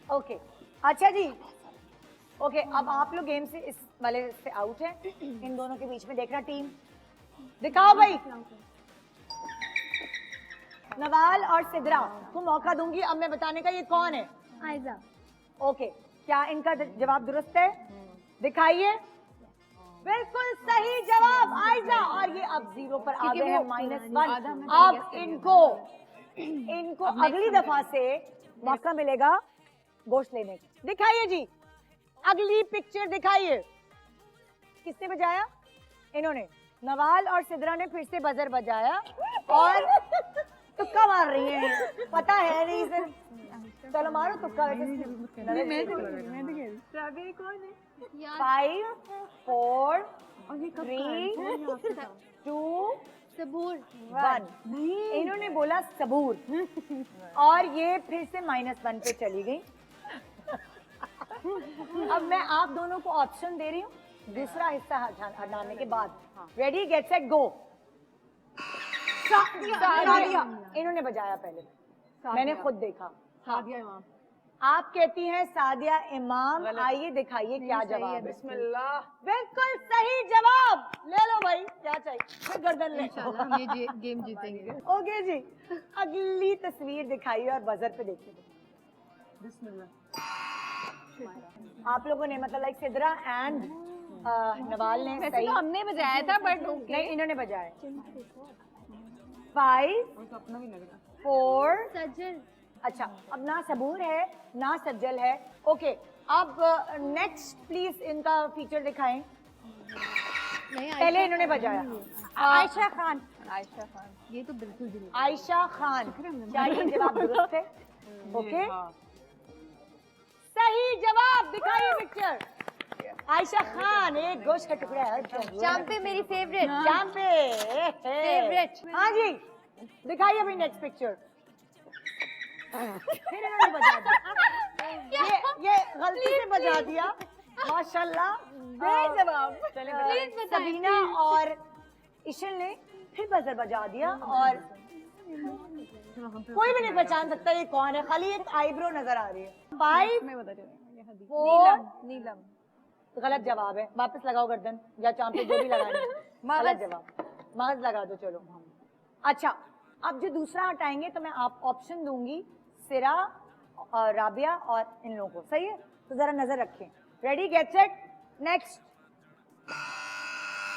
A: ओके, अच्छा जी। ओके, अब आप लोग गेम से इस वाले से आउट है। इन दोनों के बीच में देखना टीम, दिखाओ भाई। नवाल और सिद्रा को मौका दूंगी अब मैं बताने का ये कौन है।
C: आयजा।
A: ओके, क्या इनका जवाब दुरुस्त है? दिखाइए। बिल्कुल सही जवाब आयजा, और ये अब 0 पर आ गए हैं, -1। अब इनको अगली दफा से मौका मिलेगा गोश्त लेने का। दिखाइए जी, अगली पिक्चर दिखाइए। किसने बजाया? इन्होंने। नवाल और सिद्रा ने फिर से बजर बजाया और तुक्का मार रही हैं, पता है नहीं सर। चलो मारो तुक्का। 5 4 3 2
C: सबूर।
A: 1। इन्होंने बोला सबूर और ये फिर से -1 पे चली गई। अब मैं आप दोनों को ऑप्शन दे रही हूँ दूसरा हिस्सा हटाने के बाद। Ready get set go. Sadia. इन्होंने बजाया पहले, मैंने खुद देखा।
D: सादिया इमाम।
A: आप कहती हैं सादिया इमाम। आइए दिखाइए क्या जवाब है।
D: बिस्मिल्लाह।
A: बिल्कुल सही जवाब। ले लो भाई, क्या चाहिए, फिर गर्दन ले लो।
C: ये गेम जीतेंगे।
A: ओके जी, अगली तस्वीर दिखाइए और बजर पे देखिए।
D: बिस्मिल्लाह।
A: आप लोगों ने मतलब लाइक सिद्रा एंड नवाल ने
E: वैसे
A: सही
E: तो हमने बजाया था बट
A: नहीं इन्होंने बजाया 5 4
F: सज्जल
A: अच्छा अब ना सबूर है ना सज्जल है ओके अब नेक्स्ट प्लीज इनका फीचर दिखाएं पहले इन्होंने बजाया
F: आयशा खान
E: आयशा खान
F: ये तो बिल्कुल भी नहीं
A: आयशा खान क्या ये जवाब दुरुस्त है ओके सही जवाब दिखाइए पिक्चर आयशा खान एक गोश्त का टुकड़ा है
F: चांपे मेरी फेवरेट
A: चांपे
F: फेवरेट
A: हाँ जी दिखाइए अभी नेक्स्ट पिक्चर फिर इन्होंने बजा दिया ये गलती से बजा दिया माशाल्लाह
E: बेजवाब
A: चले बताइए सबीना और इशल ने फिर बजर बजा दिया और कोई भी नहीं पहचान सकता ये कौन है खाली एक आईब्रो नजर आ रही है 5 4
E: नीलम
A: गलत जवाब है वापस लगाओ गर्दन या चांपे जो भी लगानी है गलत जवाब मगज लगा दो चलो अच्छा अब जो दूसरा हटाएंगे तो मैं आप ऑप्शन दूंगी सिरा और राबिया और इन लोगों को सही है तो जरा नजर रखें रेडी गेट सेट नेक्स्ट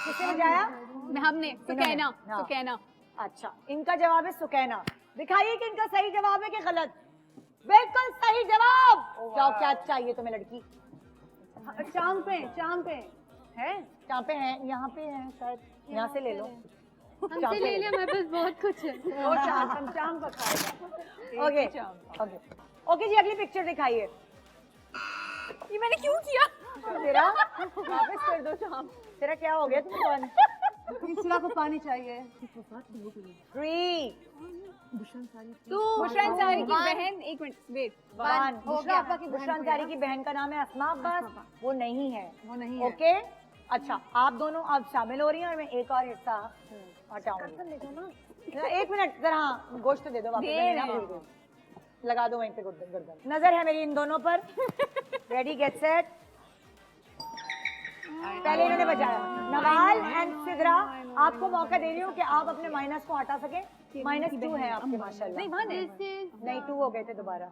A: किसने बजाया
E: हमने सुकैना
A: हाँ।
E: सुकैना
A: अच्छा इनका जवाब है सुकैना दिखाइए कि इनका सही जवाब है कि गलत बिल्कुल सही जवाब क्या क्या चाहिए तुम्हें लड़की
D: चांपे
A: है चांपे हैं यहाँ पे हैं शायद यहाँ से ले लो
F: हमसे ले लिया मेरे पास बहुत कुछ है
D: वो चांप खाएगा
A: ओके ओके ओके जी अगली पिक्चर दिखाइए
E: ये मैंने क्यों किया
A: तेरा वापस कर दो चांप तेरा क्या हो गया तुम कौन
D: तीसरा को पानी चाहिए
A: 3
E: बुशरा अंसारी की बहन एक मिनट वेट
A: बुशरा अंसारी की बहन का नाम है अस्मा अब्बास वो नहीं है ओके अच्छा आप दोनों अब शामिल हो रही हैं और मैं एक और हिस्सा हटाऊंगी एक मिनट जरा हाँ गोश्त दे दो वापस मैंने ना भूल गई। लगा दो वहीं पे गर्दन नजर है मेरी इन दोनों पर रेडी गेट सेट पहले इन्होंने बजाया नवाल एंड सिद्रा आपको मौका दे रही हूँ कि आप अपने माइनस को हटा सके -2 है आपके माशाल्लाह नहीं 2 हो गए थे दोबारा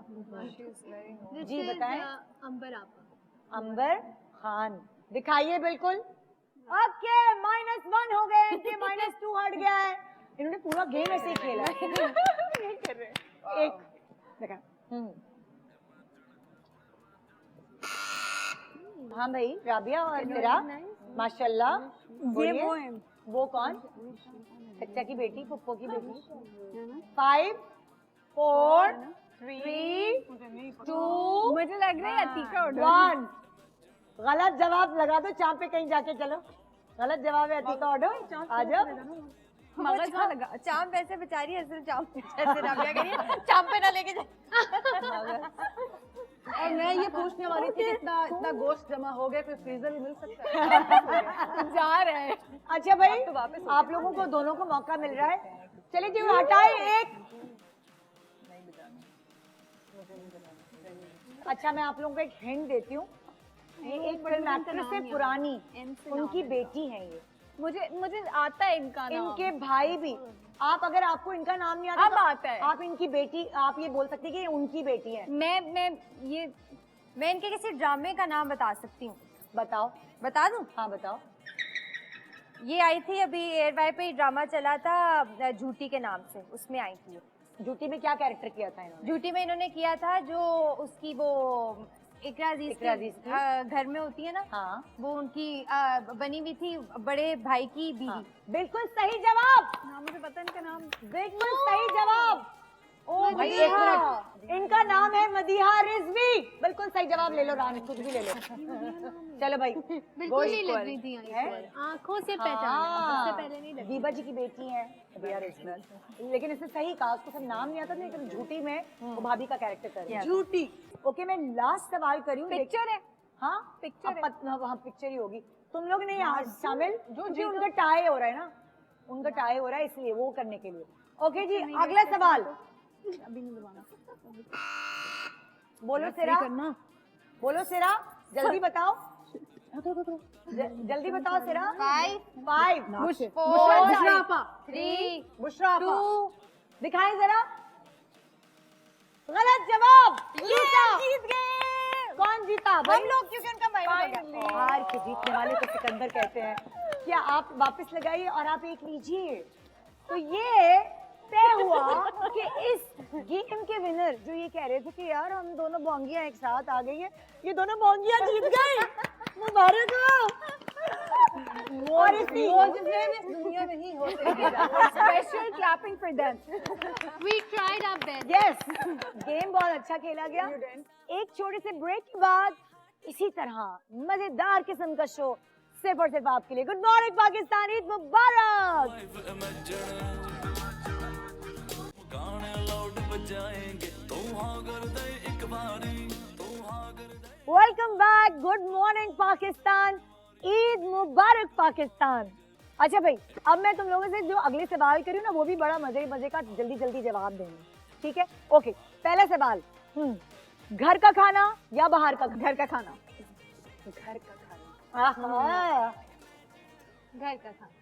A: जी बताएं अंबर खान दिखाइए बिल्कुल ओके -1 हो गए इनके -2 हट गया है इन्होंने पूरा गेम ऐसे ही खेला है एक देखा हाँ भाई राबिया और सिरा माशाल्लाह ये वो कौन चचा की बेटी फुप्पो की बेटी 5 4 3 2
E: मुझे लग रहा है अतीका ऑर्डर
A: 1 गलत जवाब लगा दो चांप पे कहीं जाके चलो गलत जवाब है अतीका ऑर्डर आ जाओ
E: मगज
F: ना लगा चांप ऐसे बेचारी है सिर्फ चांप ऐसे राबिया करिए चांप पे ना लेके जाए
D: और मैं ये पूछने वाली थी इतना गोश्त जमा हो गया कोई फ्रीजर भी मिल सकता है
E: जा रहा है
A: अच्छा भाई आप लोगों को दोनों को मौका मिल रहा है चलिए जी हटाए एक अच्छा मैं आप लोगों को एक हिंट देती हूँ ये एक फिल्म एक्ट्रेस है पुरानी उनकी बेटी है ये
E: मुझे आता है इनका नाम
A: इनके भाई भी आप अगर आपको इनका नाम नहीं आता
E: अब
A: तो
E: आता है
A: आप इनकी बेटी आप ये बोल सकती हैं कि ये उनकी बेटी है
F: मैं इनके किसी ड्रामे का नाम बता सकती हूँ
A: बता दूं हाँ बताओ
F: ये आई थी अभी एयरवाई पे ड्रामा चला था झूठी के नाम से उसमें आई थी
A: झूठी में क्या कैरेक्टर किया था इन्होंने
F: झूठी में इन्होंने किया था जो उसकी वो इकरा अजीज घर में होती है ना
A: हाँ
F: वो उनकी बनी हुई थी बड़े भाई की बीवी
A: हाँ, बिल्कुल सही जवाब
E: मुझे पता इनका नाम
A: बिल्कुल सही जवाब ओ भाई एक मिनट इनका नाम है मदीहा रिजवी बिल्कुल सही जवाब ले लो रानी कुछ भी ले लो चलो भाई
F: बिल्कुल नहीं लग रही थी आंखों से पहचाना उससे पहले नहीं लगी
A: दीबा जी की बेटी है मदीहा रिजवी लेकिन इसने सही कहा उसको सब नाम नहीं आता था लेकिन झूठी में वो भाभी का कैरेक्टर कर रही है झूठी ओके मैं लास्ट सवाल करी हूँ
E: पिक्चर है
A: हाँ पिक्चर हाँ पिक्चर ही होगी तुम लोग नहीं यहाँ शामिल जो उनका टाई हो रहा है ना उनका टाई हो रहा है इसलिए वो करने के लिए ओके जी अगला सवाल बोलो सिरा जल्दी बताओ जल्दी बताओ सिरा 5 4 3 2 दिखाएं जरा गलत जवाब जीत गए कौन जीता
F: हम लोग, क्योंकि उनका माइनस हो गया।
A: हार के जीतने वाले को सिकंदर कहते हैं। क्या आप वापस लगाइए और आप एक लीजिए। तो ये तय हुआ कि इस गेम के विनर जो ये कह रहे थे कि यार हम दोनों बोंगियां एक साथ आ गई है, ये दोनों बोंगियां जीत गए। मुबारक हो। और इसकी
D: दुनिया में ही होते हैं।
A: Special clapping for them.
C: We tried our best.
A: Yes, game बहुत अच्छा खेला गया। एक छोटे से ब्रेक के बाद इसी तरह मजेदार किस्म का शो सिर्फ और सिर्फ आपके लिए। गुड मॉर्निंग पाकिस्तान, ईद मुबारक। Welcome back, good morning Pakistan, Eid मुबारक पाकिस्तान। अच्छा भाई, अब मैं तुम लोगों से जो अगले सवाल करी ना वो भी बड़ा मजे का जल्दी जल्दी जवाब देंगे, ठीक है? ओके, पहला सवाल, घर का खाना या बाहर का?
E: घर का खाना।
A: घर का खाना।
C: घर का खाना।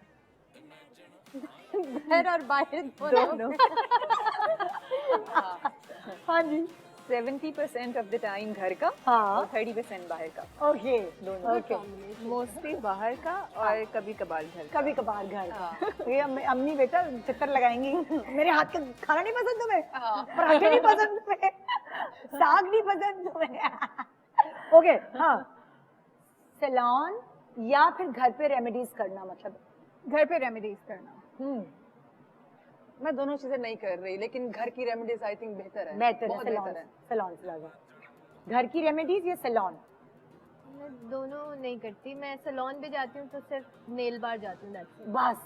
C: घर और बाहर दोनों।
A: हाँ जी,
K: 70% ऑफ द टाइम घर का
A: हाँ,
K: और 30% बाहर का।
A: ओके
K: दोनों।
A: ओके,
K: मोस्टली बाहर का और कभी कभार घर का।
A: कभी कभार घर का। ये अम्मी बेटा चक्कर लगाएंगी, मेरे हाथ का खाना नहीं पसंद तुम्हें, पराठे नहीं पसंद तुम्हें, साग नहीं पसंद तुम्हें। ओके, हाँ, सैलून या फिर घर पे रेमेडीज करना, मतलब
E: घर पे रेमेडीज करना।
D: मैं दोनों चीजें नहीं कर रही, लेकिन घर की रेमेडीज आई थिंक बेहतर है।
A: बेहतर है।
D: बहुत
A: सैलून,
D: बेहतर है।
A: सैलून से ज्यादा घर की रेमेडीज या सैलून?
F: मैं दोनों नहीं करती, मैं सैलून भी जाती हूँ तो सिर्फ नेल बार जाती हूँ, that's it।
A: बस।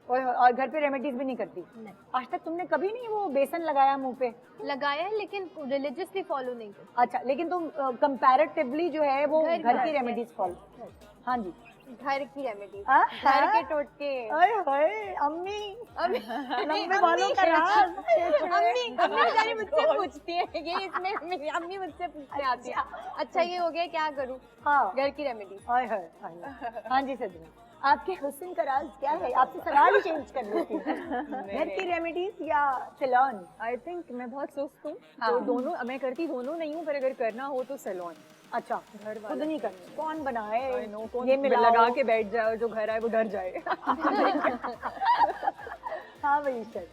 A: और घर पे रेमेडीज भी नहीं करती?
F: नहीं।
A: आज तक तुमने कभी नहीं वो बेसन लगाया मुंह पे?
F: लगाया है लेकिन रिलीजियसली फॉलो नहीं करती।
A: अच्छा, लेकिन तुम कंपैरेटिवली जो है वो घर की रेमेडीज फॉलो। हाँ जी,
F: घर की रेमेडीज,
A: घर
F: घर के टोटके।
A: अम्मी लंबे बालों का राज।
F: अम्मी बेचारी मुझसे पूछती है ये, इसमें मेरी अम्मी मुझसे पूछने आती है, अच्छा ये हो गया क्या करूँ?
A: हाँ,
F: घर की रेमेडीज।
A: हाँ जी सदमा, आपके हुस्न का राज क्या है? आपसे सवाल ही चेंज कर लेती हूँ। घर की रेमेडीज या सैलून?
K: आई थिंक मैं बहुत सुस्त हूँ,
A: हाँ।
K: तो दोनों मैं करती दोनों नहीं हूँ, पर अगर करना हो तो सैलून।
A: अच्छा,
K: घर
A: खुद नहीं करनी, कौन बनाए?
K: कौन
A: ये
K: ये
A: मिलाओ।
K: लगा के बैठ जाए और जो घर आए वो डर जाए।
A: हाँ वही सर।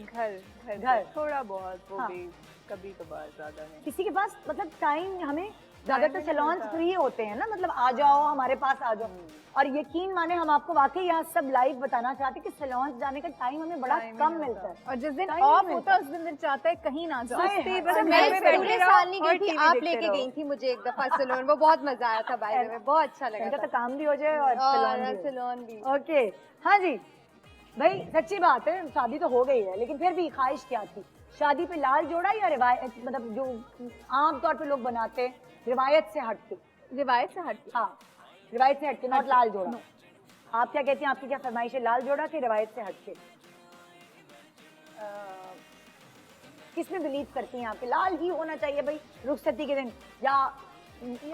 K: घर
A: घर।
K: थोड़ा बहुत वो
A: हाँ।
K: भी कभी कभार, ज्यादा नहीं।
A: किसी के पास मतलब टाइम, हमें ज्यादातर सैलून फ्री होते हैं ना, मतलब आ जाओ हमारे पास आ जाओ। और यकीन माने हम आपको वाकई यहाँ सब लाइव बताना चाहते हैं कि सैलून जाने का टाइम हमें बड़ा कम मिलता है।
E: और जिस दिन
A: टाइम
E: ऑफ
A: नहीं
E: होता है उस दिन दिल चाहता है कहीं ना जाओ।
A: सुस्ती, बस
F: मैं
A: घर में बैठे
F: पूरे
A: रहो
F: साल नहीं
A: और
F: गई थी,
A: TV
F: आप
A: देखते
F: लेके
A: रहो।
F: गई थी मुझे एक दफा सैलून, वो बहुत मजा आया था भाई, में बहुत अच्छा लगा
A: इनका
F: था।
A: तो काम भी हो जाए और
F: और
A: सैलून
F: सैलून भी।
A: भी। ओके, हाँ जी भाई, सच्ची बात है, शादी तो हो गई है लेकिन फिर भी ख्वाहिश क्या थी? शादी पे लाल जोड़ा या रिवायत, मतलब जो आमतौर पे लोग बनाते हैं रिवायत से हटके?
E: रिवायत से हट।
A: हाँ, रिवायत से हटके, नॉट लाल जोड़ा। आप क्या कहती हैं, आपकी क्या फरमाइश है, लाल जोड़ा कि रिवायत से हटके? किसमें बिलीव करती हैं आपके? लाल ही होना चाहिए भाई रुखसती के दिन, या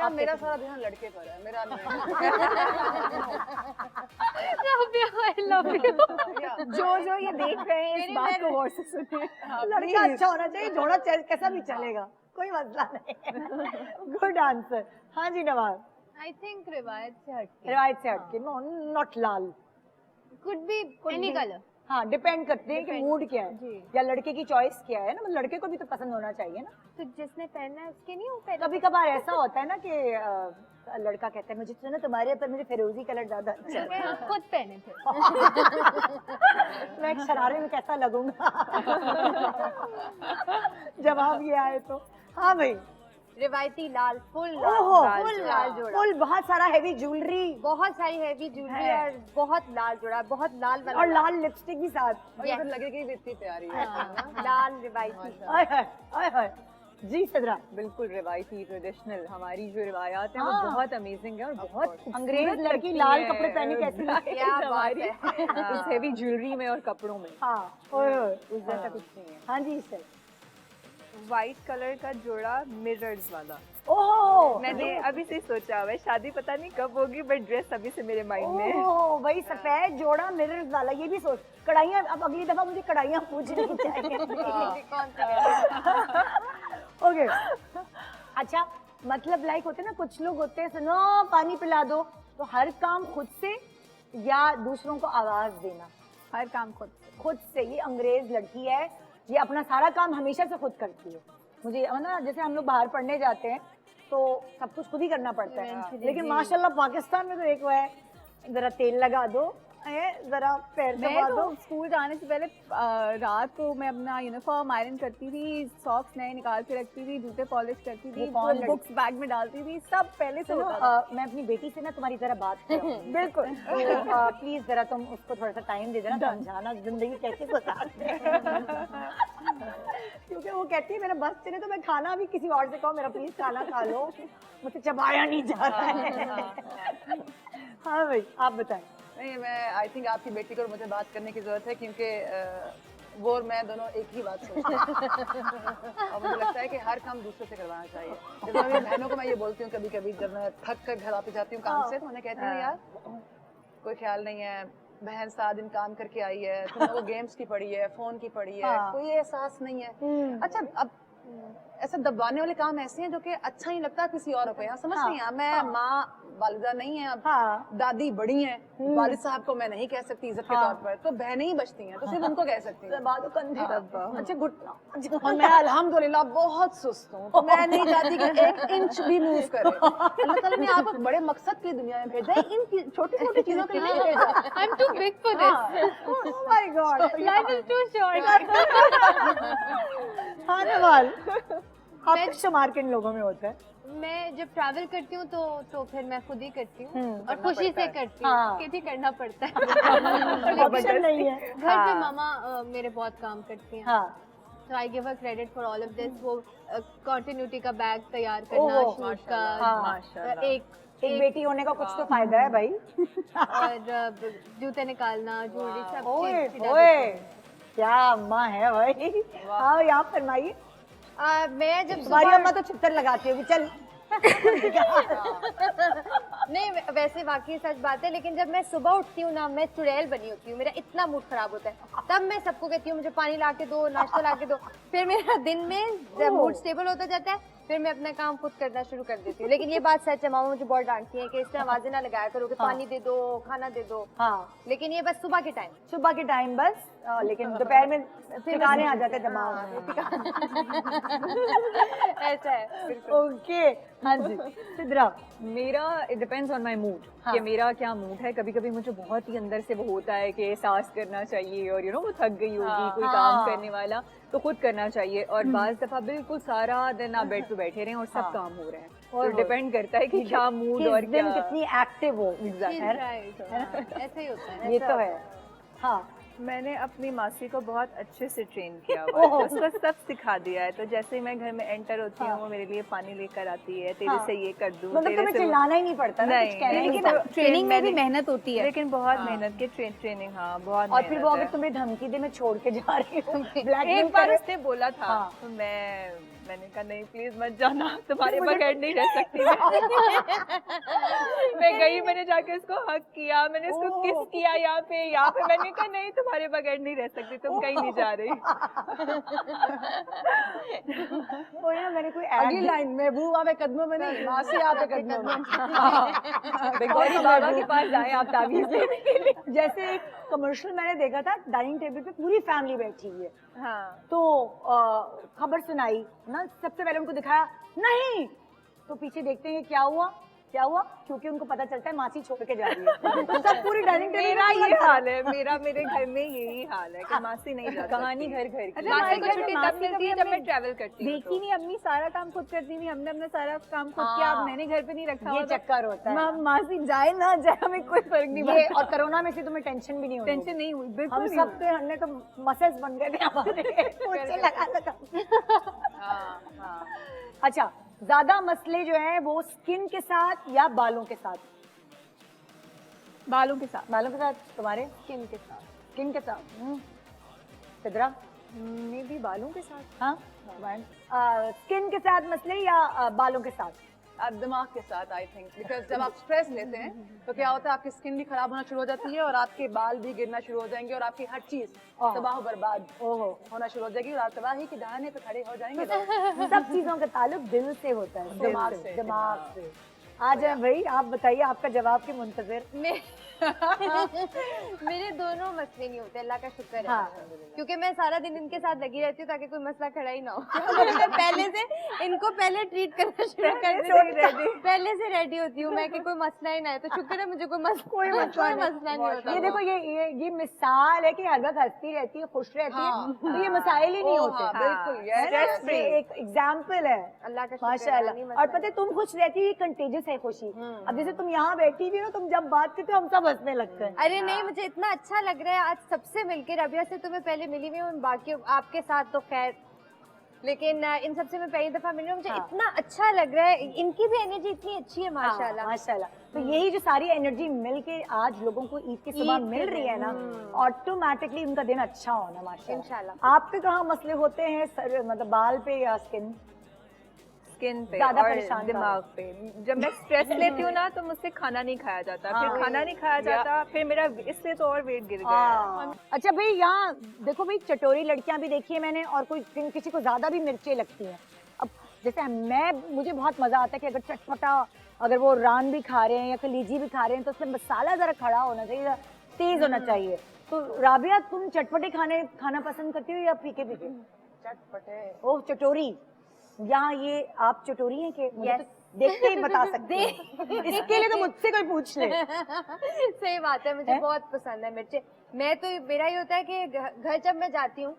D: मेरा सारा ध्यान लड़के पर है, मेरा नहीं
E: जो ये देख रहे हैं इस बात को गौर से सुनिए।
A: लड़का अच्छा होना चाहिए, जोड़ा कैसा भी चलेगा, कोई मसला नहीं। Good answer. हाँ जी नवाज,
F: आई थिंक रिवायत से हटके।
A: रिवायत से हटके, not Lal.
F: Could be any colour.
A: हाँ, डिपेंड करते हैं कि मूड क्या है या लड़के की चॉइस क्या है ना, मतलब लड़के को भी तो पसंद होना चाहिए ना।
F: तो जिसने पहनना है उसके नहीं हो पहले।
A: कभी कभार ऐसा होता है ना कि लड़का कहता है मुझे तो ना तुम्हारे ऊपर मुझे फिरोजी कलर ज्यादा अच्छा है।
F: मैं खुद पहने थे।
A: मैं एक शरारे में कैसा लगूंगा? जवाब ये आए तो। हाँ भाई,
F: रिवायती लाल, फुल
A: ओहो,
F: लाल जोड़ा,
A: फुल बहुत सारा हैवी ज्वेलरी
F: बहुत सारी हैवी ज्वेलरी
A: है।
F: और बहुत लाल जोड़ा, बहुत लाल वाला
A: और लाल लिपस्टिक भी साथ।
D: और ये लगेगी भी इतनी प्यारी है।
F: लाल रिवायती।
A: आय हाय, आय हाय। जी सदरा,
K: बिल्कुल रिवायती ट्रेडिशनल हमारी जो रिवायात है
A: हाँ।
K: वो बहुत अमेजिंग है और बहुत
A: अंग्रेज लड़की लाल कपड़े पहने कैसी लगती है?
F: क्या बात है।
K: इस हेवी ज्वेलरी में और कपड़ों में
A: हाँ, ओए ओए,
K: उस जैसा कुछ नहीं है।
A: हाँ जी सर।
K: व्हाइट कलर का जोड़ा मिरर्स वाला।
A: ओह,
K: मैंने अभी से सोचा हुआ है, शादी पता नहीं कब होगी बट ड्रेस अभी से मेरे माइंड में है।
A: ओह भाई, सफेद जोड़ा मिरर्स वाला, ये भी सोच। कढ़ाइयाँ, अब अगली दफा मुझे कढ़ाइयाँ पूछनी चाहिए। ओके, अच्छा मतलब लाइक होते हैं ना, कुछ लोग होते हैं सुनो पानी पिला दो, तो हर काम खुद से या दूसरों को आवाज देना?
E: हर काम खुद
A: से। ये अंग्रेज लड़की है, ये अपना सारा काम हमेशा से खुद करती है। मुझे ना जैसे हम लोग बाहर पढ़ने जाते हैं तो सब कुछ खुद ही करना पड़ता है, लेकिन माशाल्लाह पाकिस्तान में तो एक वो है, जरा तेल लगा दो, जरा पैर
E: मैं
A: दबा
E: तो
A: दो।
E: स्कूल जाने से पहले रात को मैं अपना यूनिफॉर्म आयरन करती थी, सॉक्स नए निकाल के रखती थी, जूते पॉलिश करती थी, बुक्स बैग में डालती थी, सब पहले से होता था।
A: मैं अपनी बेटी से ना तुम्हारी तरह बात करूँ बिल्कुल, तो प्लीज जरा तुम उसको थोड़ा सा टाइम दे देना, समझाना जिंदगी कैसे गुजारते हैं। क्योंकि वो कहती है मेरा बस चले तो मैं खाना भी किसी और से कहूँ मेरा प्लीज खाना खा लो, मुझसे चबाया नहीं जाता है। हाँ भाई आप बताएं।
D: नहीं, मैं आई थिंक आपकी बेटी को और मुझे बात करने की जरूरत है, क्योंकि वो और मैं दोनों एक ही बात सोचते हैं। और मुझे लगता है कि हर काम दूसरे से करवाना चाहिए। जब मेरी बहनों को मैं ये बोलती हूँ कभी कभी, जब मैं थक कर घर वापस जाती हूँ काम से, तो उन्हें कहती हूँ यार कोई ख्याल नहीं है, बहन 7 दिन काम करके आई है, तुम लोगों गेम्स की पड़ी है, फोन की पड़ी है, कोई एहसास नहीं है। अच्छा अब ऐसे दबाने वाले काम ऐसे हैं जो कि अच्छा नहीं लगता किसी और को। यहाँ समझ नहीं, मैं माँ वालिदा नहीं है, अब दादी बड़ी हैं, वालिद साहब को मैं नहीं कह सकती इज्जत के तौर पर, तो बहनें ही बचती हैं, तो सिर्फ उनको कह सकती हूँ। अच्छा घुटना, और मैं अल्हम्दुलिल्लाह बहुत सुस्त हूँ, तो मैं नहीं चाहती कि 1 इंच भी मूव करे। अल्लाह ताला ने आपको बड़े मकसद की दुनिया में भेजा है, इन छोटी छोटी चीजों के लिए नहीं भेजा।
C: I am too big for this.
A: Oh my God,
C: life is too short.
A: हाँ नवाल, आपका शुमार किन लोगों में होता है?
C: मैं जब ट्रैवल करती हूँ तो फिर मैं खुद ही करती हूँ और खुशी से करती हूँ, क्योंकि करना पड़ता है।
A: ऑप्शन नहीं है।
C: घर पे मामा मेरे बहुत काम करती हैं, तो I give her credit for all of this. वो कंटिन्यूटी का बैग तैयार करना, शूट का,
A: एक बेटी होने का कुछ तो फायदा है भाई।
C: और जूते निकालना, ज्वेलरी, सब चीज।
A: ओए क्या अम्मा है भाई। हाँ यहाँ फरमाइए।
C: मैं जब
A: तुम्हारी अम्मा तो छितर लगाती होगी, चल।
C: नहीं वैसे वाकई सच बात है, लेकिन जब मैं सुबह उठती हूँ ना, मैं चुड़ैल बनी होती हूँ, मेरा इतना मूड खराब होता है, तब मैं सबको कहती हूँ मुझे पानी ला के दो, नाश्ता ला के दो। फिर मेरा दिन में मूड स्टेबल होता जाता है, फिर मैं अपना काम खुद करना शुरू कर देती हूँ। लेकिन ये बात सच है, मामा मुझे बहुत डांटती है कि इससे आवाजें ना लगाया करो कि पानी दे दो, खाना दे दो। लेकिन ये बस सुबह के टाइम बस, लेकिन दोपहर में ठिकाने आ जाते दिमाग में। ऐसा है। ओके हाँ जी सिद्रा।
K: मेरा it depends on my mood, कि मेरा क्या मूड है। कभी कभी मुझे बहुत ही अंदर से वो होता है कि एहसास करना चाहिए, और वो थक गई होगी कोई काम करने वाला, तो खुद करना चाहिए। और बाज़ दफा बिल्कुल सारा दिन आप बेड पे बैठे रहे और सब काम हो रहे हैं, तो डिपेंड करता है कि क्या मूड और क्या
A: कितनी एक्टिव हो।
C: ऐसे ही होता है।
A: ये तो है। हाँ
L: मैंने अपनी मासी को बहुत अच्छे से ट्रेन किया हुआ है, उसको सब सिखा दिया है। तो जैसे ही मैं घर में एंटर होती हूँ, वो मेरे लिए पानी लेकर आती है, तेरे से ये कर दूँ,
A: मतलब तुम्हें चिल्लाना ही नहीं पड़ता ना, कुछ कहना नहीं पड़ता।
E: ट्रेनिंग में भी मेहनत होती है,
L: लेकिन बहुत मेहनत की ट्रेनिंग। हाँ बहुत।
A: और फिर वो अगर तुम्हें धमकी दे मैं छोड़ के जा रही हूँ,
L: एक बार उसने बोला था, तो मैंने कहा नहीं प्लीज मत जाना, तुम्हारे बगैर नहीं रह सकती मैं गई, मैंने जाके उसको हक किया, मैंने उसको किस किया यहाँ पे मैंने कहा नहीं तुम्हारे बगैर नहीं रह सकती, तुम कहीं नहीं जा रही।
A: मैंने कोई
D: अगली लाइन में बू आवे कदमों में नहीं, मासी आवे कदमों में।
K: बेगौरी बाबा के पास जाए आप ताबीज लेने के लिए।
A: जैसे एक कमर्शियल मैंने देखा था, डाइनिंग टेबल पे पूरी फैमिली बैठी हुई है, तो खबर सुनाई ना, सबसे पहले उनको दिखाया नहीं, तो पीछे देखते हैं क्या हुआ, क्योंकि उनको पता चलता है मासी छोड़ के जा रही है। तो सब पूरी डाइनिंग टेबल
L: मेरा ये हाल है, मेरे घर में यही हाल है कि मासी नहीं जाती।
K: कहानी घर घर की।
E: मासी को छुट्टी तब मिलती है जब मैं ट्रैवल करती हूँ। देखी नहीं अम्मी सारा काम खुद करती थी, हमने अपना सारा काम खुद किया, अब मैंने घर पे नहीं रखा।
A: ये चक्कर होता है।
E: मासी जाए ना जाए हमें कोई फर्क नहीं पड़ता।
A: और कोरोना में से तुम्हें टेंशन भी नहीं हुई?
E: टेंशन नहीं हुई बिल्कुल।
A: हम सब तो हमने तो मसल्स बन गए थे हमारे लगा। अच्छा ज्यादा मसले जो है वो स्किन के साथ या बालों के साथ?
E: बालों के साथ।
A: तुम्हारे?
E: स्किन के साथ।
A: सिद्रा?
K: मे भी बालों के साथ।
A: हाँ स्किन के साथ मसले या बालों के साथ?
D: दिमाग के साथ आई थिंक, बिकॉज जब आप स्ट्रेस लेते हैं तो क्या होता है आपकी स्किन भी खराब होना शुरू हो जाती है और आपके बाल भी गिरना शुरू हो जाएंगे और आपकी हर चीज तबाह बर्बाद होना शुरू हो जाएगी और आप तबाही की दहाने पे खड़े हो जाएंगे।
A: सब चीजों का ताल्लुक दिल से होता है, दिमाग से। आ जाए भाई, आप बताइए, आपका जवाब के मुंतजर।
F: मेरे दोनों मसले नहीं होते, अल्लाह का शुक्र है। क्योंकि मैं सारा दिन इनके साथ लगी रहती हूँ ताकि कोई मसला खड़ा ही ना हो। मैं पहले से इनको ट्रीट करना शुरू कर देती हूँ, पहले से रेडी होती हूँ मैं कि कोई मसला ही ना है। तो शुक्र है मुझे कोई मसला नहीं होता।
A: ये देखो, ये मिसाल है कि हर वक्त हंसती रहती है, खुश रहती है, तो ये मसाइल ही नहीं होते।
D: बिल्कुल,
A: एक एग्जाम्पल है,
F: अल्लाह का
A: माशाल्लाह। और पता है, तुम खुश रहती है, कंटेजियस है खुशी। अब जैसे तुम यहाँ बैठी हुई हो, तुम जब बात करते हो हम सब हंसने लगते हैं।
F: अरे नहीं, मुझे इतना अच्छा लग रहा है आज सबसे मिलकर। रबिया से तुम्हें पहले मिली हुई हूँ, बाकी आपके साथ तो खैर, लेकिन इन सबसे मैं पहली दफा मिली हूँ। मुझे इतना अच्छा लग रहा है, इनकी भी एनर्जी इतनी अच्छी है माशाल्लाह।
A: माशाल्लाह। तो यही जो सारी एनर्जी मिलके आज लोगों को ईद की सुबह मिल रही है ना, ऑटोमेटिकली उनका दिन अच्छा होना माशाल्लाह।
F: इंशाल्लाह।
A: आपके कहाँ मसले होते हैं सर, मतलब बाल पे या
L: स्किन पे
A: ज्यादा
L: और
A: परेशान
L: दिमाग पे। जब मैं स्ट्रेस लेती हूँ ना तो मुझसे खाना नहीं खाया जाता, फिर खाना नहीं खाया जाता, फिर मेरा इसलिए तो और वेट गिर गया है।
A: अच्छा भाई, यहाँ देखो भाई, चटोरी लड़कियां भी देखी है मैंने, और कोई किसी को ज्यादा भी मिर्चें लगती हैं। अब जैसे मुझे बहुत मजा आता है कि अगर चटपटा, अगर वो रान भी खा रहे हैं या कलीजी भी खा रहे हैं, तो उसमें मसाला जरा खड़ा होना चाहिए, तेज होना चाहिए। तो राबिया, तुम चटपटे खाना पसंद करती हो या फीके फीके?
D: चटपटे।
A: ओह, चटोरी। यहाँ ये आप चटोरी हैं कि मुझे तो देखते ही बता सकते हैं। इसके लिए तो मुझसे कोई पूछ ले।
F: सही बात है, मुझे बहुत पसंद है मिर्चें। मैं तो, मेरा ये होता है कि घर जब मैं जाती हूँ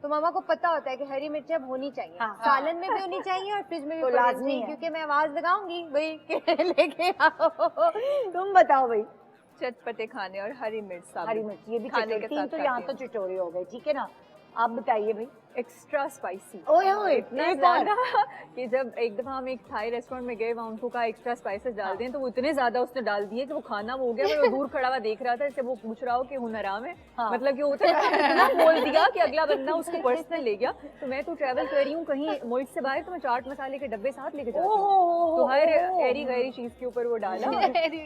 F: तो मामा को पता होता है कि हरी मिर्चें अब होनी चाहिए। सालन में भी होनी चाहिए और फ्रिज में भी लाजमी है, क्योंकि मैं आवाज लगाऊंगी भाई लेके आओ।
A: तुम बताओ भाई।
L: चटपटे खाने और हरी मिर्च,
A: हरी मिर्च, ये भी
L: खाने के साथ
A: तो यहाँ तो चटोरी हो गई, ठीक है ना। आप बताइए भाई।
L: Extra spicy.
A: ओए
L: इतना ज्यादा कि जब एक दफा हम एक थाई रेस्टोरेंट में गए, वहाँ उनको कहा एक्स्ट्रा स्पाइसेस डाल दें, तो वो इतने ज्यादा उसने डाल दिए कि वो खाना वो हो गया। वो दूर खड़ा हुआ देख रहा था, जैसे वो पूछ रहा हो कि हुन हराम है। मतलब कि होता है इतना बोल दिया कि अगला बंदा उसको पर्सनल ले गया। तो मैं तो ट्रैवल कर रही हूँ कहीं मुल्क से बाहर, तो मैं चाट मसाले के डब्बे साथ लेके जाती हूँ, तो हर ऐरी गहरी चीज के ऊपर वो डाला।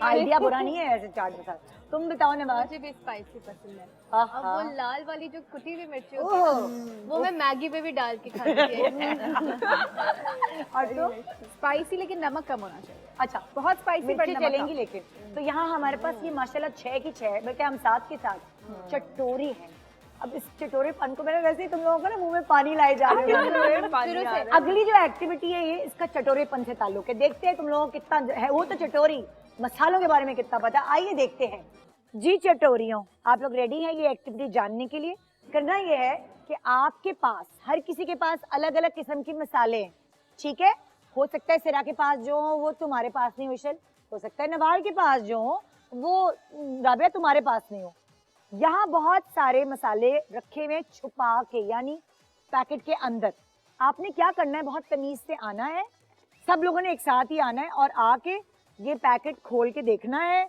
A: आइडिया बुरा नहीं है ऐसे चाट मसाला। तुम बताओ ना।
F: मुझे भी स्पाइसी पसंद है। अब वो लाल वाली जो कुटी हुई मिर्ची होती है, वो मैं मैगी पे भी डाल के खाती है।
A: और तो
E: स्पाइसी, लेकिन नमक कम होना चाहिए।
A: अच्छा,
E: बहुत स्पाइसी
A: मिर्ची चलेंगी, लेकिन तो यहाँ हमारे पास ये माशाल्लाह 6 की 6, बल्कि हम 7 के 7 चटोरी है। अब इस चटोरेपन को, मैंने वैसे ही तुम लोगों को ना मुंह में पानी लाए जा रहे हो। अगली जो एक्टिविटी है ये, इसका चटोरेपन से ताल्लुक है। देखते हैं तुम लोगों को कितना है। वो तो चटोरी, मसालों के बारे में कितना पता, आइए देखते हैं जी। चटोरियों, आप लोग रेडी हैं ये एक्टिविटी जानने के लिए? करना ये है कि आपके पास, हर किसी के पास अलग अलग किस्म के मसाले हैं, ठीक है। हो सकता है सिरा के पास जो हो वो तुम्हारे पास नहीं हो, हो सकता है नवाल के पास जो हो वो राबिया तुम्हारे पास नहीं हो। यहाँ बहुत सारे मसाले रखे हुए छुपा के, यानी पैकेट के अंदर। आपने क्या करना है, बहुत तमीज से आना है, सब लोगों ने एक साथ ही आना है और आके ये पैकेट खोल के देखना है,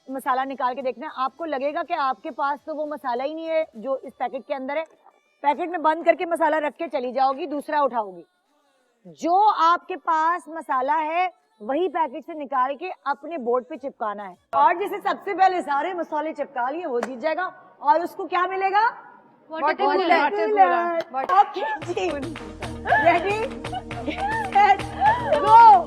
A: मसाला निकाल के देखना है। आपको लगेगा कि आपके पास तो वो मसाला ही नहीं है जो इस पैकेट के अंदर है, पैकेट में बंद करके मसाला रख के चली जाओगी, दूसरा उठाओगी। जो आपके पास मसाला है वही पैकेट से निकाल के अपने बोर्ड पे चिपकाना है। और जैसे सबसे पहले सारे मसाले चिपका लिए वो जीत जाएगा और उसको क्या मिलेगा? Water cooler. ओके जी, रेडी गो।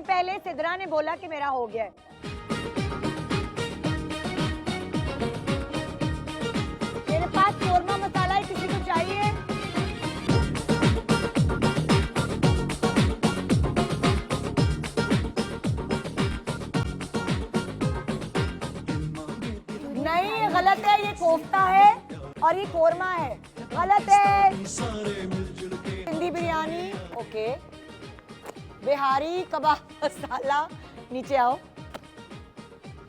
A: पहले सिदरा ने बोला कि मेरा हो गया है। मेरे पास कोरमा मसाला है, किसी को चाहिए? गलत है, ये कोफ्ता है और ये कोरमा है। गलत है। हिंदी बिरयानी, ओके। बिहारी कबाब मसाला, नीचे आओ।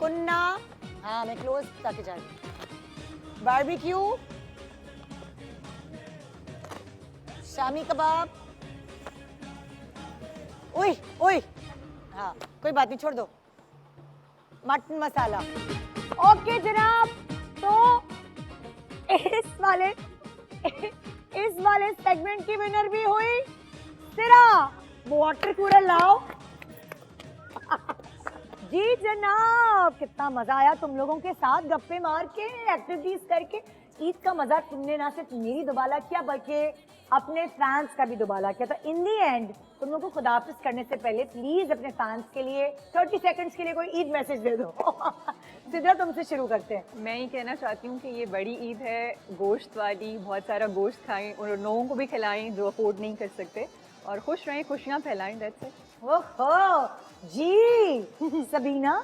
A: कुन्ना, हाँ मैं क्लोज करके जा रही हूँ। बारबेक्यू, शामी कबाब, ओए ओए, हाँ कोई बात नहीं, छोड़ दो। मटन मसाला, ओके जनाब। तो इस वाले सेगमेंट की विनर भी हुई सिरा। वाटर कूलर लाओ। जी जनाब, कितना मजा आया तुम लोगों के साथ गप्पे मार के, एक्टिविटीज करके। ईद का मजा तुमने ना सिर्फ मेरी दुबाला किया बल्कि अपने फैंस का भी दुबाला किया। तो इन दी एंड तुम लोगों को खुदाफिज करने से पहले प्लीज अपने फैंस के लिए 30 सेकंड्स के लिए कोई ईद मैसेज दे दो। सिद्रा तुमसे शुरू करते हैं।
K: मैं ये कहना चाहती हूँ कि ये बड़ी ईद है, गोश्त वाली, बहुत सारा गोश्त खाएं और लोगों को भी खिलाएं जो अफोर्ड नहीं कर सकते, और खुश रहें, खुशियाँ फैलाएं। That's it.
A: ओहो जी। सबीना,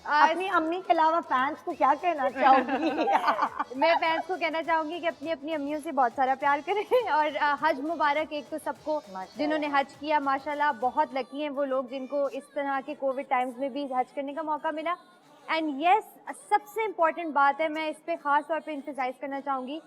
A: अपनी अम्मी के अलावा फैंस को क्या कहना चाहोगी?
F: मैं फैंस को कहना चाहूंगी कि अपनी अपनी अम्मियों से बहुत सारा प्यार करें और हज मुबारक। एक तो सबको जिन्होंने हज किया, माशाल्लाह बहुत लकी हैं वो लोग जिनको इस तरह के कोविड टाइम्स में भी हज करने का मौका मिला। एंड यस, सबसे इम्पोर्टेंट बात है, मैं इस पे खास तौर पे इम्फसाइज करना चाहूँगी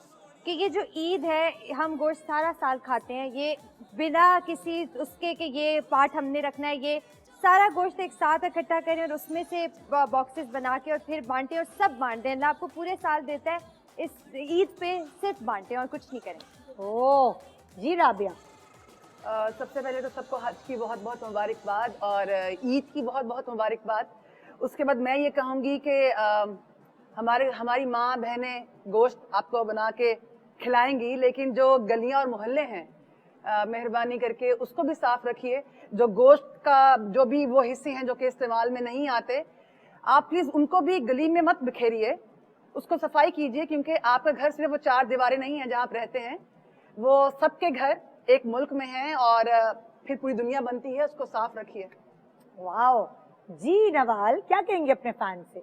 F: कि ये जो ईद है, हम गोश्त सारा साल खाते हैं, ये बिना किसी उसके कि ये पार्ट हमने रखना है, ये सारा गोश्त एक साथ इकट्ठा करें और उसमें से बॉक्सेस बना के और फिर बांटें और सब बांट दें। अल्लाह आपको पूरे साल देता है, इस ईद पे सिर्फ बांटें और कुछ नहीं करें।
A: ओह जी राबिया।
D: सबसे पहले तो सबको हज की बहुत बहुत मुबारकबाद और ईद की बहुत बहुत मुबारकबाद। उसके बाद मैं ये कहूँगी कि हमारी माँ बहनें गोश्त आपको बना के खिलाएंगी, लेकिन जो गलियाँ और मोहल्ले हैं मेहरबानी करके उसको भी साफ रखिए। जो गोश्त का जो भी वो हिस्से हैं जो कि इस्तेमाल में नहीं आते, आप प्लीज़ उनको भी गली में मत बिखेरिए, उसको सफाई कीजिए, क्योंकि आपका घर सिर्फ वो 4 दीवारें नहीं हैं जहाँ आप रहते हैं, वो सबके घर एक मुल्क में हैं और फिर पूरी दुनिया बनती है। उसको साफ रखिए।
A: वाओ जी। नवाल, क्या कहेंगे अपने फैन से?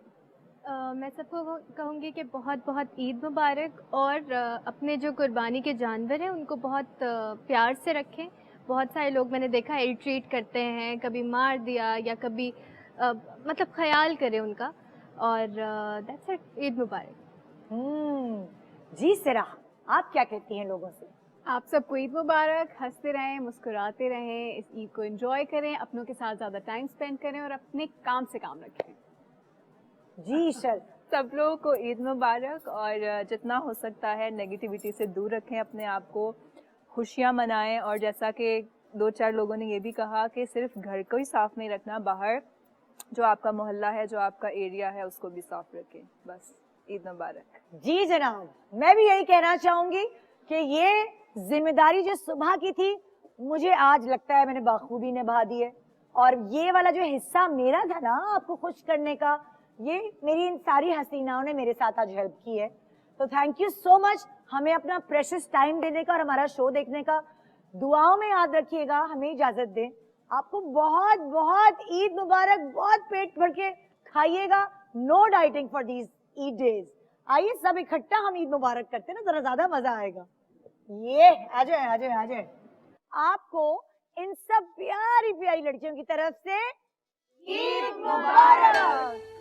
E: मैं सबको कहूँगी कि बहुत बहुत ईद मुबारक और अपने जो कुर्बानी के जानवर हैं उनको बहुत प्यार से रखें। बहुत सारे लोग मैंने देखा है ट्रीट करते हैं, कभी मार दिया या कभी मतलब ख्याल करें उनका। और दैट्स इट। ईद मुबारक।
A: जी सिरा, आप क्या कहती हैं लोगों से?
E: आप सबको ईद मुबारक। हंसते रहें, मुस्कुराते रहें, इस ईद को एंजॉय करें, अपनों के साथ ज़्यादा टाइम स्पेंड करें और अपने काम से काम रखें।
A: जी शल,
K: सब लोगों को ईद मुबारक और जितना हो सकता है नेगेटिविटी से दूर रखें अपने आप को, खुशियाँ मनाएं। और जैसा कि 2-4 लोगों ने ये भी कहा कि सिर्फ घर को ही साफ नहीं रखना, बाहर जो आपका मोहल्ला है, जो आपका एरिया है, उसको भी साफ रखें। बस ईद मुबारक।
A: जी जनाब, मैं भी यही कहना चाहूंगी कि ये जिम्मेदारी जो सुबह की थी, मुझे आज लगता है मैंने बाखूबी निभा दी है। और ये वाला जो हिस्सा मेरा था ना आपको खुश करने का, ये मेरी इन सारी हसीनाओं ने मेरे साथ आज हेल्प की है। तो थैंक यू सो मच हमें अपना प्रेशियस टाइम देने का और हमारा शो देखने का। दुआओं में याद रखिएगा, हमें इजाजत दें। आपको बहुत बहुत ईद मुबारक। बहुत पेट भर के खाइएगा। No dieting for these Eid days. आइए सब इकट्ठा हम ईद मुबारक करते हैं ना, जरा ज्यादा मजा आएगा। ये आ जाए आ जाए आ जाए। आपको इन सब प्यारी प्यारी लड़कियों की तरफ से ईद मुबारक।